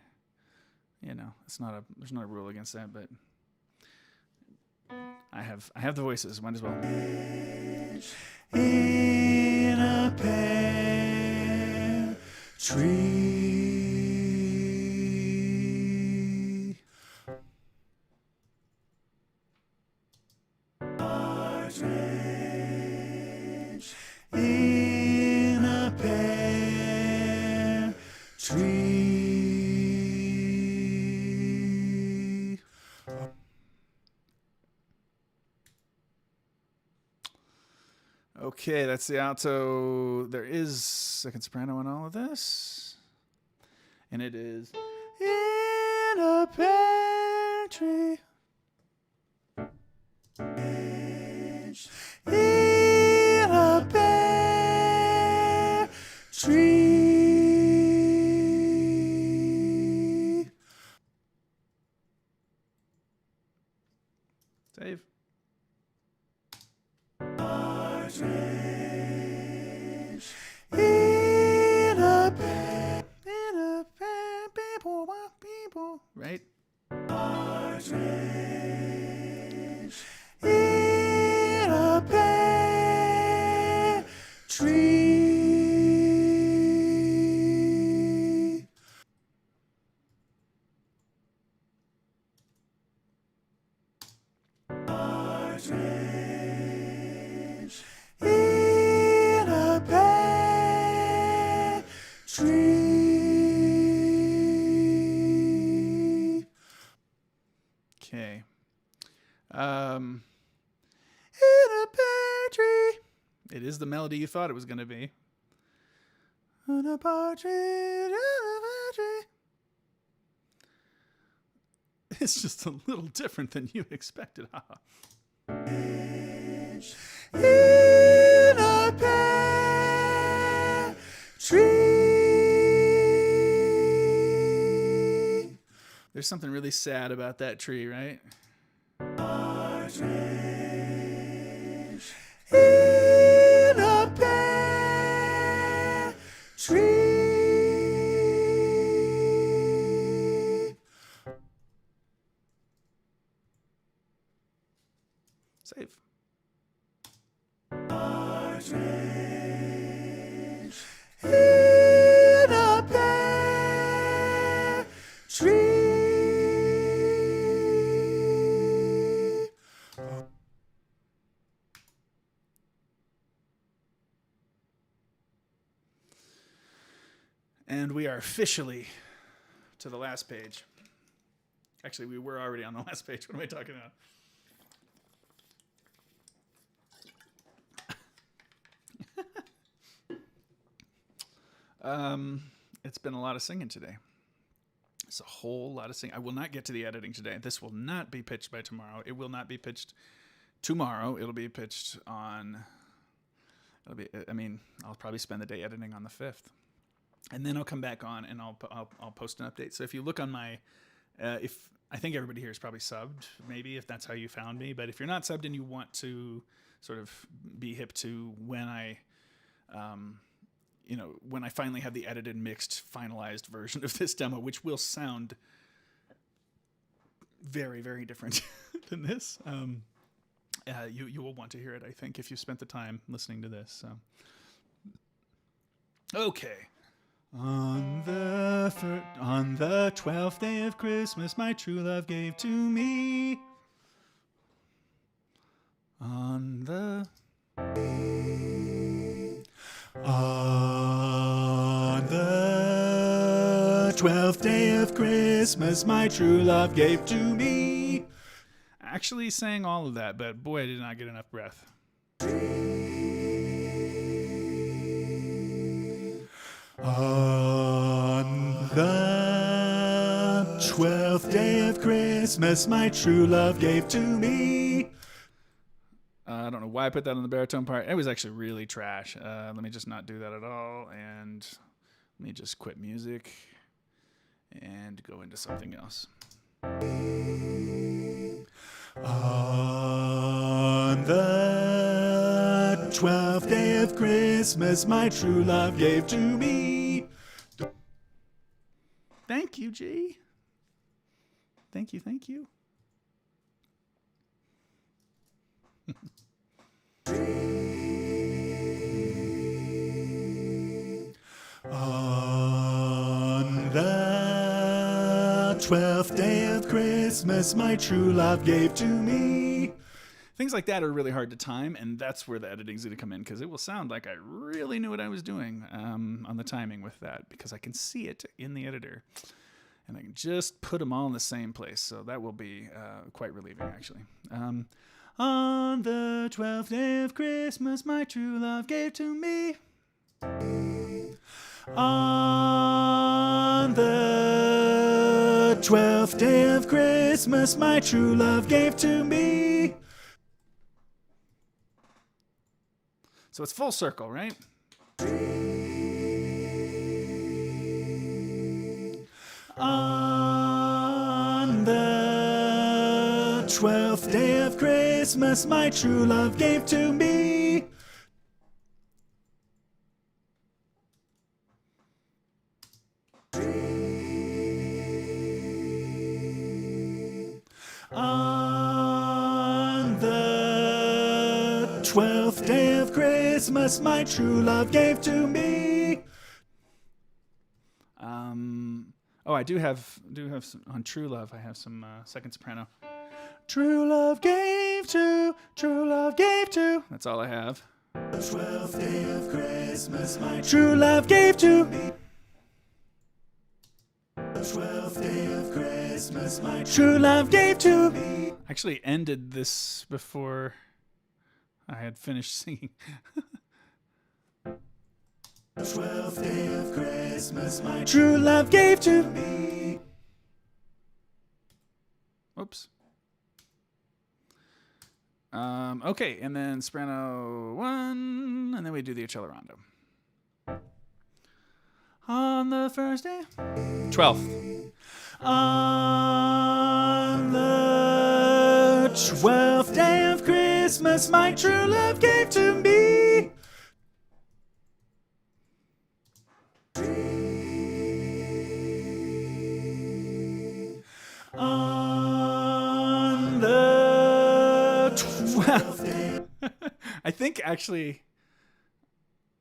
there's not a rule against that, but I have the voices. Might as well. In a pear tree. Partridge in a pear tree. Okay, that's the alto. There is second soprano in all of this. And it is in a pear tree. In a pear tree. Save. Partridge in a pear, people, right? Partridge in a pear tree. Partridge in a pear tree. Okay. In a pear tree. It is the melody you thought it was going to be. On a partridge in a pear tree. It's just a little different than you expected. In a pear tree. There's something really sad about that tree, right? Partridge in a pear tree. Save. Partridge in a pear tree. And we are officially to the last page. Actually, we were already on the last page. What am I talking about? It's been a lot of singing today. It's a whole lot of singing. I will not get to the editing today. This will not be pitched by tomorrow. It will not be pitched tomorrow. It'll be pitched on. I'll probably spend the day editing on the 5th, and then I'll come back on and I'll post an update. So if you look on my, if I think everybody here is probably subbed, maybe if that's how you found me. But if you're not subbed and you want to sort of be hip to when I. When I finally have the edited, mixed, finalized version of this demo, which will sound very, very different than this, you will want to hear it, I think, if you spent the time listening to this. So. Okay. On the 12th day of Christmas, my true love gave to me. On the 12th day of Christmas, my true love gave to me. Actually sang all of that, but boy, I did not get enough breath. On the 12th day of Christmas, my true love gave to me. I don't know why I put that on the baritone part. It was actually really trash. Let me just not do that at all. And let me just quit music and go into something else. On the 12th day of Christmas, my true love gave to me. Thank you, G. Thank you. On the 12th day of Christmas, my true love gave to me. Things like that are really hard to time, and that's where the editing's going to come in, because it will sound like I really knew what I was doing on the timing with that, because I can see it in the editor, and I can just put them all in the same place, so that will be quite relieving, actually. On the 12th day of Christmas, my true love gave to me. On the 12th day of Christmas, my true love gave to me. So it's full circle, right? On the 12th day of Christmas, my true love gave to me. On the 12th day of Christmas, my true love gave to me. I do have some, on True Love. I have some second soprano. True love gave to. That's all I have. The 12th day of Christmas, my true love gave to me. The 12th day of Christmas, my true love gave to me. I actually ended this before I had finished singing. 12th day of Christmas, my true love gave to me. Oops. Okay, and then soprano 1, and then we do the accelerando. On the first day, 12th. On the 12th day of Christmas, my true love gave to me. On the 12th day. I think actually,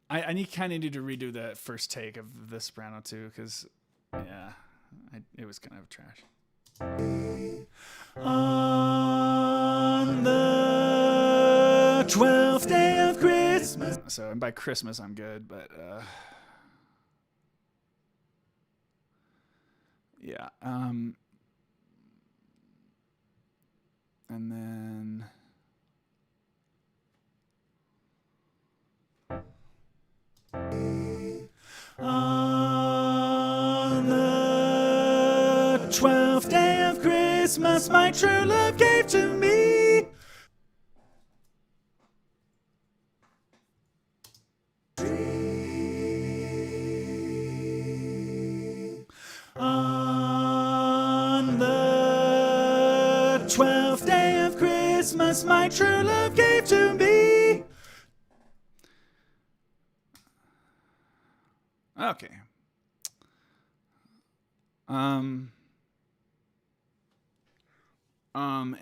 I kind of need to redo the first take of the soprano too, because yeah, it was kind of trash. On the 12th day of Christmas. So, and by Christmas I'm good, but yeah. And then on the 12th day of Christmas, my true love gave to me. On the 12th day of Christmas, my true love gave to me. okay.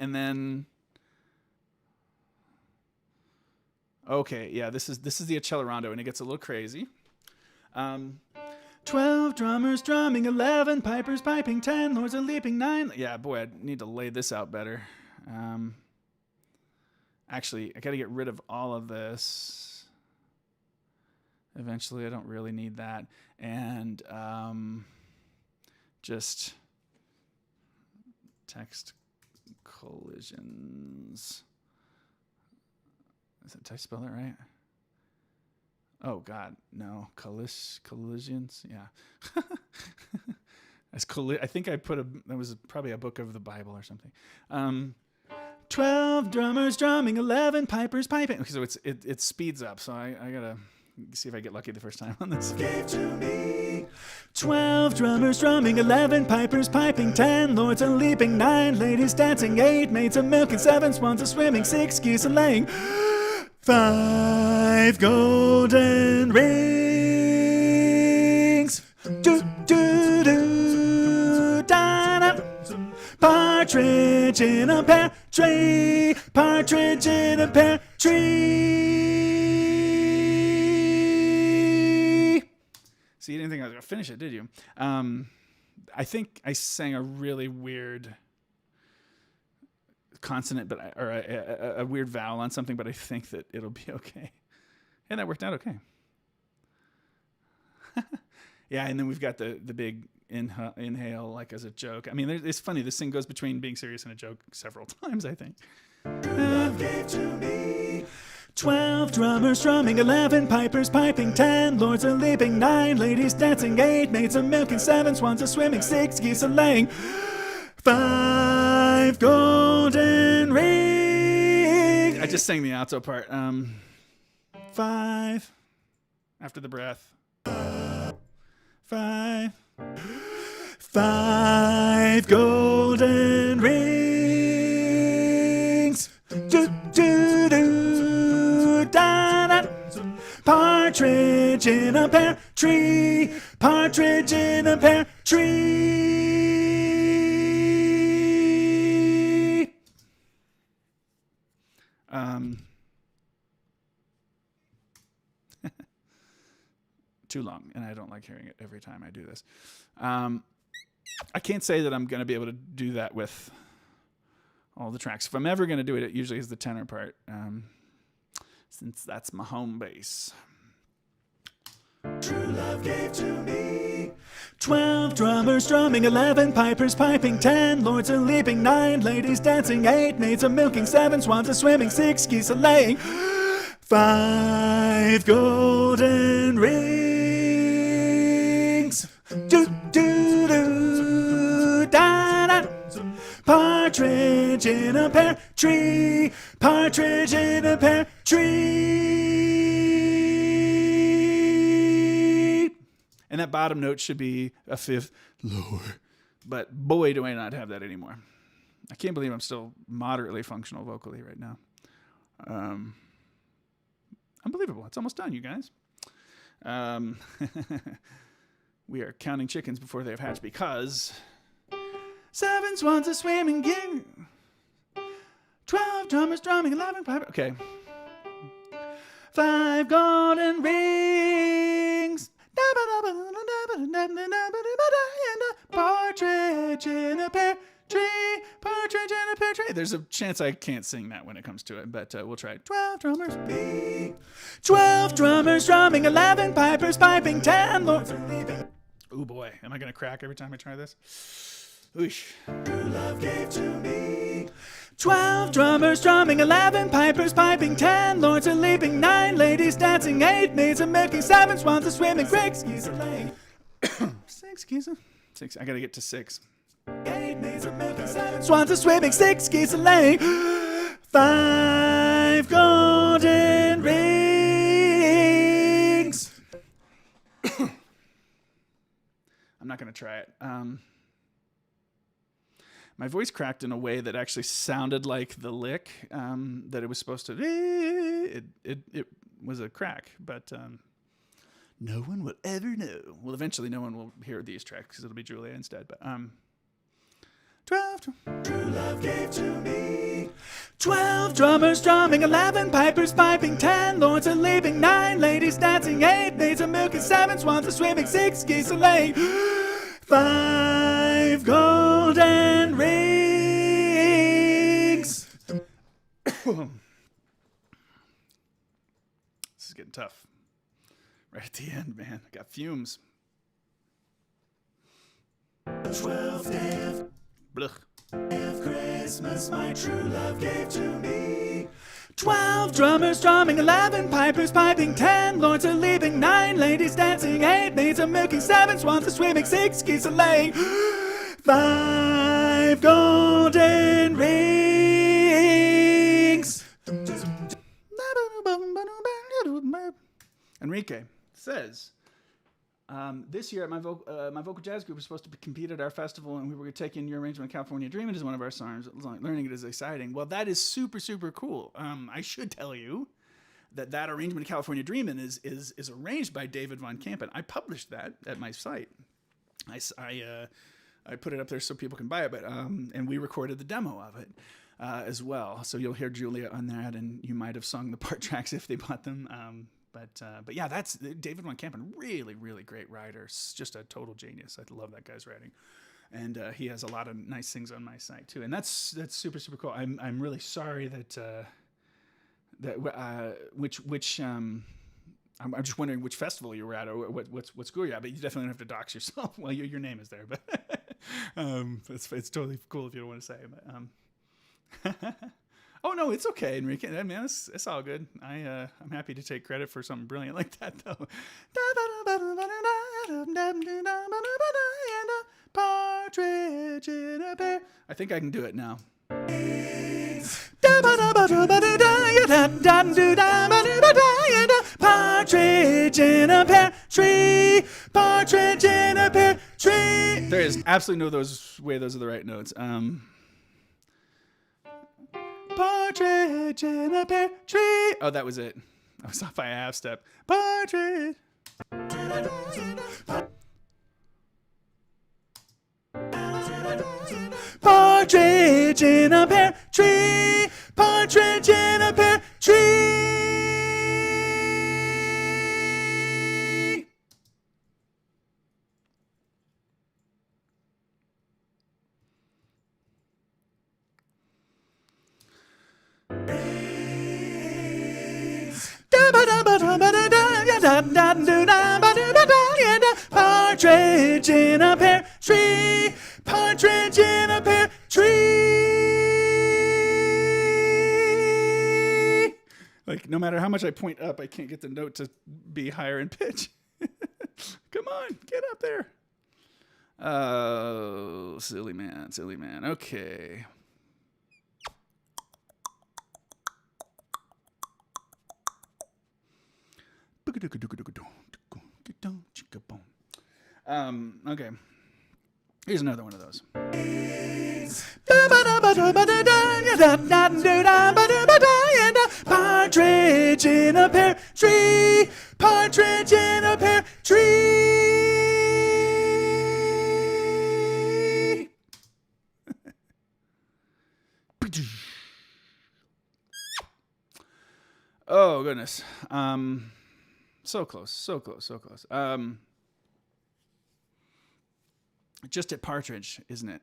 And then okay, yeah, this is the accelerando, and it gets a little crazy. 12 drummers drumming, 11 pipers piping, 10 lords a leaping, 9. Yeah, boy, I need to lay this out better. Actually, I got to get rid of all of this. Eventually, I don't really need that. And just text collisions. Did I spell that right? Oh God, no. Collisions. Yeah. I think I put that was probably a book of the Bible or something. 12 drummers drumming, 11 pipers piping. Okay, so it speeds up. So I gotta see if I get lucky the first time on this. Gave to me. 12 drummers drumming, 11 pipers piping, 10 lords a leaping, 9 ladies dancing, 8 maids a milking, 7 swans a swimming, 6 geese a laying, 5 golden rings. Do do do da da. Partridge in a pear tree. Partridge in a pear tree. So you didn't think I was gonna finish it, did you? I think I sang a really weird consonant, or a weird vowel on something, but I think that it'll be okay. And that worked out okay. Yeah, and then we've got the big inhale like as a joke. I mean, it's funny. This thing goes between being serious and a joke several times, I think. Love gave to me. 12 drummers drumming, 11 pipers piping, 10 lords a leaping, 9 ladies dancing, 8 maids a milking, 7 swans a swimming, 6 geese a laying, 5 golden rings. I just sang the alto part. 5 after the breath. 5 golden rings. Do do do da da. Partridge in a pear tree. Partridge in a pear tree. Too long, and I don't like hearing it every time I do this. I can't say that I'm going to be able to do that with all the tracks. If I'm ever going to do it, it usually is the tenor part, since that's my home base. True love gave to me. 12 drummers drumming, 11 pipers piping, 10 lords a leaping, 9 ladies dancing, 8 maids a milking, 7 swans a swimming, 6 geese a laying, 5 golden rings. Partridge in a pear tree. Partridge in a pear tree. And that bottom note should be a fifth lower. But boy, do I not have that anymore. I can't believe I'm still moderately functional vocally right now. Unbelievable. It's almost done, you guys. We are counting chickens before they have hatched because 7 swans are swimming, 12 drummers drumming, 11 pipers. Okay. 5 golden rings. Partridge in a pear tree. Partridge in a pear tree. There's a chance I can't sing that when it comes to it, but we'll try it. 12 drummers. 12 drummers drumming, 11 pipers piping, 10 lords are leaping. Oh boy, am I going to crack every time I try this? Oosh. True love gave to me. 12 drummers drumming, 11 pipers piping, 10 lords are leaping, 9 ladies dancing, 8 maids are milking, 7 swans are swimming, 6 geese are laying. 6 geese are... 6. I gotta get to 6. 8 maids are milking, 7 swans are swimming, 6 geese are laying. 5 golden rings. I'm not gonna try it. My voice cracked in a way that actually sounded like the lick that it was supposed to. It was a crack, but no one will ever know. Well, eventually, no one will hear these tracks because it'll be Julia instead. But 12. True love gave to me. 12 drummers drumming, 11 pipers piping, 10 lords are leaping, 9 ladies dancing, 8 maids are milking, 7 swans are swimming, 6 geese are laying. 5 golden rings. This is getting tough. Right at the end, man. I got fumes. 12th day of Christmas, my true love gave to me. 12 drummers drumming, 11 pipers piping, 10 lords are leaping, 9 ladies dancing, 8 maids are milking, 7 swans are swimming, 6 geese are laying. 5 golden rings. Enrique says, this year at my vocal jazz group was supposed to compete at our festival, and we were going to take in your arrangement of California Dreamin' as one of our songs. Learning it is exciting. Well, that is super, super cool. I should tell you that arrangement of California Dreamin' is arranged by David Von Campen. I published that at my site. I put it up there so people can buy it, but and we recorded the demo of it as well. So you'll hear Julia on that, and you might have sung the part tracks if they bought them. But yeah, that's David Von Campen. Really, really great writer. Just a total genius. I love that guy's writing, and he has a lot of nice things on my site too. And that's super, super cool. I'm really sorry I'm just wondering which festival you were at or what school you're at. But you definitely don't have to dox yourself. Well, your name is there, but it's totally cool if you don't want to say. But oh no, it's okay, Enrique. I mean, it's all good. I'm happy to take credit for something brilliant like that, though. Partridge in a pear. I think I can do it now. Partridge in a pear tree. Partridge in a pear tree. There is absolutely no those are the right notes. Partridge in a pear tree. Oh, that was it. I was off by a half step. Partridge. Partridge in a pear tree. Partridge in a pear tree. Partridge in a pear tree. Partridge in a pear tree. Like, no matter how much I point up, I can't get the note to be higher in pitch. Come on, get up there. Oh, silly man, silly man. Okay. Okay. Here's another one of those. Partridge in a pear tree. Partridge in a pear tree. Oh goodness. So close, so close, so close. Just at partridge, isn't it?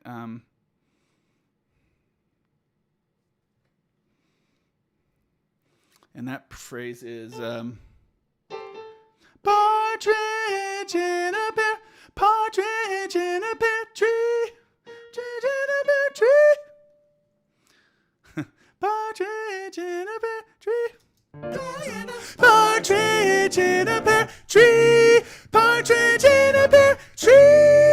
And that phrase is partridge in a pear, partridge in a pear tree, partridge in a pear tree, partridge in a pear tree, partridge in a pear tree, partridge in a pear tree.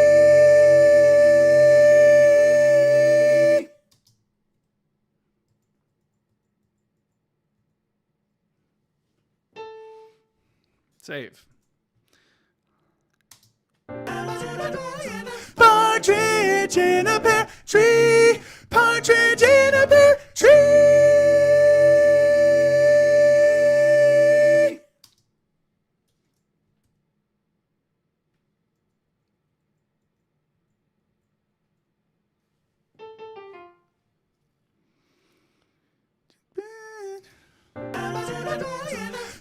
Save. Partridge in a pear tree. Partridge in a pear tree.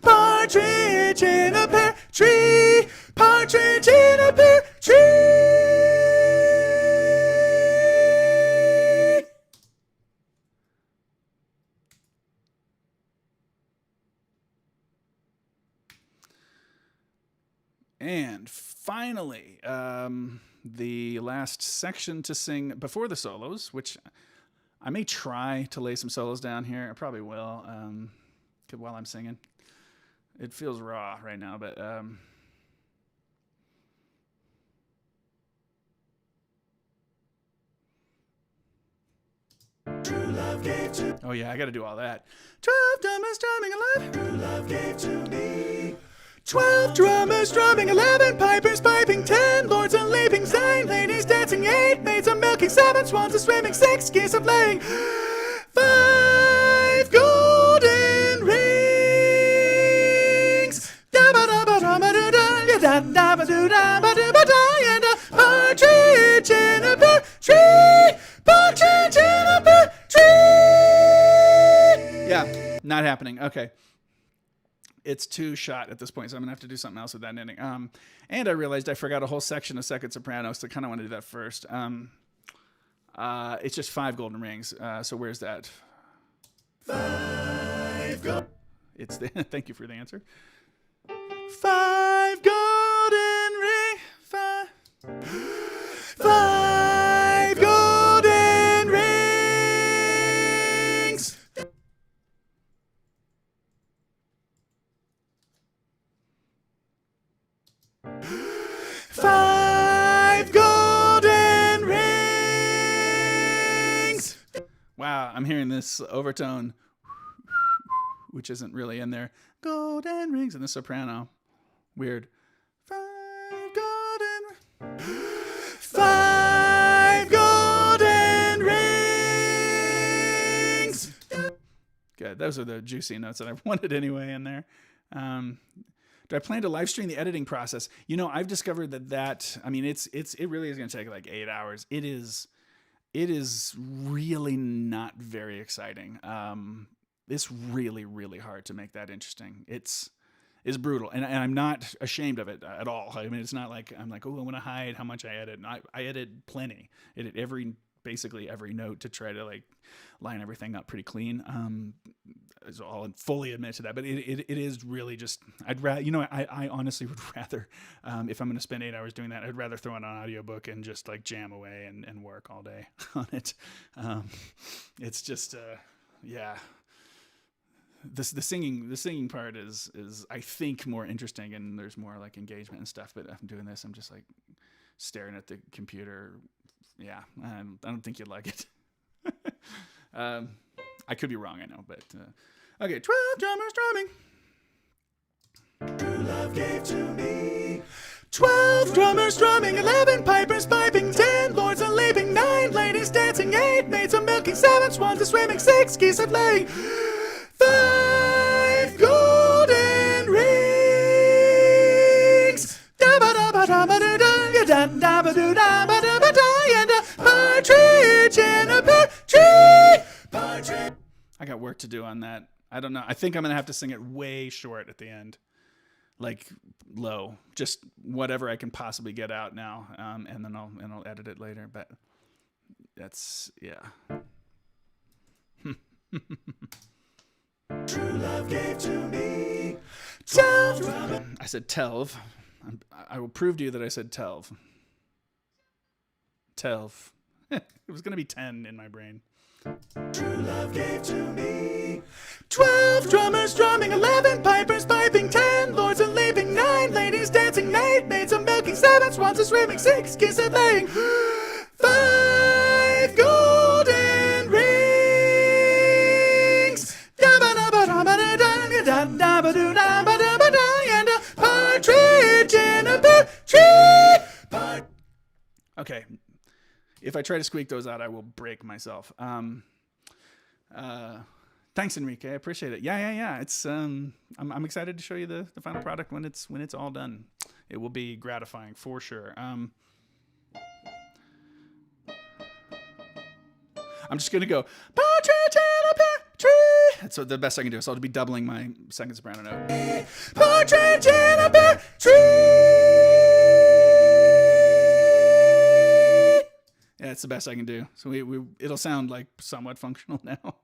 Partridge in a pear tree. Partridge in a pear tree. And finally, the last section to sing before the solos, which I may try to lay some solos down here. I probably will while I'm singing. It feels raw right now, but True love gave to. Oh yeah, I got to do all that. 12 drummers drumming 11. True love gave to me. 12 drummers drumming, 11 pipers piping, 10 lords a leaping, 9 ladies dancing, 8 maids a milking, 7 swans a swimming, 6 geese a flaying, 5 golden rings. And a partridge in a pear tree. Partridge in a pear tree. Yeah, not happening. Okay. It's too shot at this point, so I'm gonna have to do something else with that ending. And I realized I forgot a whole section of second soprano, so I kind of want to do that first. It's just 5 golden rings. So where's that? 5 gold. It's the. Thank you for the answer. 5 golden rings. 5 golden rings. Five golden rings. Wow, I'm hearing this overtone, which isn't really in there. Golden rings in the soprano. Weird. 5 golden rings. Good. Those are the juicy notes that I wanted anyway in there. Do I plan to live stream the editing process? You know, I've discovered that I mean, it really is going to take like 8 hours. It is really not very exciting. It's really, really hard to make that interesting. It's brutal, and I'm not ashamed of it at all. I mean, it's not like I'm like, oh, I want to hide how much I edit. I edit plenty. Edit basically every note to try to like line everything up pretty clean. I'll fully admit to that, but it is really just, I'd rather, you know, I honestly would rather, if I'm going to spend 8 hours doing that, I'd rather throw on an audiobook and just like jam away and work all day on it. It's just, yeah. The singing part is I think more interesting, and there's more like engagement and stuff, but I'm doing this, I'm just like staring at the computer. Yeah, I don't think you'd like it. I could be wrong, I know, but okay. 12 drummers drumming. True love gave to me. 12 drummers drumming, 11 pipers piping, 10 lords a leaping, 9 ladies dancing, 8 maids a milking, 7 swans a swimming, 6 geese a flaying, 5 golden rings. And a partridge in a pear tree. Partridge. I got work to do on that. I don't know. I think I'm going to have to sing it way short at the end. Like low, just whatever I can possibly get out now, and then I'll edit it later. But that's True love gave to me. 12. I said 12. I will prove to you that I said 12. 12. It was gonna be 10 in my brain. True love gave to me. 12 drummers drumming, 11 pipers piping, 10 lords a leaping, 9 ladies dancing, 8 maids a milking, 7 swans a swimming, 6 geese a laying, 5 golden rings. And a partridge in a pear tree. Okay. If I try to squeak those out, I will break myself. Thanks, Enrique. I appreciate it. Yeah. It's I'm excited to show you the final product when it's all done. It will be gratifying for sure. I'm just gonna go partridge in a pear tree. That's the best I can do. So I'll be doubling my second soprano note. Partridge in a pear tree. Yeah, it's the best I can do. So it'll sound like somewhat functional now.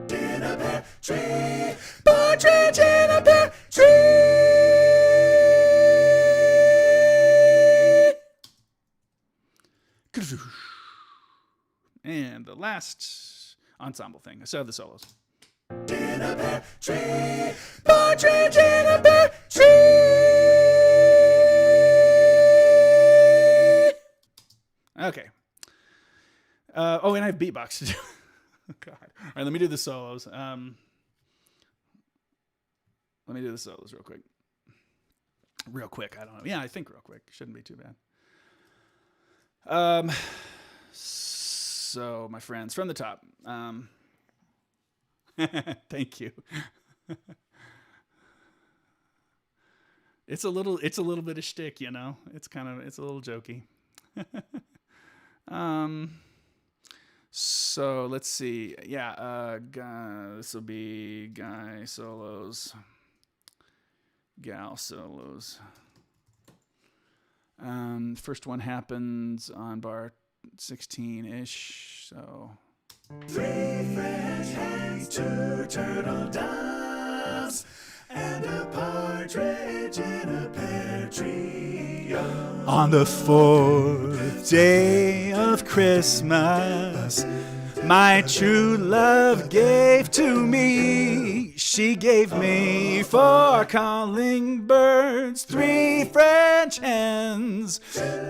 In a pear tree. Partridge in a pear tree. And the last ensemble thing. So the solos. In a pear tree. Partridge in a pear tree. Okay. And I have beatbox to do. Oh, God. All right, let me do the solos. Let me do the solos real quick. Real quick. I don't know. Yeah, I think real quick. Shouldn't be too bad. So, my friends, from the top. Thank you. It's a little bit of shtick, you know. It's a little jokey. So let's see. Yeah, this will be guy solos, gal solos. First one happens on bar 16-ish. So 3 French hens, 2 turtle doves, and a partridge in a pear tree. on the 4th day of Christmas, my true love gave to me. She gave me 4 calling birds, 3 French hens,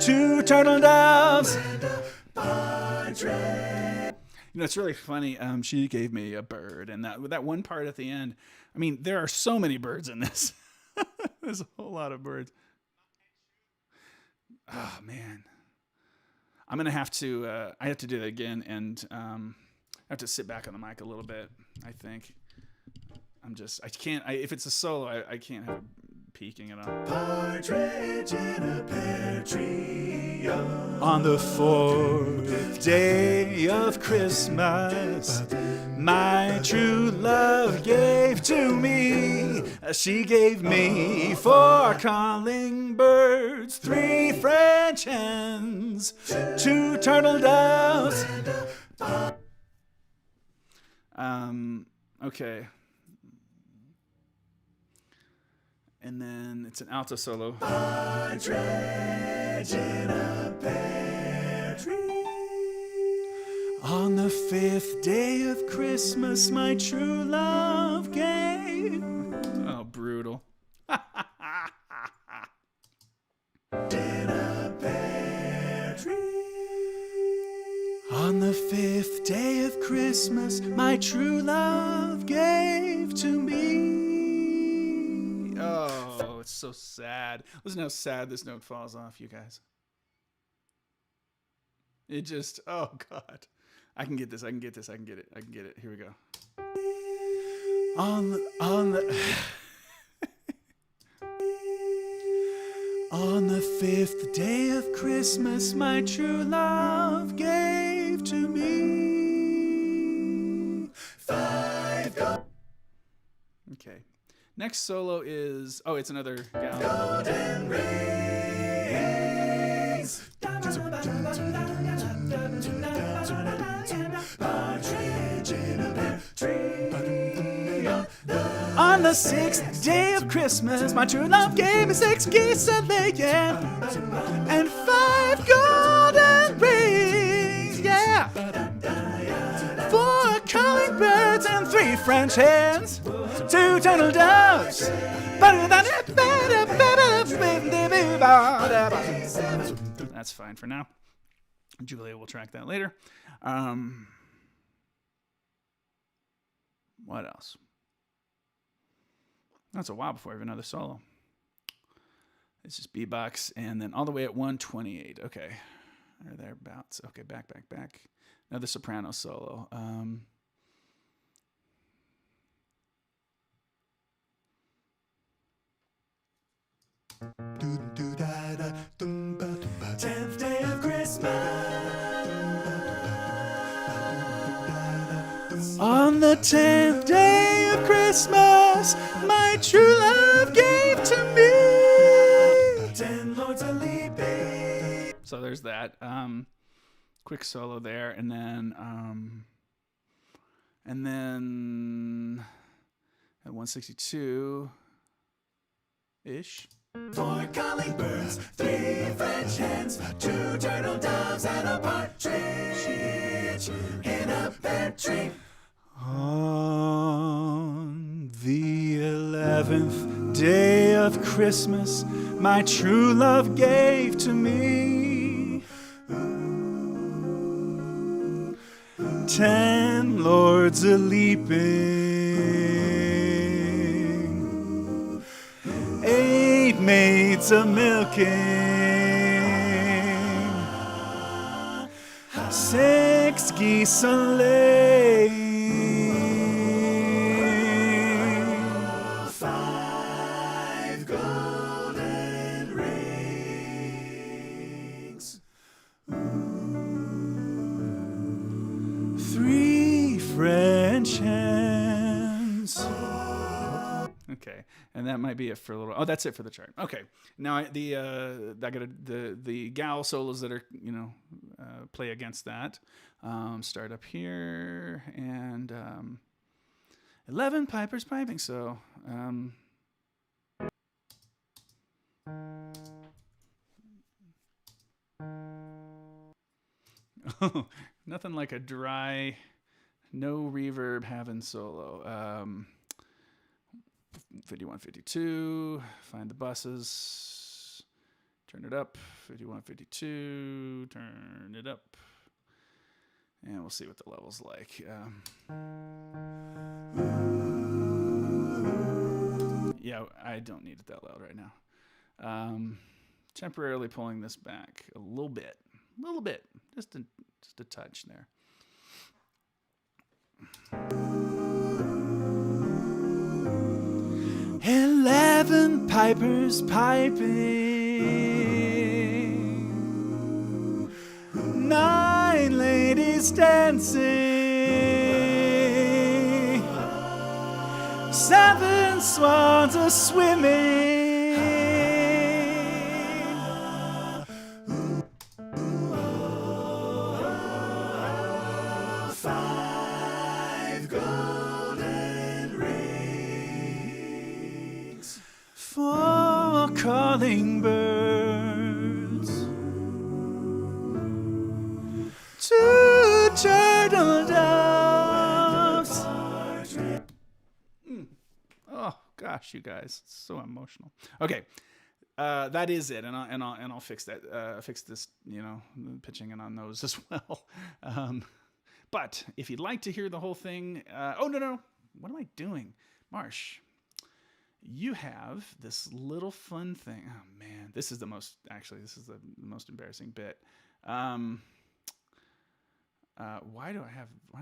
2 turtle doves, And a partridge. You know, it's really funny. She gave me a bird, and that one part at the end. I mean, there are so many birds in this. There's a whole lot of birds. Oh man, I'm gonna have to. I have to do that again, and I have to sit back on the mic a little bit. I think. I can't. If it's a solo, I can't have it peaking it up. Partridge in a pear tree. On the 4th day of Christmas, my true love gave to me. She gave me 4 calling birds, 3 French hens, 2 turtle doves. Okay. And then it's an alto solo. Partridge in a pear tree. On the 5th day of Christmas, my true love gave. Oh, brutal. On the 5th day of Christmas, my true love gave to me. Oh, it's so sad. Listen how sad this note falls off, you guys. It just, oh God. I can get this. I can get this. I can get it. I can get it. Here we go. On the On the 5th day of Christmas, my true love gave to me. 5 Okay. Next solo is, oh, it's another gal. golden rings. Partridge in a pear tree. On the 6th day of Christmas, my true love gave me 6 geese a laying and 5 golden rings. Yeah. 4 calling birds and 3 French hens, 2 turtle doves. That's fine for now. Julia will track that later. What else? That's a while before I have another solo. It's just beatbox, and then all the way at 128. Okay, or thereabouts. Okay, back. Another soprano solo. Tenth day of Christmas. On the 10th day of Christmas, my true love gave to me. 10 lords a leaping. So there's that. Quick solo there, and then at 162 ish. 4 calling birds, 3 French hens, 2 turtle doves, and a partridge in a pear tree. On the 11th day of Christmas, my true love gave to me 10 lords a leaping, 8 maids a milking, 6 geese a laying, 5 golden rings. 3 French hens. Okay, and that might be it for a little. Oh, that's it for the chart. Okay, now I got the gal solos that are play against that. Start up here and 11 pipers piping. So. Nothing like a dry, no reverb having solo. 51, 52, find the buses, turn it up, 51, 52, turn it up, and we'll see what the level's like. Yeah, I don't need it that loud right now. Temporarily pulling this back a little bit, just a touch there. 11 pipers piping, 9 ladies dancing, 7 swans a swimming, 5 golden rings. 4 calling birds, 2 turtle doves. Oh gosh, you guys, it's so emotional. Okay, That is it, and I'll fix that. Fix this, pitching in on those as well. But if you'd like to hear the whole thing, oh no, what am I doing, Marsh? You have this little fun thing. Oh man, this is the most embarrassing bit. Why am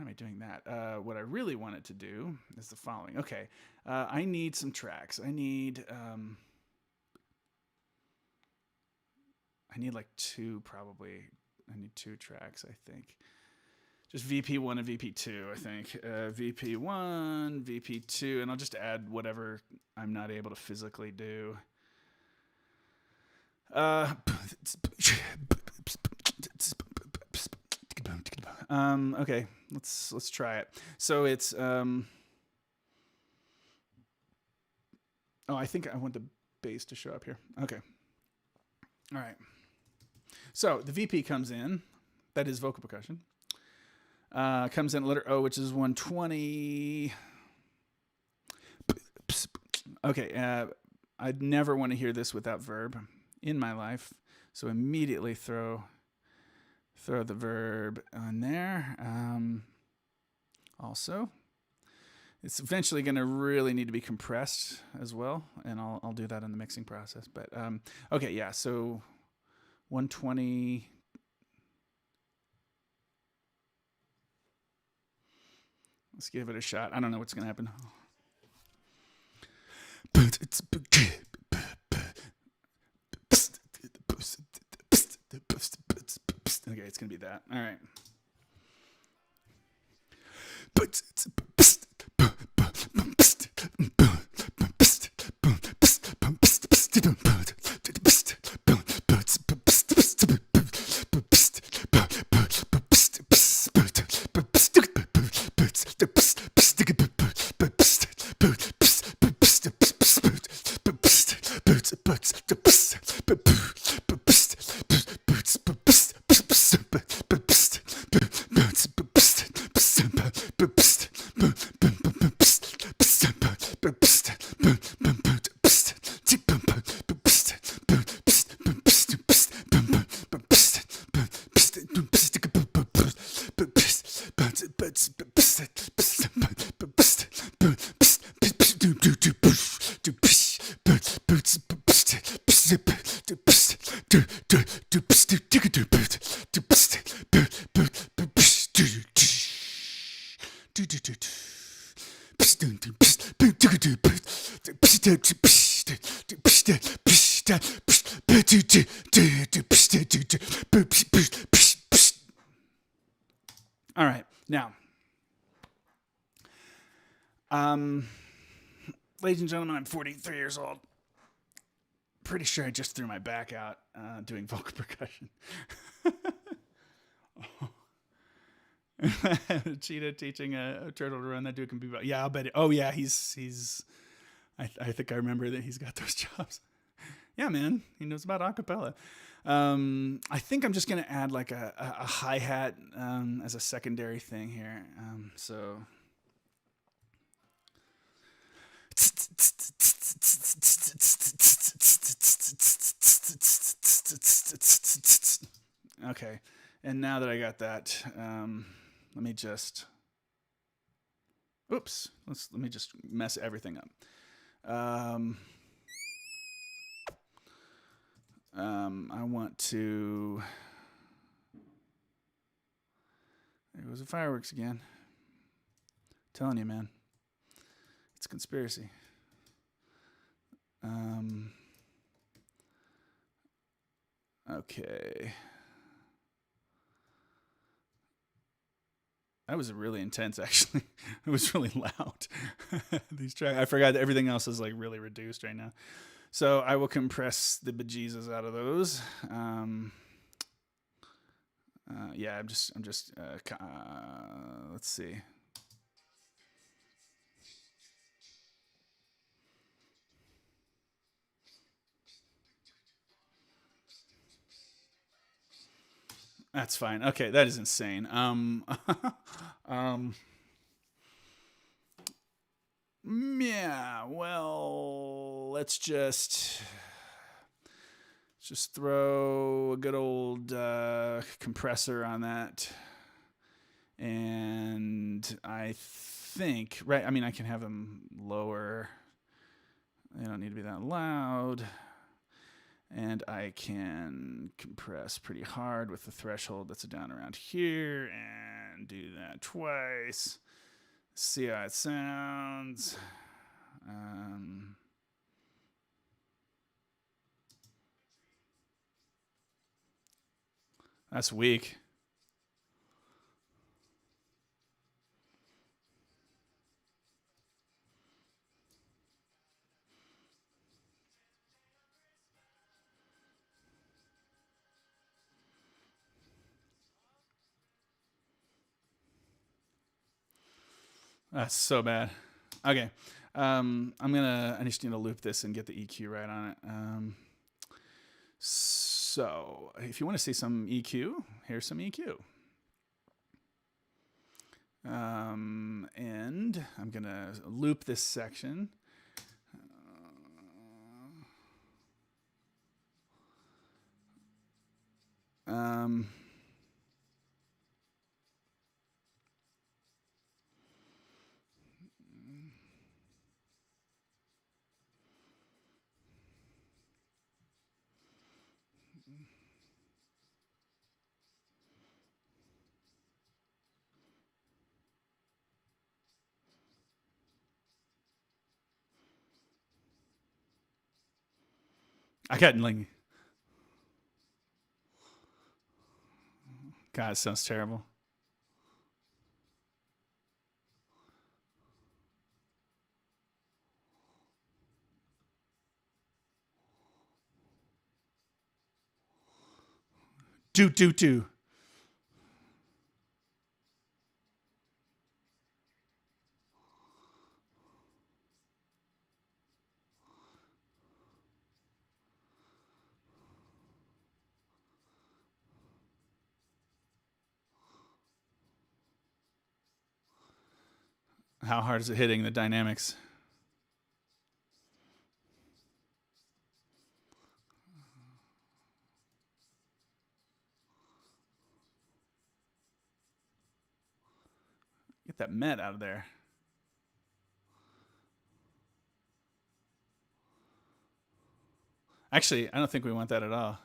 I doing that? What I really wanted to do is the following. Okay, I need some tracks. I need like two probably. I need two tracks, I think. Just VP1 and VP2, I think. VP1, VP2, and I'll just add whatever I'm not able to physically do. Okay, let's try it. So it's I think I want the bass to show up here. Okay. All right. So the VP comes in. That is vocal percussion. Comes in at letter O, which is 120. Okay. I'd never want to hear this without verb in my life. So immediately throw the verb on there. Also, it's eventually going to really need to be compressed as well, and I'll do that in the mixing process. But okay, yeah. So 120. Let's give it a shot. I don't know what's going to happen. Okay, it's going to be that. All right. All right, now, ladies and gentlemen, I'm 43 years old. Pretty sure I just threw my back out doing vocal percussion. Cheetah teaching a turtle to run. That dude can be. Yeah, I'll bet it. Oh yeah, he's. I think I remember that he's got those chops. Yeah, man, he knows about acapella. I think I'm just gonna add like a hi-hat as a secondary thing here. So. Okay, and now that I got that, let me just. Oops, let me just mess everything up. I want to. There goes the fireworks again. I'm telling you, man. It's a conspiracy. Okay. That was really intense, actually. It was really loud. These tracks, I forgot that everything else is like really reduced right now. So I will compress the bejesus out of those. Yeah, I'm just. Let's see. That's fine. Okay, that is insane. Yeah, well, let's just Just throw a good old compressor on that. And I think, right, I mean, I can have them lower. They don't need to be that loud. And I can compress pretty hard with the threshold that's down around here and do that twice. See how it sounds. That's weak. That's so bad. Okay. I just need to loop this and get the EQ right on it. So if you want to see some EQ, here's some EQ. And I'm going to loop this section. I got like, God, it sounds terrible. Do. How hard is it hitting the dynamics? Get that met out of there. Actually, I don't think we want that at all.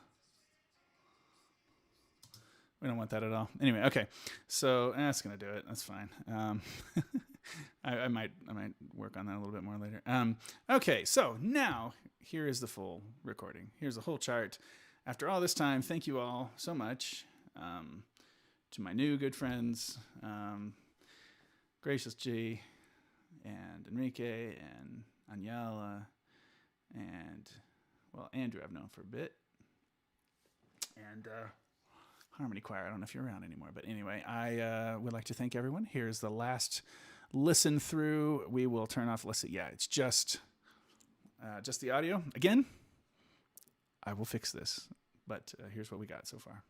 We don't want that at all. Anyway, okay. So that's gonna do it. That's fine. I might work on that a little bit more later. Okay, so now here is the full recording. Here's the whole chart. After all this time, thank you all so much. To my new good friends, Gracious G, and Enrique, and Agnella, and well, Andrew I've known for a bit, and Harmony Choir. I don't know if you're around anymore, but anyway, I would like to thank everyone. Here's the last listen through. We will turn off. Let's see. Yeah, it's just the audio. Again, I will fix this, but here's what we got so far.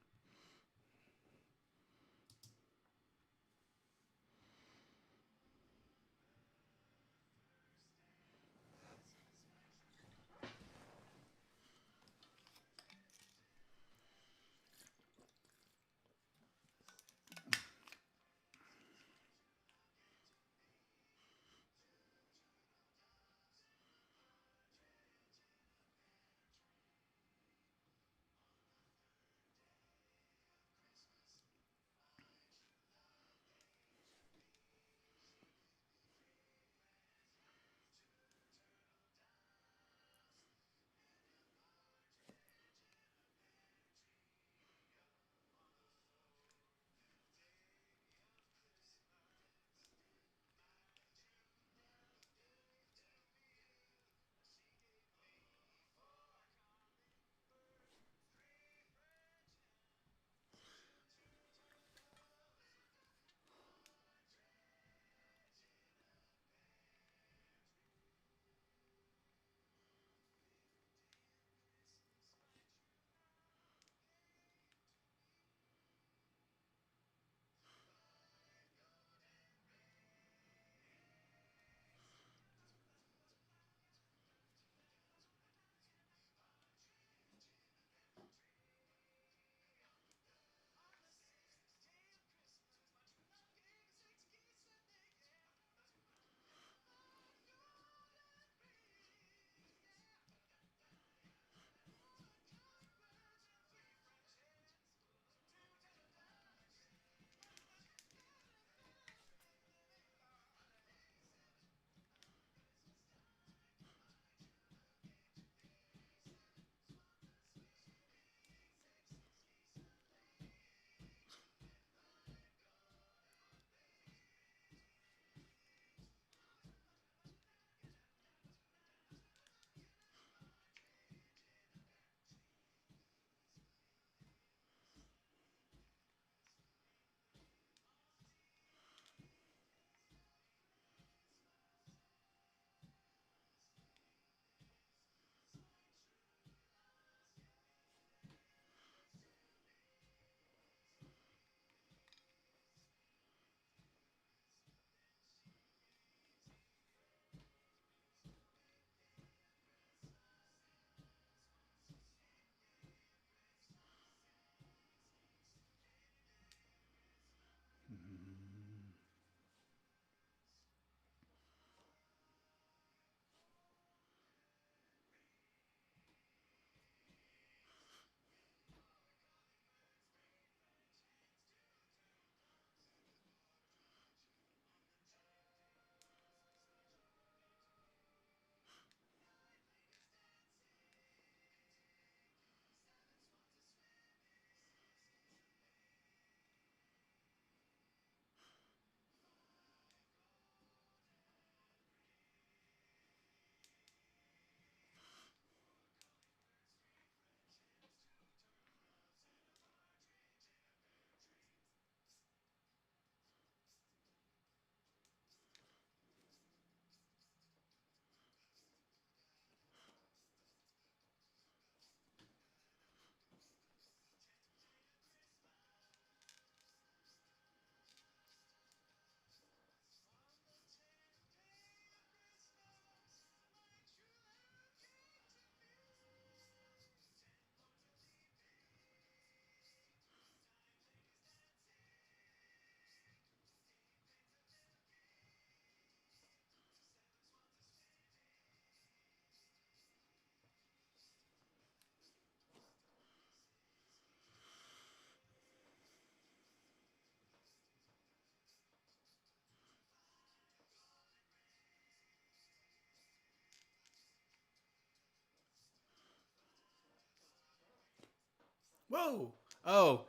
Whoa! Oh,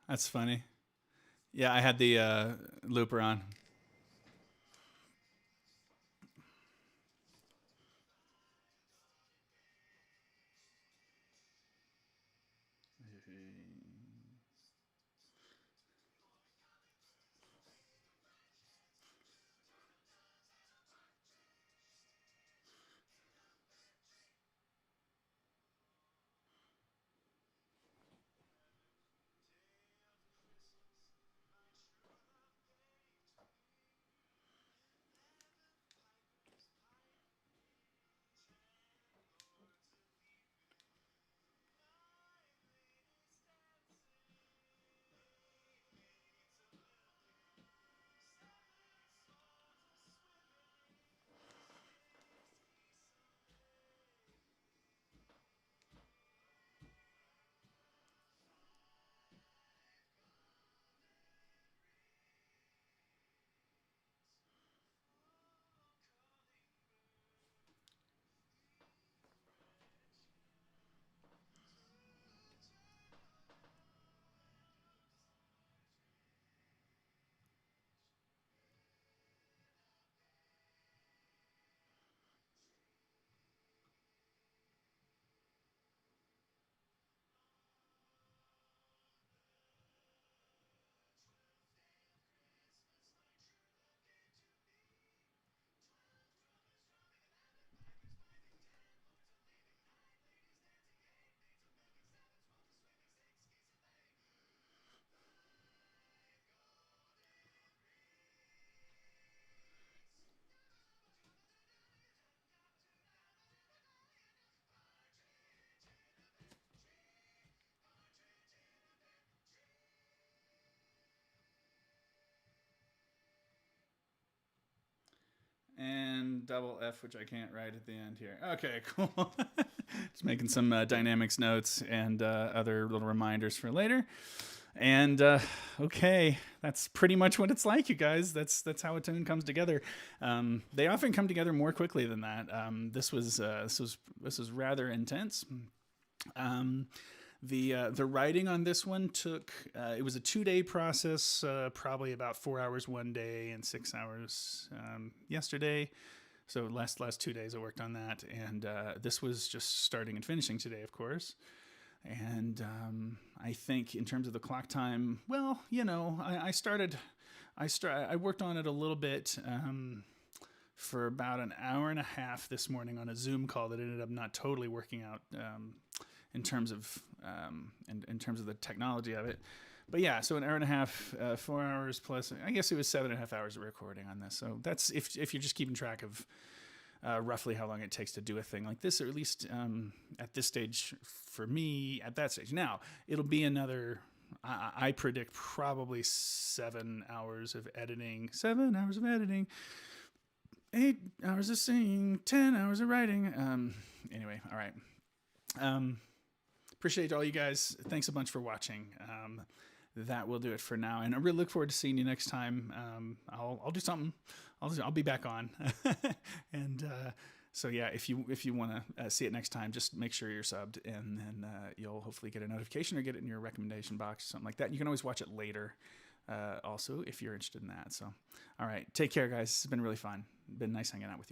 that's funny. Yeah, I had the looper on. And double F, which I can't write at the end here. Okay, cool. Just making some dynamics notes and other little reminders for later. And okay, that's pretty much what it's like, you guys. That's how a tune comes together. They often come together more quickly than that. This was rather intense. Um, the writing on this one took it was a 2 day process, probably about 4 hours one day and 6 hours yesterday. So last 2 days I worked on that, and this was just starting and finishing today, of course. And I think in terms of the clock time, well, I worked on it a little bit. For about an hour and a half this morning on a Zoom call that ended up not totally working out in terms of in terms of the technology of it. But yeah, so an hour and a half, 4 hours plus. I guess it was 7.5 hours of recording on this. So that's if you're just keeping track of roughly how long it takes to do a thing like this, or at least at this stage for me at that stage. Now it'll be another. I predict probably 7 hours of editing. 7 hours of editing. 8 hours of singing, 10 hours of writing. Anyway, all right. Appreciate all you guys. Thanks a bunch for watching. That will do it for now, and I really look forward to seeing you next time. I'll do something. I'll be back on, and so yeah, if you want to see it next time, just make sure you're subbed, and then you'll hopefully get a notification or get it in your recommendation box, something like that. You can always watch it later. Also, if you're interested in that. So, all right, take care, guys. It's been really fun. Been nice hanging out with you guys.